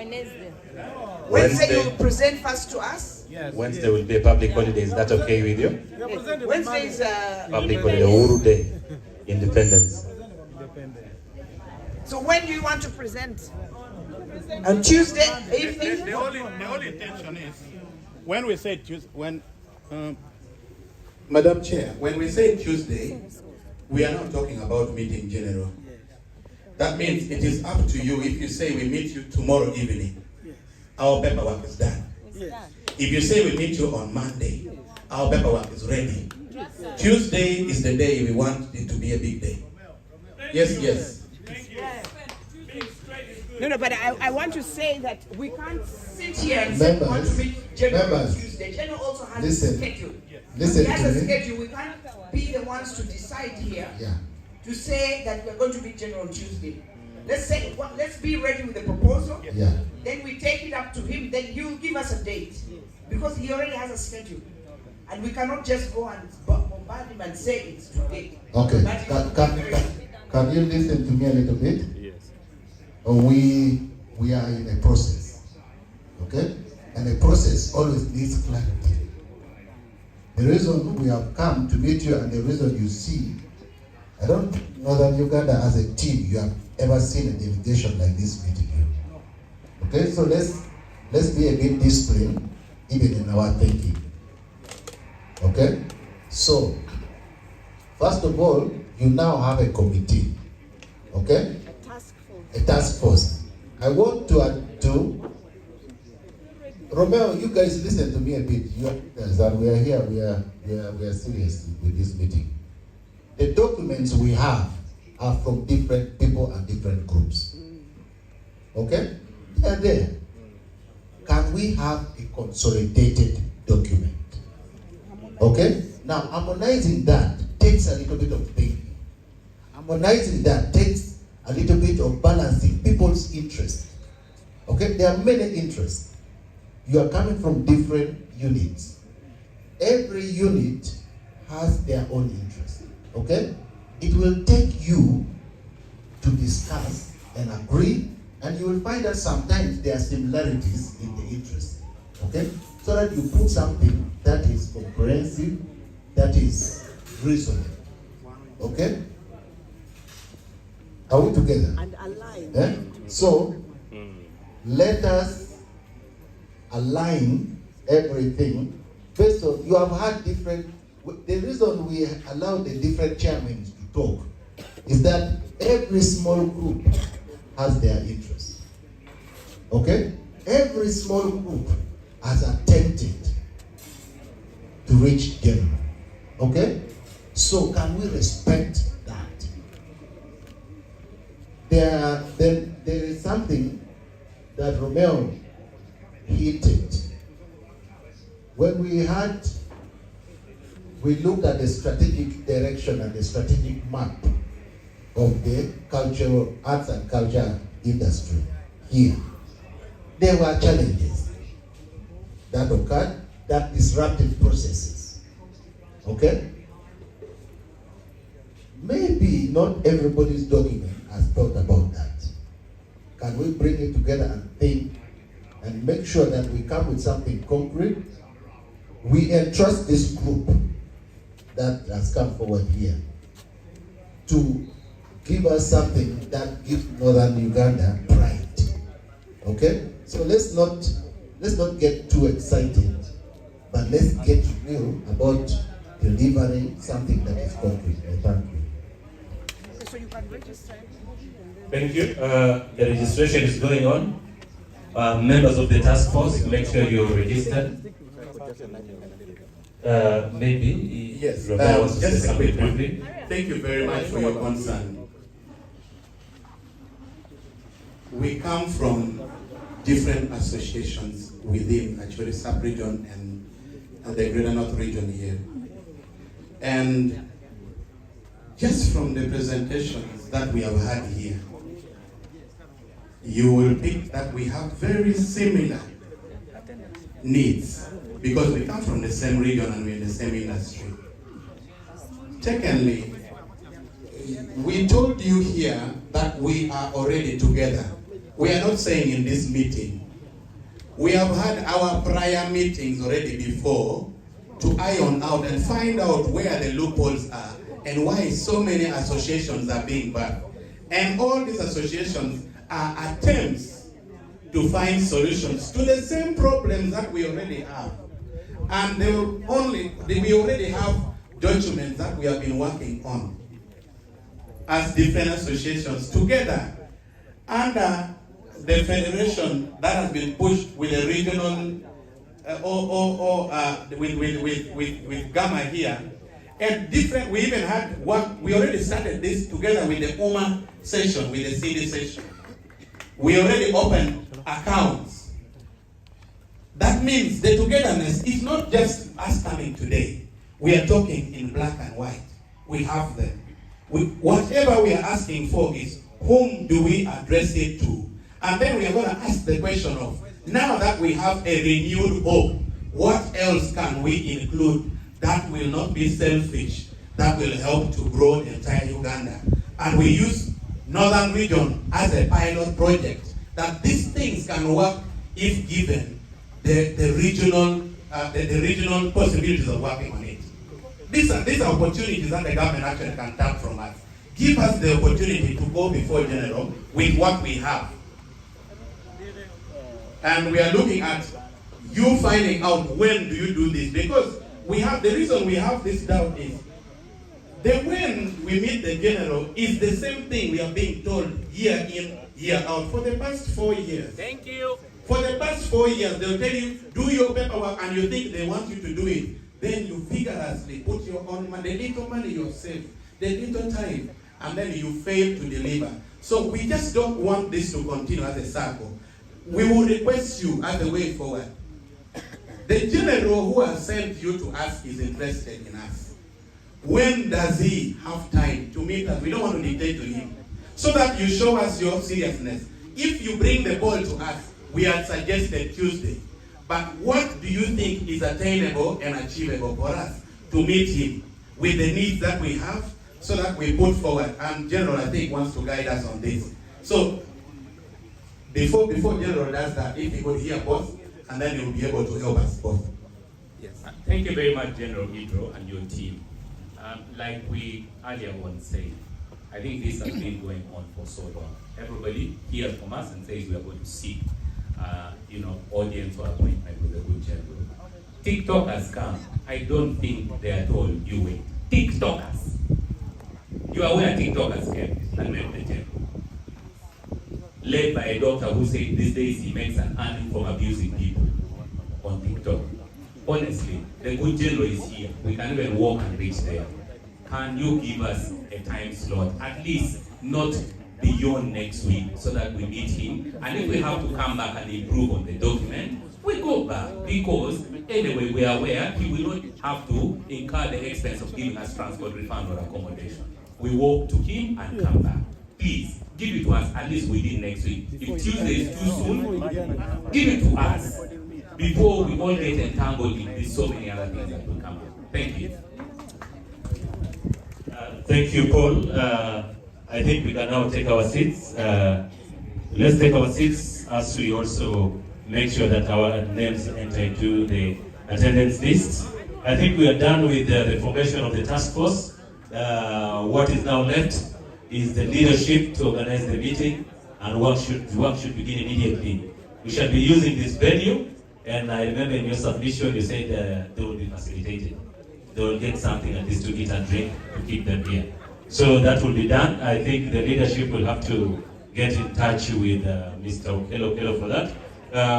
Wednesday you'll present first to us? Wednesday will be a public holiday. Is that okay with you? Yes. Wednesday is Public holiday, Uhuru Day, Independence. So when do you want to present? On Tuesday evening? The only intention is when we say Tuesday, Madam Chair, when we say Tuesday, we are not talking about meeting general. That means it is up to you. If you say we meet you tomorrow evening, our paperwork is done. If you say we meet you on Monday, our paperwork is ready. Tuesday is the day we want it to be a big day. Yes. No, but I want to say that we can't sit here and say we want to meet General on Tuesday. General also has a schedule. He has a schedule. We can't be the ones to decide here to say that we're going to meet General on Tuesday. Let's be ready with the proposal. Then we take it up to him. Then he will give us a date because he already has a schedule, and we cannot just go and bombard him and say it's today. Okay. Can you listen to me a little bit? Yes. We are in a process. Okay? And a process always needs clarity. The reason we have come to meet you and the reason you see, I don't know that Uganda as a team, you have ever seen a delegation like this meeting you. Okay, so let's be a bit disciplined even in our thinking. Okay? So, first of all, you now have a committee. Okay? A task force. I want to Romeo, you guys listen to me a bit. We are here, we are serious with this meeting. The documents we have are from different people and different groups. Okay? They are there. Can we have a consolidated document? Okay? Now, harmonizing that takes a little bit of thinking. Harmonizing that takes a little bit of balancing people's interests. Okay? There are many interests. You are coming from different units. Every unit has their own interest. Okay? It will take you to discuss and agree, and you will find that sometimes there are similarities in the interest. Okay? So that you put something that is comprehensive, that is reasonable. Okay? Are we together? And aligned. Eh? So, let us align everything based on, you have had different, the reason we allow the different chairmen to talk is that every small group has their interests. Okay? Every small group has attempted to reach general. Okay? So can we respect that? There is something that Romeo hinted. When we looked at the strategic direction and the strategic map of the cultural arts and culture industry here, there were challenges that occurred that disrupted processes. Okay? maybe not everybody's document has thought about that. Can we bring it together and think and make sure that we come with something concrete? We entrust this group that has come forward here to give us something that gives Northern Uganda pride. Okay? So let's not get too excited, but let's get real about delivering something that is concrete. Thank you. So you can register. Thank you. The registration is going on. Members of the task force, make sure you're registered. Maybe Yes, just a quick one. Thank you very much for your concern. We come from different associations within actually sub-region and the Greater North region here. And just from the presentations that we have had here, you will think that we have very similar needs because we come from the same region and we're in the same industry. Secondly, we told you here that we are already together. We are not saying in this meeting. We have had our prior meetings already before to iron out and find out where the loopholes are and why so many associations are being bad. And all these associations are attempts to find solutions to the same problems that we already have. And we already have documents that we have been working on as different associations together under the federation that has been pushed with a regional with Gamma here. And different, we even had work, we already started this together with the UMA session, with the CD session. We already opened accounts. That means the togetherness is not just us coming today. We are talking in black and white. We have them. Whatever we are asking for is, whom do we address it to? And then we are going to ask the question of, now that we have a renewed hope, what else can we include that will not be selfish, that will help to grow the entire Uganda? And we use Northern region as a pilot project, that these things can work if given the regional possibilities of working on it. These are opportunities that the government actually can tap from us. Give us the opportunity to go before General with what we have. And we are looking at you finding out when do you do this, because the reason we have this doubt is the when we meet the General is the same thing we are being told year in, year out for the past 4 years. Thank you. For the past 4 years, they'll tell you, do your paperwork, and you think they want you to do it. Then you vigorously put your own money, the little money you save, the little time, and then you fail to deliver. So we just don't want this to continue as a circle. We will request you as a way forward. The General who has sent you to us is interested in us. When does he have time to meet us? We don't want to dictate to him. So that you show us your seriousness. If you bring the ball to us, we had suggested Tuesday. But what do you think is attainable and achievable for us to meet him with the needs that we have so that we put forward? And General, I think, wants to guide us on this. So, before General does that, if he could hear both, and then he will be able to help us both. Yes. Thank you very much, General Hidro and your team. Like we earlier once said, I think this has been going on for so long. Everybody hears from us and says we are going to seek audience or appointment with a good general. TikTok has come. I don't think they are told you wait. TikTokers. You are aware TikTokers came and met the general. Led by a doctor who said these days he makes an earning from abusing people on TikTok. Honestly, the good general is here. We can even walk and reach there. Can you give us a time slot, at least not beyond next week, so that we meet him? And if we have to come back and improve on the document, we go back, because anyway we are aware he will not have to incur the expense of giving us transport refund or accommodation. We walk to him and come back. Please, give it to us at least within next week. If Tuesday is too soon, give it to us before we all get entangled in so many other things that will come up. Thank you. Thank you, Paul. I think we can now take our seats. Let's take our seats as we also make sure that our names enter into the attendance list. I think we are done with the formation of the task force. What is now left is the leadership to organize the meeting, and work should begin immediately. We shall be using this venue, and I remember in your submission you said they will be facilitated. They will get something at least to eat and drink to keep them here. So that will be done. I think the leadership will have to get in touch with Mr. Okelo for that.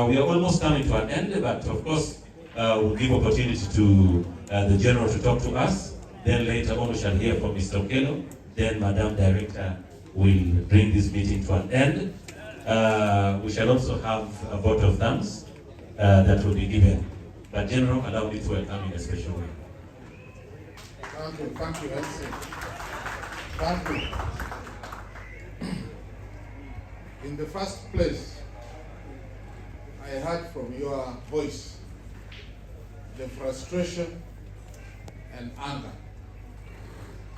We are almost coming to an end, but of course, we'll give opportunity to the General to talk to us. Then later on, we shall hear from Mr. Okelo. Then Madam Director will bring this meeting to an end. We shall also have a vote of thanks that will be given. But General, allow me to welcome in a special way. Thank you, MC. Thank you. In the first place, I heard from your voice the frustration and anger.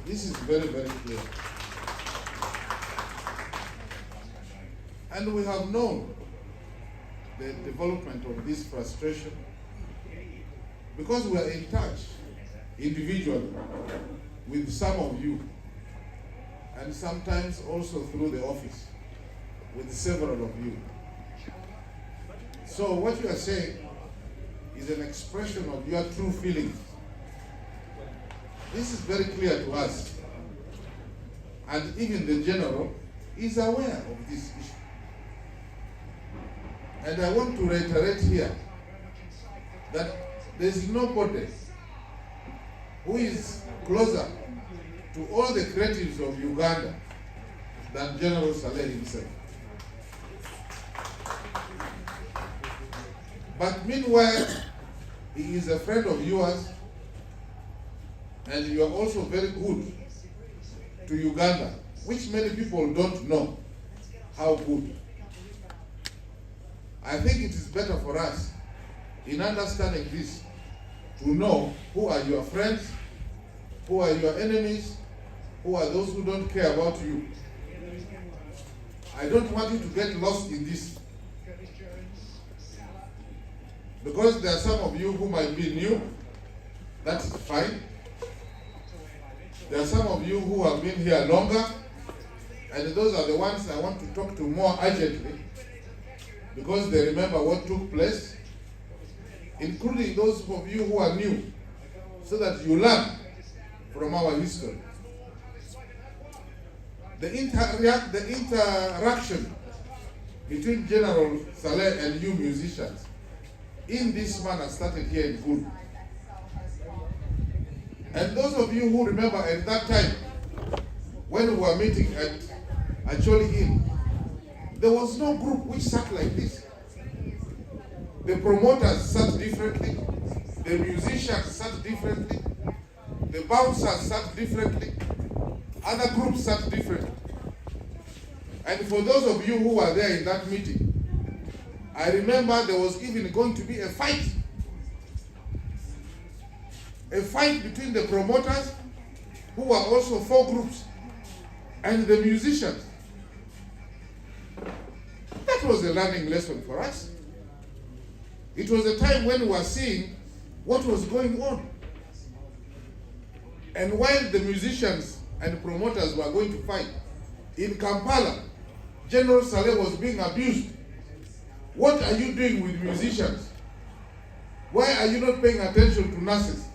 This is very, very clear. And we have known the development of this frustration because we are in touch individually with some of you, and sometimes also through the office with several of you. So what you are saying is an expression of your true feelings. This is very clear to us, and even the General is aware of this issue. And I want to reiterate here that there is nobody who is closer to all the creatives of Uganda than General Saleh himself. But meanwhile, he is a friend of yours, and you are also very good to Uganda, which many people don't know how good. I think it is better for us, in understanding this, to know who are your friends, who are your enemies, who are those who don't care about you. I don't want you to get lost in this, because there are some of you who might be new. That is fine. There are some of you who have been here longer, and those are the ones I want to talk to more urgently, because they remember what took place, including those of you who are new, so that you learn from our history. The interaction between General Saleh and you musicians in this manner started here in Gulu. And those of you who remember at that time, when we were meeting at Acholi Inn, there was no group which sat like this. The promoters sat differently, the musicians sat differently, the bouncers sat differently, other groups sat differently. And for those of you who were there in that meeting, I remember there was even going to be a fight between the promoters, who were also 4 groups, and the musicians. That was a learning lesson for us. It was a time when we were seeing what was going on. And while the musicians and promoters were going to fight, in Kampala, General Saleh was being abused. What are you doing with musicians? Why are you not paying attention to nurses?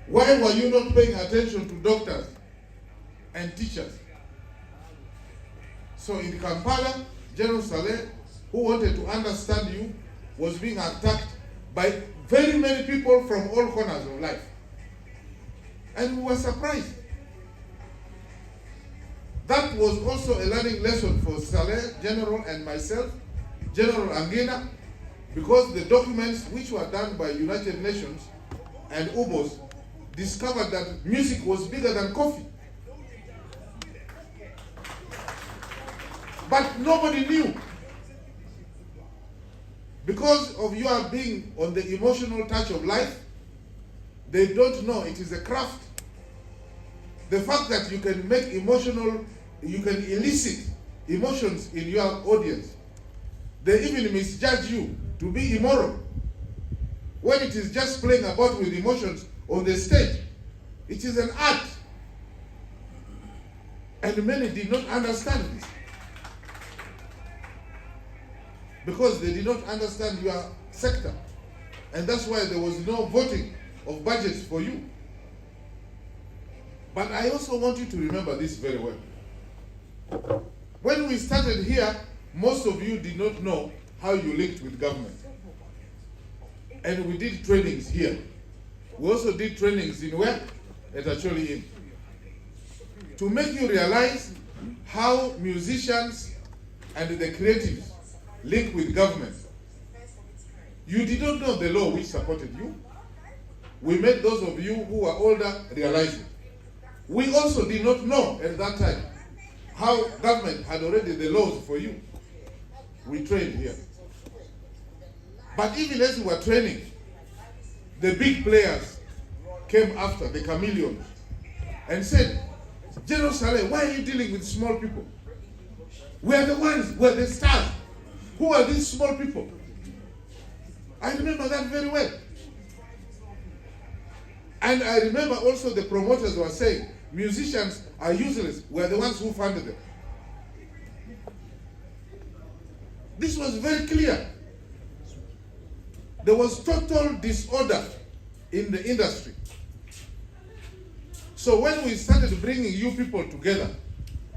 Why were you not paying attention to doctors and teachers? So in Kampala, General Saleh, who wanted to understand you, was being attacked by very many people from all corners of life. And we were surprised. That was also a learning lesson for Saleh, General, and myself, General Angina, because the documents which were done by United Nations and UBOS discovered that music was bigger than coffee. But nobody knew. Because of your being on the emotional touch of life, they don't know it is a craft. The fact that you can make you can elicit emotions in your audience. They even misjudge you to be immoral. When it is just playing about with emotions on the stage, it is an art. And many did not understand this. Because they did not understand your sector. And that's why there was no voting of budgets for you. But I also want you to remember this very well. When we started here, most of you did not know how you linked with government. And we did trainings here. We also did trainings in where? At Acholi Inn. To make you realize how musicians and the creatives link with government. You did not know the law which supported you. We made those of you who are older realize it. We also did not know at that time how government had already the laws for you. We trained here. But even as we were training, the big players came after, the chameleons, and said, General Saleh, why are you dealing with small people? We are the ones, we are the stars. Who are these small people? I remember that very well. And I remember also the promoters were saying, musicians are useless. We are the ones who funded them. This was very clear. There was total disorder in the industry. So when we started bringing you people together,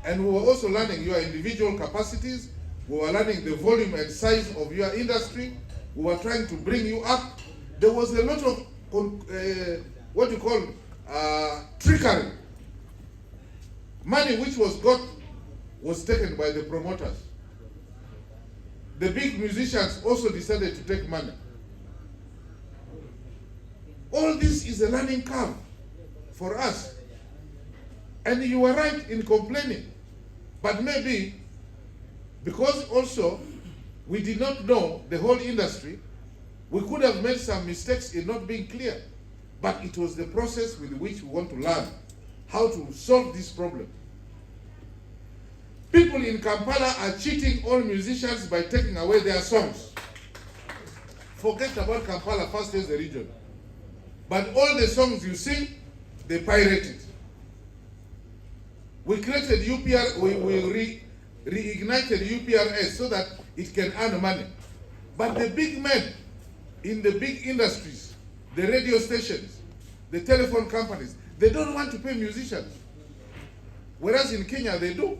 and we were also learning your individual capacities, we were learning the volume and size of your industry, we were trying to bring you up, there was a lot of, what you call, trickery. Money which was got was taken by the promoters. The big musicians also decided to take money. All this is a learning curve for us. And you were right in complaining. But maybe, because also we did not know the whole industry, we could have made some mistakes in not being clear. But it was the process with which we want to learn how to solve this problem. People in Kampala are cheating all musicians by taking away their songs. Forget about Kampala, first as a region. But all the songs you sing, they pirate it. We created UPR, we reignited UPRS so that it can earn money. But the big men in the big industries, the radio stations, the telephone companies, they don't want to pay musicians. Whereas in Kenya, they do.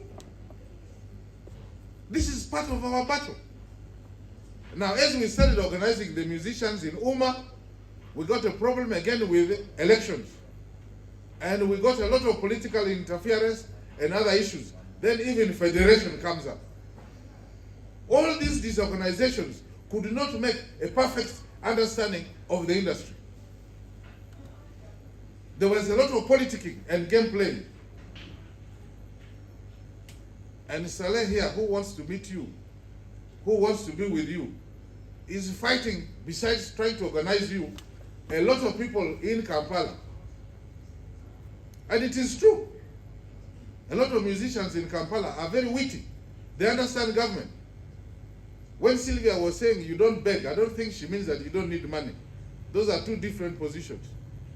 This is part of our battle. Now, as we started organizing the musicians in Uma, we got a problem again with elections. And we got a lot of political interference and other issues. Then even federation comes up. All these disorganizations could not make a perfect understanding of the industry. There was a lot of politicking and game playing. And Saleh here, who wants to meet you, who wants to be with you, is fighting, besides trying to organize you, a lot of people in Kampala. And it is true. A lot of musicians in Kampala are very witty. They understand government. When Sylvia was saying you don't beg, I don't think she means that you don't need money. Those are two different positions.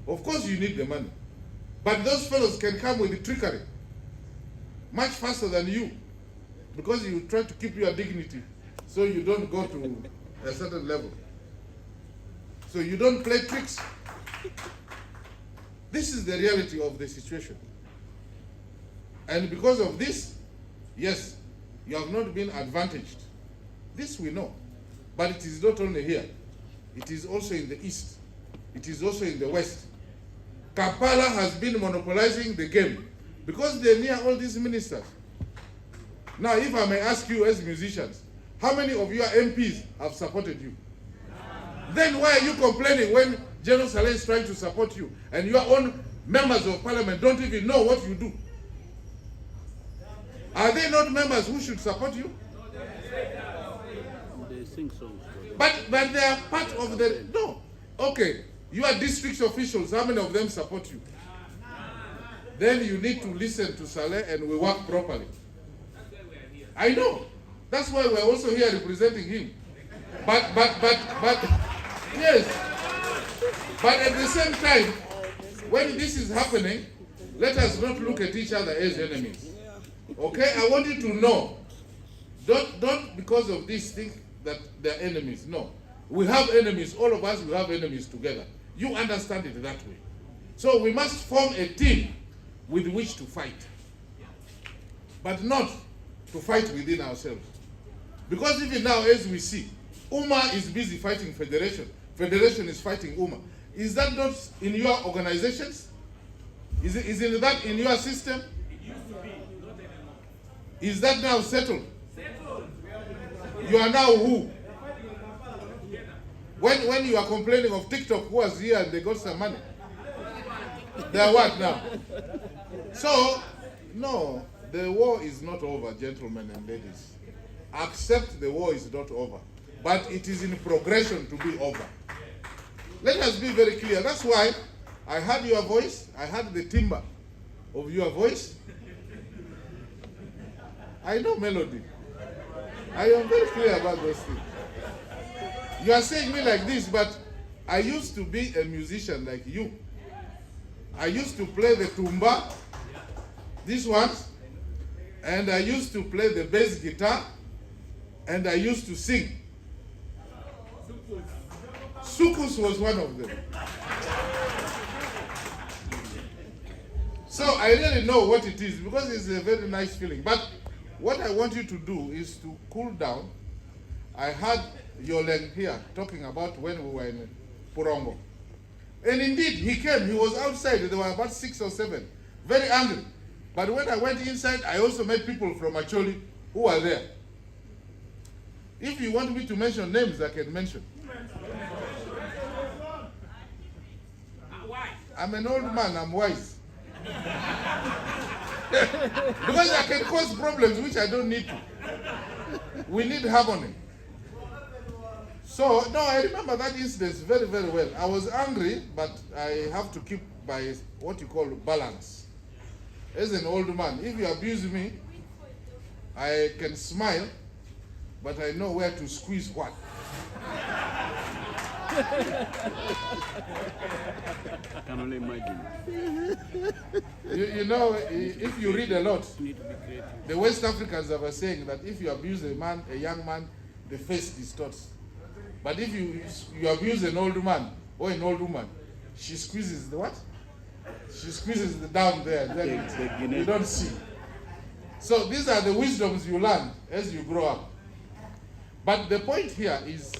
Of course you need the money. But those fellows can come with the trickery much faster than you, because you try to keep your dignity so you don't go to a certain level. So you don't play tricks. This is the reality of the situation. And because of this, yes, you have not been advantaged. This we know. But it is not only here. It is also in the East. It is also in the West. Kampala has been monopolizing the game because they're near all these ministers. Now, if I may ask you as musicians, how many of your MPs have supported you? Then why are you complaining when General Saleh is trying to support you and your own members of parliament don't even know what you do? Are they not members who should support you? They sing songs. But they are part of the... No. Okay. You are district officials. How many of them support you? then you need to listen to Saleh and we work properly. I know. That's why we're also here representing him. But yes. But at the same time, when this is happening, let us not look at each other as enemies. Okay? I want you to know. Don't because of this think that they're enemies. No. We have enemies. All of us, we have enemies together. You understand it that way. So we must form a team with which to fight. But not to fight within ourselves. Because even now, as we see, UMA is busy fighting Federation. Federation is fighting UMA. Is that not in your organizations? Isn't that in your system? Is that now settled? You are now who? When you are complaining of TikTok, who was here and they got some money? They are what now? So, no, the war is not over, gentlemen and ladies. Accept the war is not over. But it is in progression to be over. Let us be very clear. That's why I heard your voice. I heard the timbre of your voice. I know melody. I am very clear about those things. You are saying me like this, but I used to be a musician like you. I used to play the tumba, these ones, and I used to play the bass guitar, and I used to sing. Sukus was one of them. So I really know what it is because it's a very nice feeling. But what I want you to do is to cool down. I heard Yoleng here talking about when we were in Purongo. And indeed, he came. He was outside. There were about 6 or 7. Very angry. But when I went inside, I also met people from Acholi who were there. If you want me to mention names, I can mention. I'm an old man. I'm wise. Because I can cause problems which I don't need to. We need harmony. So, no, I remember that incident very, very well. I was angry, but I have to keep by what you call balance. As an old man, if you abuse me, I can smile, but I know where to squeeze what. I can only imagine. You know, if you read a lot, the West Africans are saying that if you abuse a man, a young man, the face distorts. But if you abuse an old man or an old woman, she squeezes the what? She squeezes the down there. Then you don't see. So these are the wisdoms you learn as you grow up. But the point here is,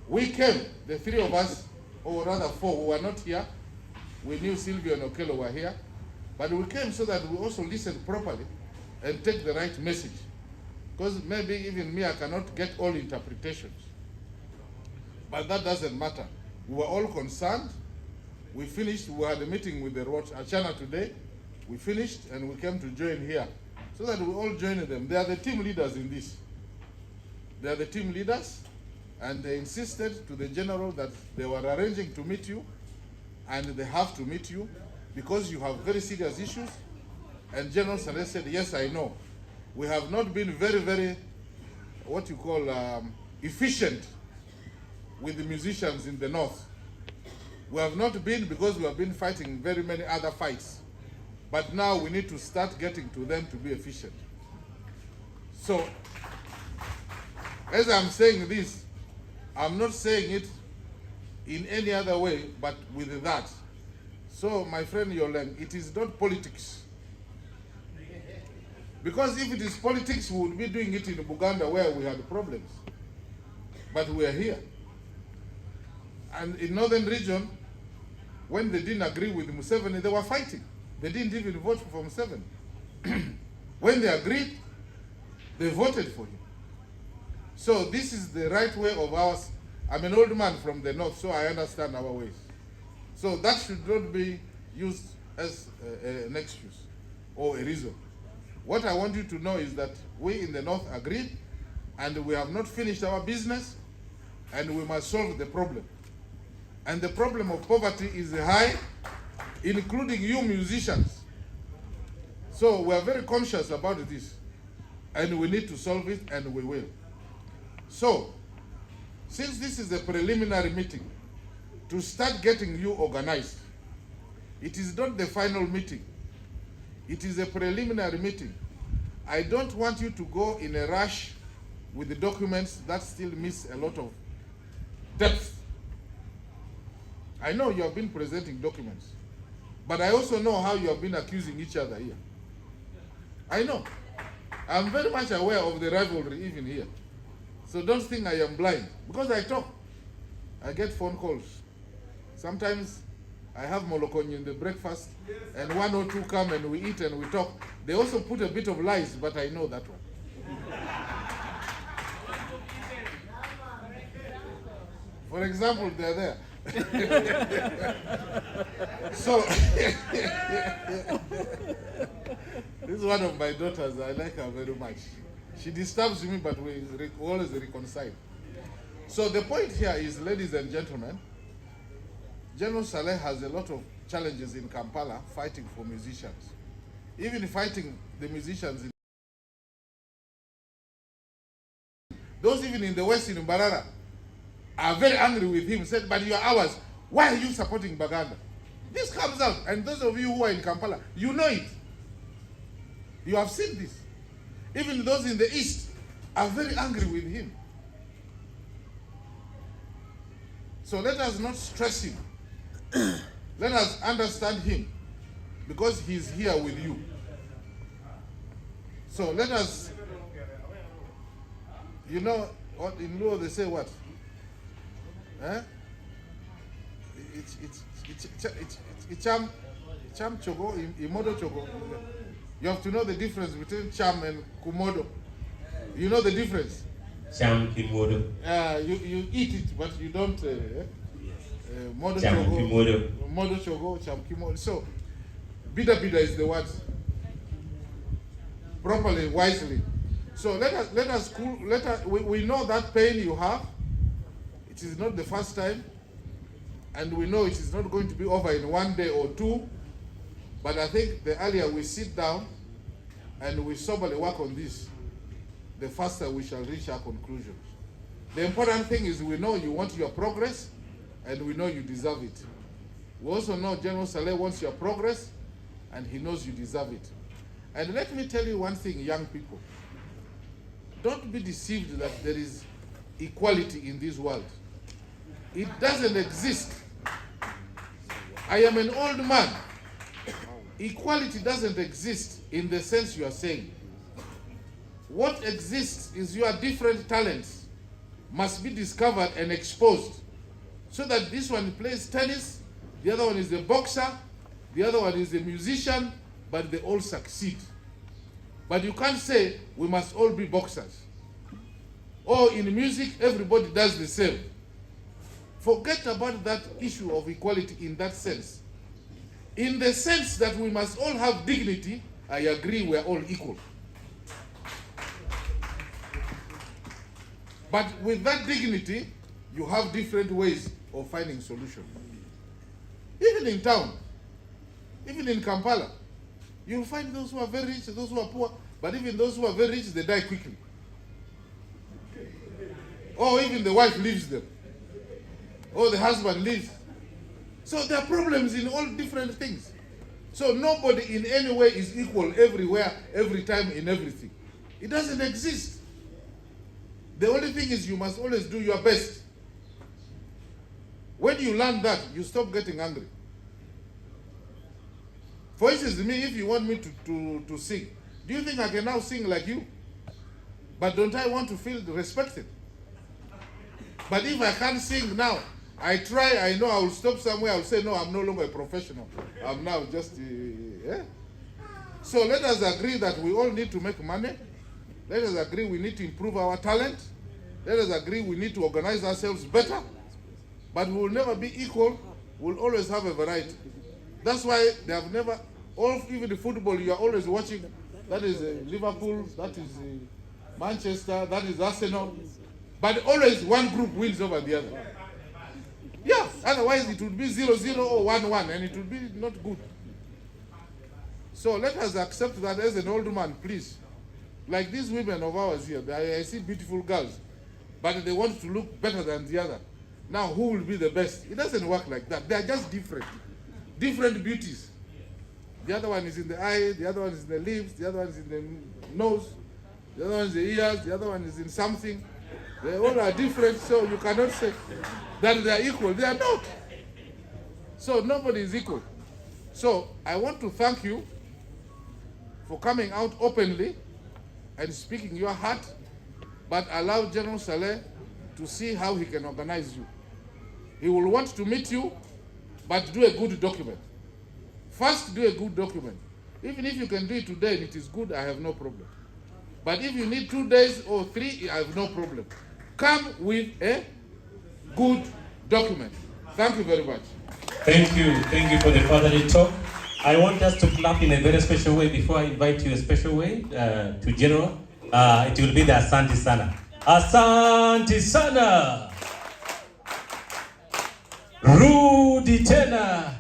we came, the 3 of us, or rather 4 who were not here. We knew Sylvia and Okello were here. But we came so that we also listen properly and take the right message. Because maybe even me, I cannot get all interpretations. But that doesn't matter. We were all concerned. We finished. We had a meeting with the Achana today. We finished and we came to join here. So that we all join them. They are the team leaders in this. They are the team leaders. And they insisted to the general that they were arranging to meet you. And they have to meet you because you have very serious issues. And General Saleh said, yes, I know. We have not been very, very, what you call, efficient with the musicians in the north. We have not been because we have been fighting very many other fights. But now we need to start getting to them to be efficient. So, as I'm saying this, I'm not saying it in any other way but with that. So, my friend Yoleng, it is not politics. Because if it is politics, we would be doing it in Uganda where we had problems. But we are here. And in Northern region, when they didn't agree with Museveni, they were fighting. They didn't even vote for Museveni. When they agreed, they voted for him. So this is the right way of ours. I'm an old man from the north, so I understand our ways. So that should not be used as an excuse or a reason. What I want you to know is that we in the north agreed, and we have not finished our business, and we must solve the problem. And the problem of poverty is high, including you musicians. So we are very conscious about this, and we need to solve it, and we will. So, since this is a preliminary meeting, to start getting you organized, it is not the final meeting. It is a preliminary meeting. I don't want you to go in a rush with the documents that still miss a lot of depth. I know you have been presenting documents, but I also know how you have been accusing each other here. I know. I'm very much aware of the rivalry even here. So don't think I am blind, because I talk. I get phone calls. Sometimes I have molokonyi in the breakfast, and 1 or 2 come and we eat and we talk. They also put a bit of lies, but I know that one. For example, they're there. So, this is one of my daughters. I like her very much. She disturbs me, but we always reconcile. So the point here is, ladies and gentlemen, General Saleh has a lot of challenges in Kampala fighting for musicians. Even fighting the musicians in those even in the West, in Mbarara, are very angry with him, said, but you are ours. Why are you supporting Baganda? This comes out, and those of you who are in Kampala, you know it. You have seen this. Even those in the East are very angry with him. So let us not stress him. Let us understand him, because he's here with you. So let us, you know, what in law they say what? Cham chogo, imodo chogo. You have to know the difference between cham and kumodo. You know the difference? Cham kimodo. You eat it, but you don't. Modo Cham chogo, kimodo. modo chogo, cham kimodo. So, bida is the word. Properly, wisely. So we know that pain you have. It is not the first time, and we know it is not going to be over in 1 day or 2. But I think the earlier we sit down and we soberly work on this, the faster we shall reach our conclusions. The important thing is we know you want your progress, and we know you deserve it. We also know General Saleh wants your progress, and he knows you deserve it. And let me tell you one thing, young people. Don't be deceived that there is equality in this world. It doesn't exist. I am an old man. Equality doesn't exist in the sense you are saying. What exists is your different talents must be discovered and exposed, so that this one plays tennis, the other one is a boxer, the other one is a musician, but they all succeed. But you can't say we must all be boxers. Or in music, everybody does the same. Forget about that issue of equality in that sense. In the sense that we must all have dignity, I agree we are all equal. But with that dignity, you have different ways of finding solutions. Even in town, even in Kampala, you'll find those who are very rich, those who are poor, but even those who are very rich, they die quickly. Or even the wife leaves them. Or the husband leaves. So there are problems in all different things. So nobody in any way is equal everywhere, every time, in everything. It doesn't exist. The only thing is you must always do your best. When you learn that, you stop getting angry. For instance, me, if you want me to sing, do you think I can now sing like you? But don't I want to feel respected? But if I can't sing now, I try, I know I will stop somewhere, I will say, no, I'm no longer a professional. I'm now just, yeah. So let us agree that we all need to make money. Let us agree we need to improve our talent. Let us agree we need to organize ourselves better. But we will never be equal. We'll always have a variety. That's why they have never, even the football you are always watching, that is Liverpool, that is Manchester, that is Arsenal. But always one group wins over the other. Yeah, otherwise it would be 0-0 or 1-1, and it would be not good. So let us accept that as an old man, please. Like these women of ours here, I see beautiful girls, but they want to look better than the other. Now, who will be the best? It doesn't work like that. They are just different. Different beauties. The other one is in the eye, the other one is in the lips, the other one is in the nose, the other one is in the ears, the other one is in something. They all are different, so you cannot say that they are equal. They are not. So nobody is equal. So I want to thank you for coming out openly and speaking your heart, but allow General Saleh to see how he can organize you. He will want to meet you, but do a good document. First, do a good document. Even if you can do it today and it is good, I have no problem. But if you need 2 days or 3, I have no problem. Come with a good document. Thank you very much. Thank you for the fatherly talk. I want us to clap in a very special way before I invite you a special way to General. It will be the Asante Sana. Asante Sana. Rudi tena.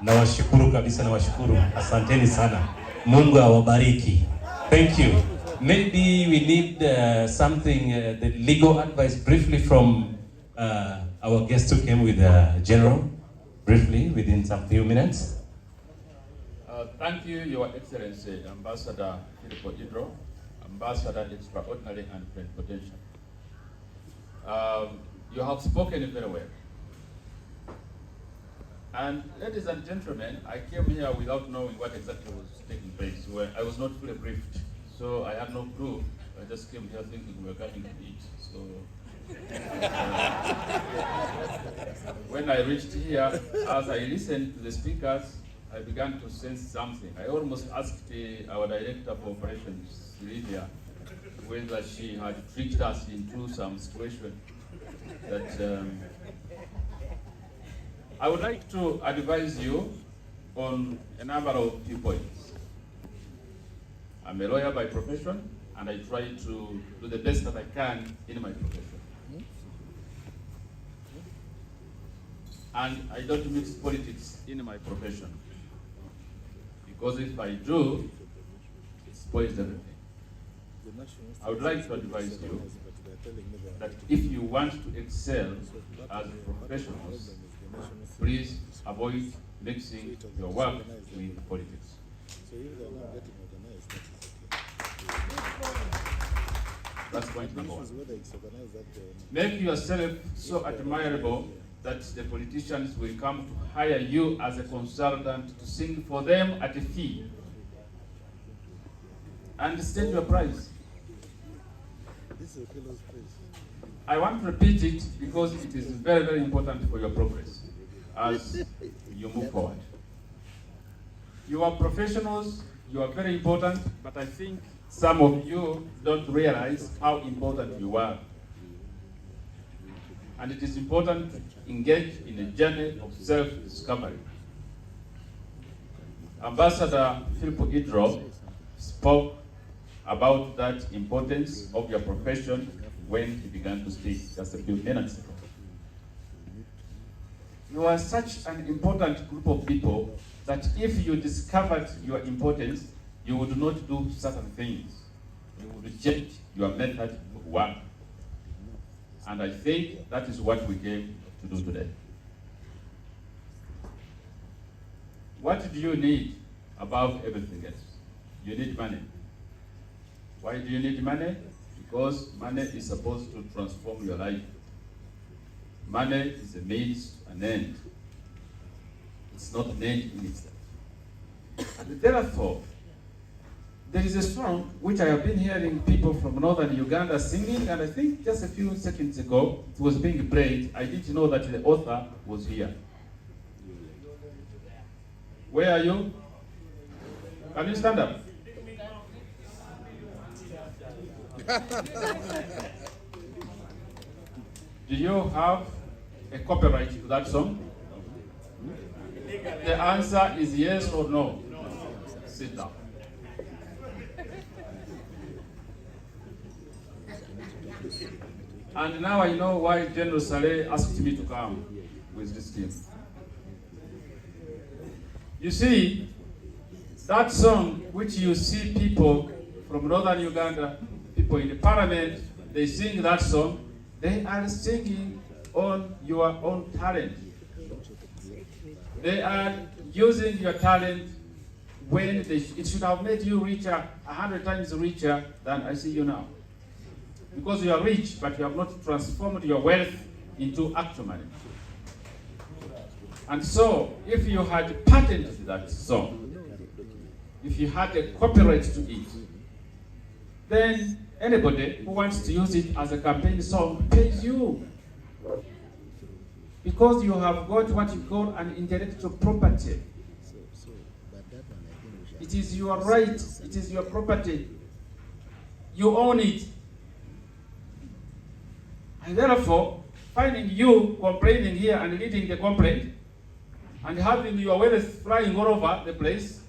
Nawashukuru kabisa, nawashukuru. Asanteni sana. Mungu awabariki. Thank you. Maybe we need something, the legal advice briefly from our guest who came with General, briefly, within some few minutes. Thank you, Your Excellency, Ambassador Philip Idro, Ambassador Extraordinary and Plenipotentiary. You have spoken very well. And ladies and gentlemen, I came here without knowing what exactly was taking place. I was not fully briefed, so I had no clue. I just came here thinking we were coming to eat. So when I reached here, as I listened to the speakers, I began to sense something. I almost asked our Director of Operations, Lydia, whether she had tricked us into some situation that I would like to advise you on a number of few points. I'm a lawyer by profession, and I try to do the best that I can in my profession. And I don't mix politics in my profession, because if I do, it spoils everything. I would like to advise you that if you want to excel as professionals, please avoid mixing your work with politics. That's point number one. Make yourself so admirable that the politicians will come to hire you as a consultant to sing for them at a fee. And state your price. I want to repeat it because it is very, very important for your progress as you move forward. You are professionals, you are very important, but I think some of you don't realize how important you are. And it is important to engage in a journey of self-discovery. Ambassador Philip Idro spoke about that importance of your profession when he began to speak just a few minutes ago. You are such an important group of people that if you discovered your importance, you would not do certain things. You would change your method of work. And I think that is what we came to do today. What do you need above everything else? You need money. Why do you need money? Because money is supposed to transform your life. Money is a means to an end. It's not an end in itself. And therefore, there is a song which I have been hearing people from Northern Uganda singing, and I think just a few seconds ago it was being played. I didn't know that the author was here. Where are you? Can you stand up? Do you have a copyright to that song? The answer is yes or no. Sit down. And now I know why General Saleh asked me to come with this team. You see, That song, which you see people from northern Uganda, people in the parliament, they sing that song, they are singing on your own talent. They are using your talent when it should have made you richer, 100 times richer than I see you now. Because you are rich, but you have not transformed your wealth into actual money. And so, if you had patented that song, if you had a copyright to it, then anybody who wants to use it as a campaign song pays you. Because you have got what you call an intellectual property. It is your right, it is your property. You own it. And therefore, finding you complaining here and leading the complaint, and having your wealth flying all over the place,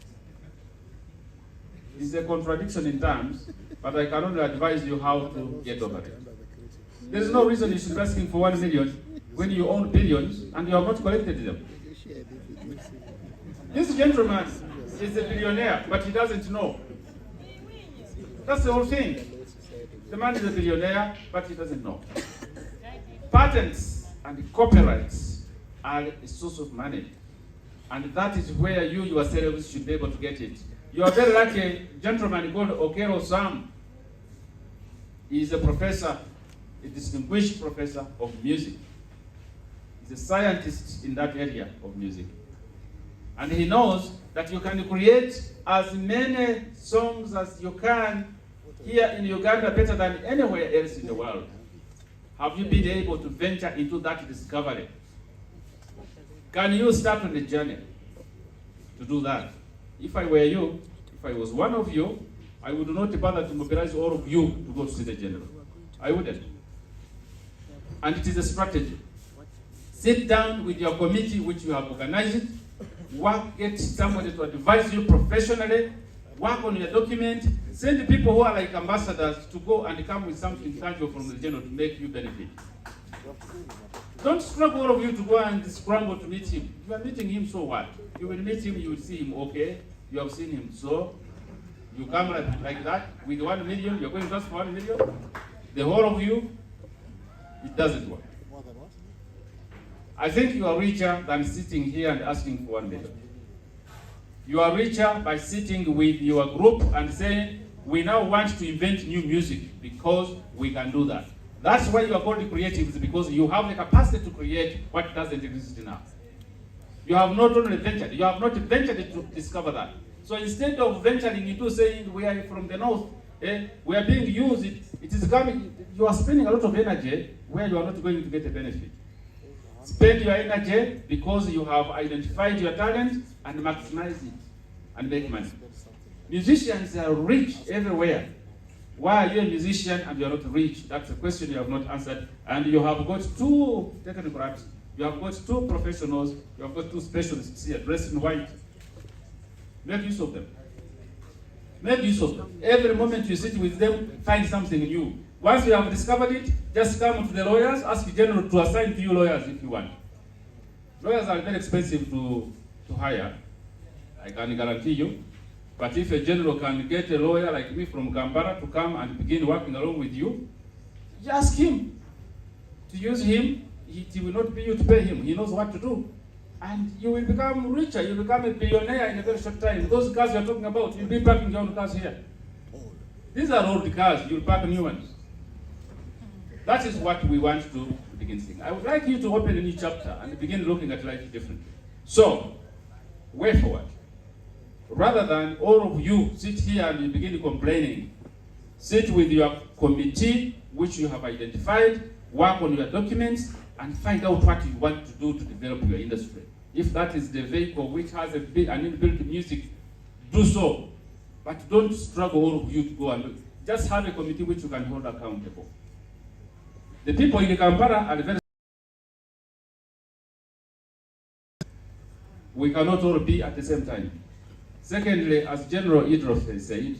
is a contradiction in terms, but I can only advise you how to get over it. There is no reason you should be asking for 1 million when you own billions and you have not collected them. This gentleman is a billionaire, but he doesn't know. That's the whole thing. The man is a billionaire, but he doesn't know. Patents and copyrights are a source of money. And that is where you yourselves should be able to get it. You are very lucky, gentleman called Okero Sam. He is a professor, a distinguished professor of music. He's a scientist in that area of music. And he knows that you can create as many songs as you can here in Uganda better than anywhere else in the world. Have you been able to venture into that discovery? Can you start on the journey to do that? If I were you, if I was one of you, I would not bother to mobilize all of you to go to see the general. I wouldn't. And it is a strategy. Sit down with your committee which you have organized, get somebody to advise you professionally, work on your document, send the people who are like ambassadors to go and come with something tangible from the general to make you benefit. Don't struggle, all of you, to go and scramble to meet him. You are meeting him, so what? You will meet him, you will see him, okay? You have seen him, so you come like that with 1 million, you're going to ask for 1 million? The whole of you, it doesn't work. I think you are richer than sitting here and asking for 1 million. You are richer by sitting with your group and saying, we now want to invent new music because we can do that. That's why you are called creatives, because you have the capacity to create what doesn't exist now. You have not only ventured, you have not ventured to discover that. So instead of venturing into saying we are from the north, we are being used, it is coming, you are spending a lot of energy where you are not going to get a benefit. Spend your energy because you have identified your talent and maximize it and make money. Musicians are rich everywhere. Why are you a musician and you are not rich? That's a question you have not answered. And you have got 2 technocrats, you have got 2 professionals, you have got 2 specialists here dressed in white. Make use of them. Make use of them. Every moment you sit with them, find something new. Once you have discovered it, just come to the lawyers, ask the general to assign to you lawyers if you want. Lawyers are very expensive to hire, I can guarantee you. But if a general can get a lawyer like me from Kampala to come and begin working along with you, you ask him to use him. It will not be you to pay him. He knows what to do. And you will become richer. You will become a billionaire in a very short time. Those cars you are talking about, you'll be parking your own cars here. These are old cars. You'll park new ones. That is what we want to begin seeing. I would like you to open a new chapter and begin looking at life differently. So, way forward. Rather than all of you sit here and you begin complaining, sit with your committee, which you have identified, work on your documents, and find out what you want to do to develop your industry. If that is the vehicle which has an inbuilt music, do so. But don't struggle, all of you, to go and do it. Just have a committee which you can hold accountable. The people in Kampala are very... We cannot all be at the same time. Secondly, as General Idrof has said,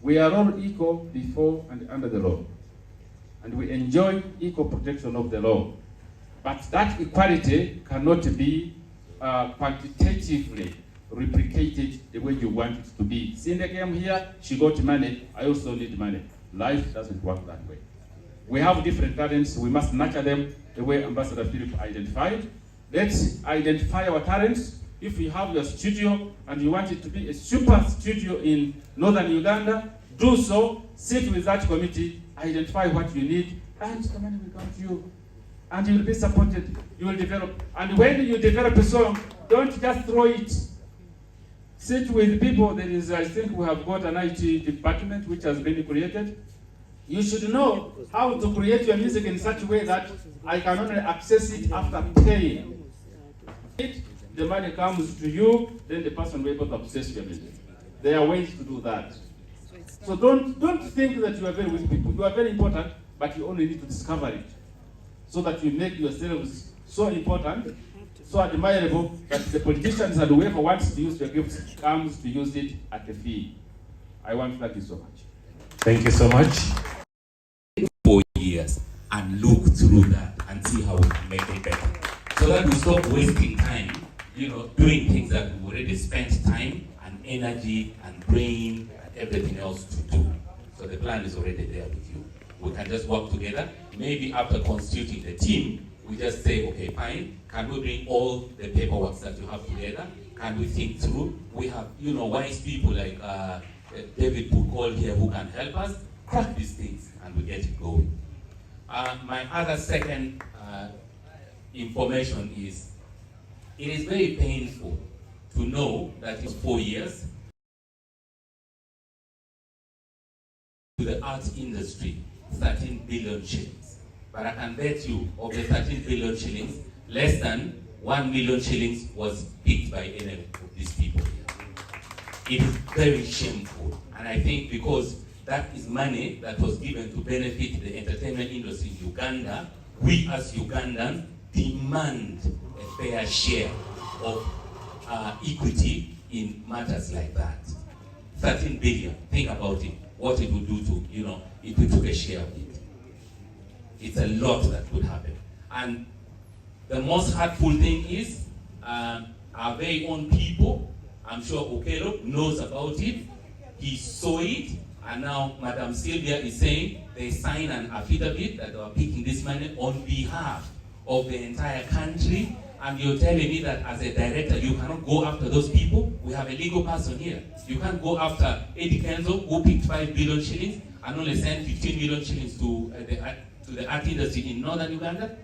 we are all equal before and under the law. And we enjoy equal protection of the law. But that equality cannot be quantitatively replicate it the way you want it to be. Cindy came here, she got money, I also need money. Life doesn't work that way. We have different talents, we must nurture them the way Ambassador Philip identified. Let's identify our talents. If you have your studio and you want it to be a super studio in Northern Uganda, do so, sit with that committee, identify what you need, and the money will come to you. And you will be supported, you will develop. And when you develop a song, don't just throw it. Sit with people. There is, I think we have got an IT department which has been created. You should know how to create your music in such a way that I can only access it after paying. The money comes to you, then the person will be able to access your music. There are ways to do that. So don't think that you are very weak people. You are very important, but you only need to discover it, so that you make yourselves so important, so admirable, that the politicians and whoever wants to use your gifts comes to use it at a fee. I want to thank you so much. Thank you so much. 4 years and look through that and see how we can make it better. So that we stop wasting time, doing things that we already spent time and energy and brain and everything else to do. So the plan is already there with you. We can just work together. Maybe after constituting the team, we just say, okay, fine, can we bring all the paperwork that you have together? Can we think through? We have, wise people like David Pukol here who can help us crack these things and we get it going. My other second information is, it is very painful to know that it's 4 years to the art industry, 13 billion shillings. But I can bet you, of the 13 billion shillings, less than 1 million shillings was picked by any of these people here. It is very shameful. And I think because that is money that was given to benefit the entertainment industry in Uganda, we as Ugandans demand a fair share of equity in matters like that. 13 billion, think about it, what it would do to, if we took a share of it. It's a lot that could happen. And the most hurtful thing is, our very own people, I'm sure Okelo knows about it, he saw it, and now Madam Sylvia is saying they sign an affidavit that they are picking this money on behalf of the entire country, and you're telling me that as a director you cannot go after those people? We have a legal person here. You can't go after Eddie Kenzo, who picked 5 billion shillings and only sent 15 million shillings to the art industry in Northern Uganda.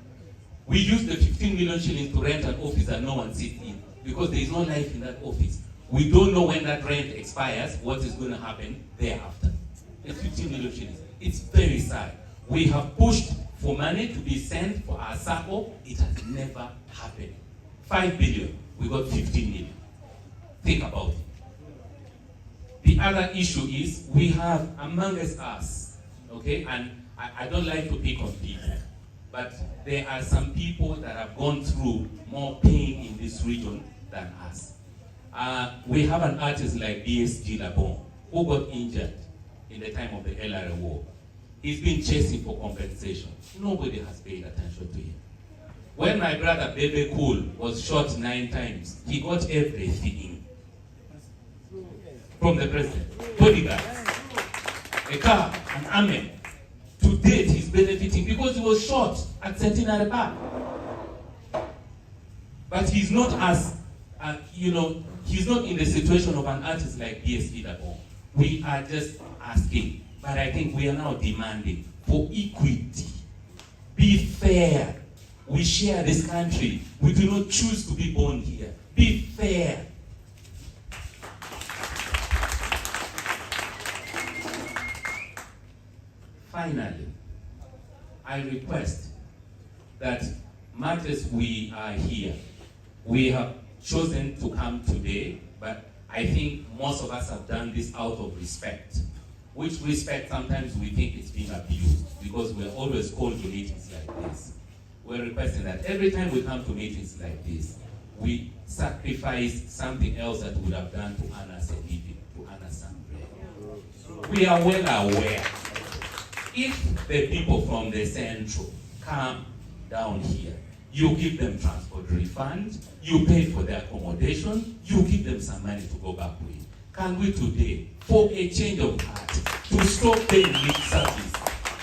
We use the 15 million shillings to rent an office that no one sits in, because there is no life in that office. We don't know when that rent expires, what is going to happen thereafter. It's 15 million shillings. It's very sad. We have pushed for money to be sent for our circle. It has never happened. 5 billion, we got 15 million. Think about it. The other issue is, we have amongst us, okay, and I don't like to pick on people, but there are some people that have gone through more pain in this region than us. We have an artist like BSG Labon, who got injured in the time of the LRA war. He's been chasing for compensation. Nobody has paid attention to him. When my brother Bebe Cool was shot 9 times, he got everything from the president. Bodyguards, a car, an army. To date, he's benefiting because he was shot at Centenary Park. But he's not as, he's not in the situation of an artist like BSV Labon. We are just asking, but I think we are now demanding for equity. Be fair. We share this country. We do not choose to be born here. Be fair. Finally, I request that much as we are here, we have chosen to come today, but I think most of us have done this out of respect. Which respect sometimes we think it's being abused, because we're always called to meetings like this. We're requesting that every time we come to meetings like this, we sacrifice something else that we would have done to earn us a living, to earn us some bread. We are well aware, if the people from the central come down here, You give them transport refund, you pay for their accommodation, you give them some money to go back with. Can we today, for a change of heart, to stop paying lip service,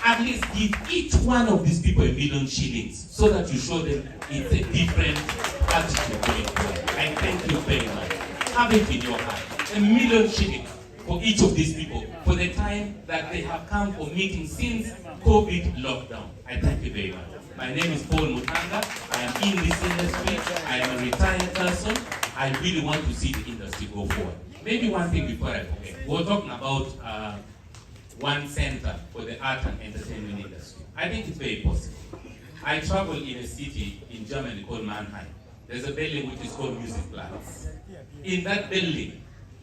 at least give each one of these people 1 million shillings so that you show them it's a different attitude going forward? I thank you very much. Have it in your heart. 1 million shillings for each of these people for the time that they have come for meetings since COVID lockdown. I thank you very much. My name is Paul Mutanga. I am in this industry. I am a retired person. I really want to see the industry go forward. Maybe one thing before I forget. We're talking about one center for the art and entertainment industry. I think it's very possible. I travel in a city in Germany called Mannheim. There's a building which is called Music Platz. In that building,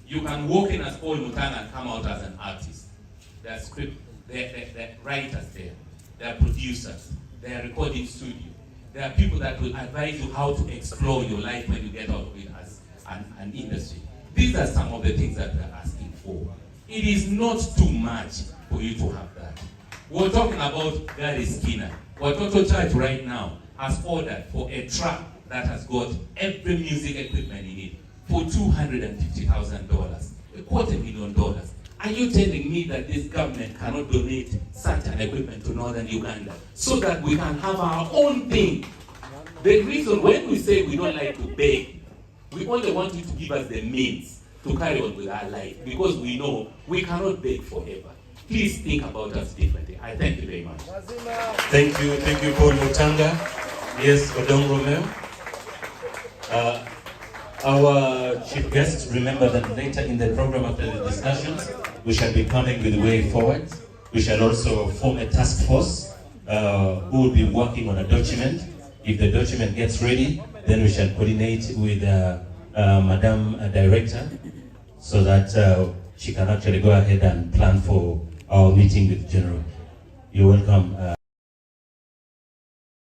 you can walk in as Paul Mutanga and come out as an artist. There are script, there are writers there, there are producers, there are recording studio. There are people that will advise you how to explore your life when you get out of it as an industry. These are some of the things that we're asking for. It is not too much for you to have that. We're talking about Gary Skinner. Watoto Church right now has ordered for a truck that has got every music equipment in it for $250,000, $250,000. Are you telling me that this government cannot donate such an equipment to Northern Uganda so that we can have our own thing? The reason when we say we don't like to beg, we only want you to give us the means to carry on with our life, because we know we cannot beg forever. Please think about us differently. I thank you very much. Thank you, Paul Mutanga. Yes, Odong Romeo. Our chief guest, remember that later in the program after the discussions, we shall be coming with the way forward. We shall also form a task force who will be working on a document. If the document gets ready, then we shall coordinate with Madam Director so that she can actually go ahead and plan for our meeting with General. You're welcome.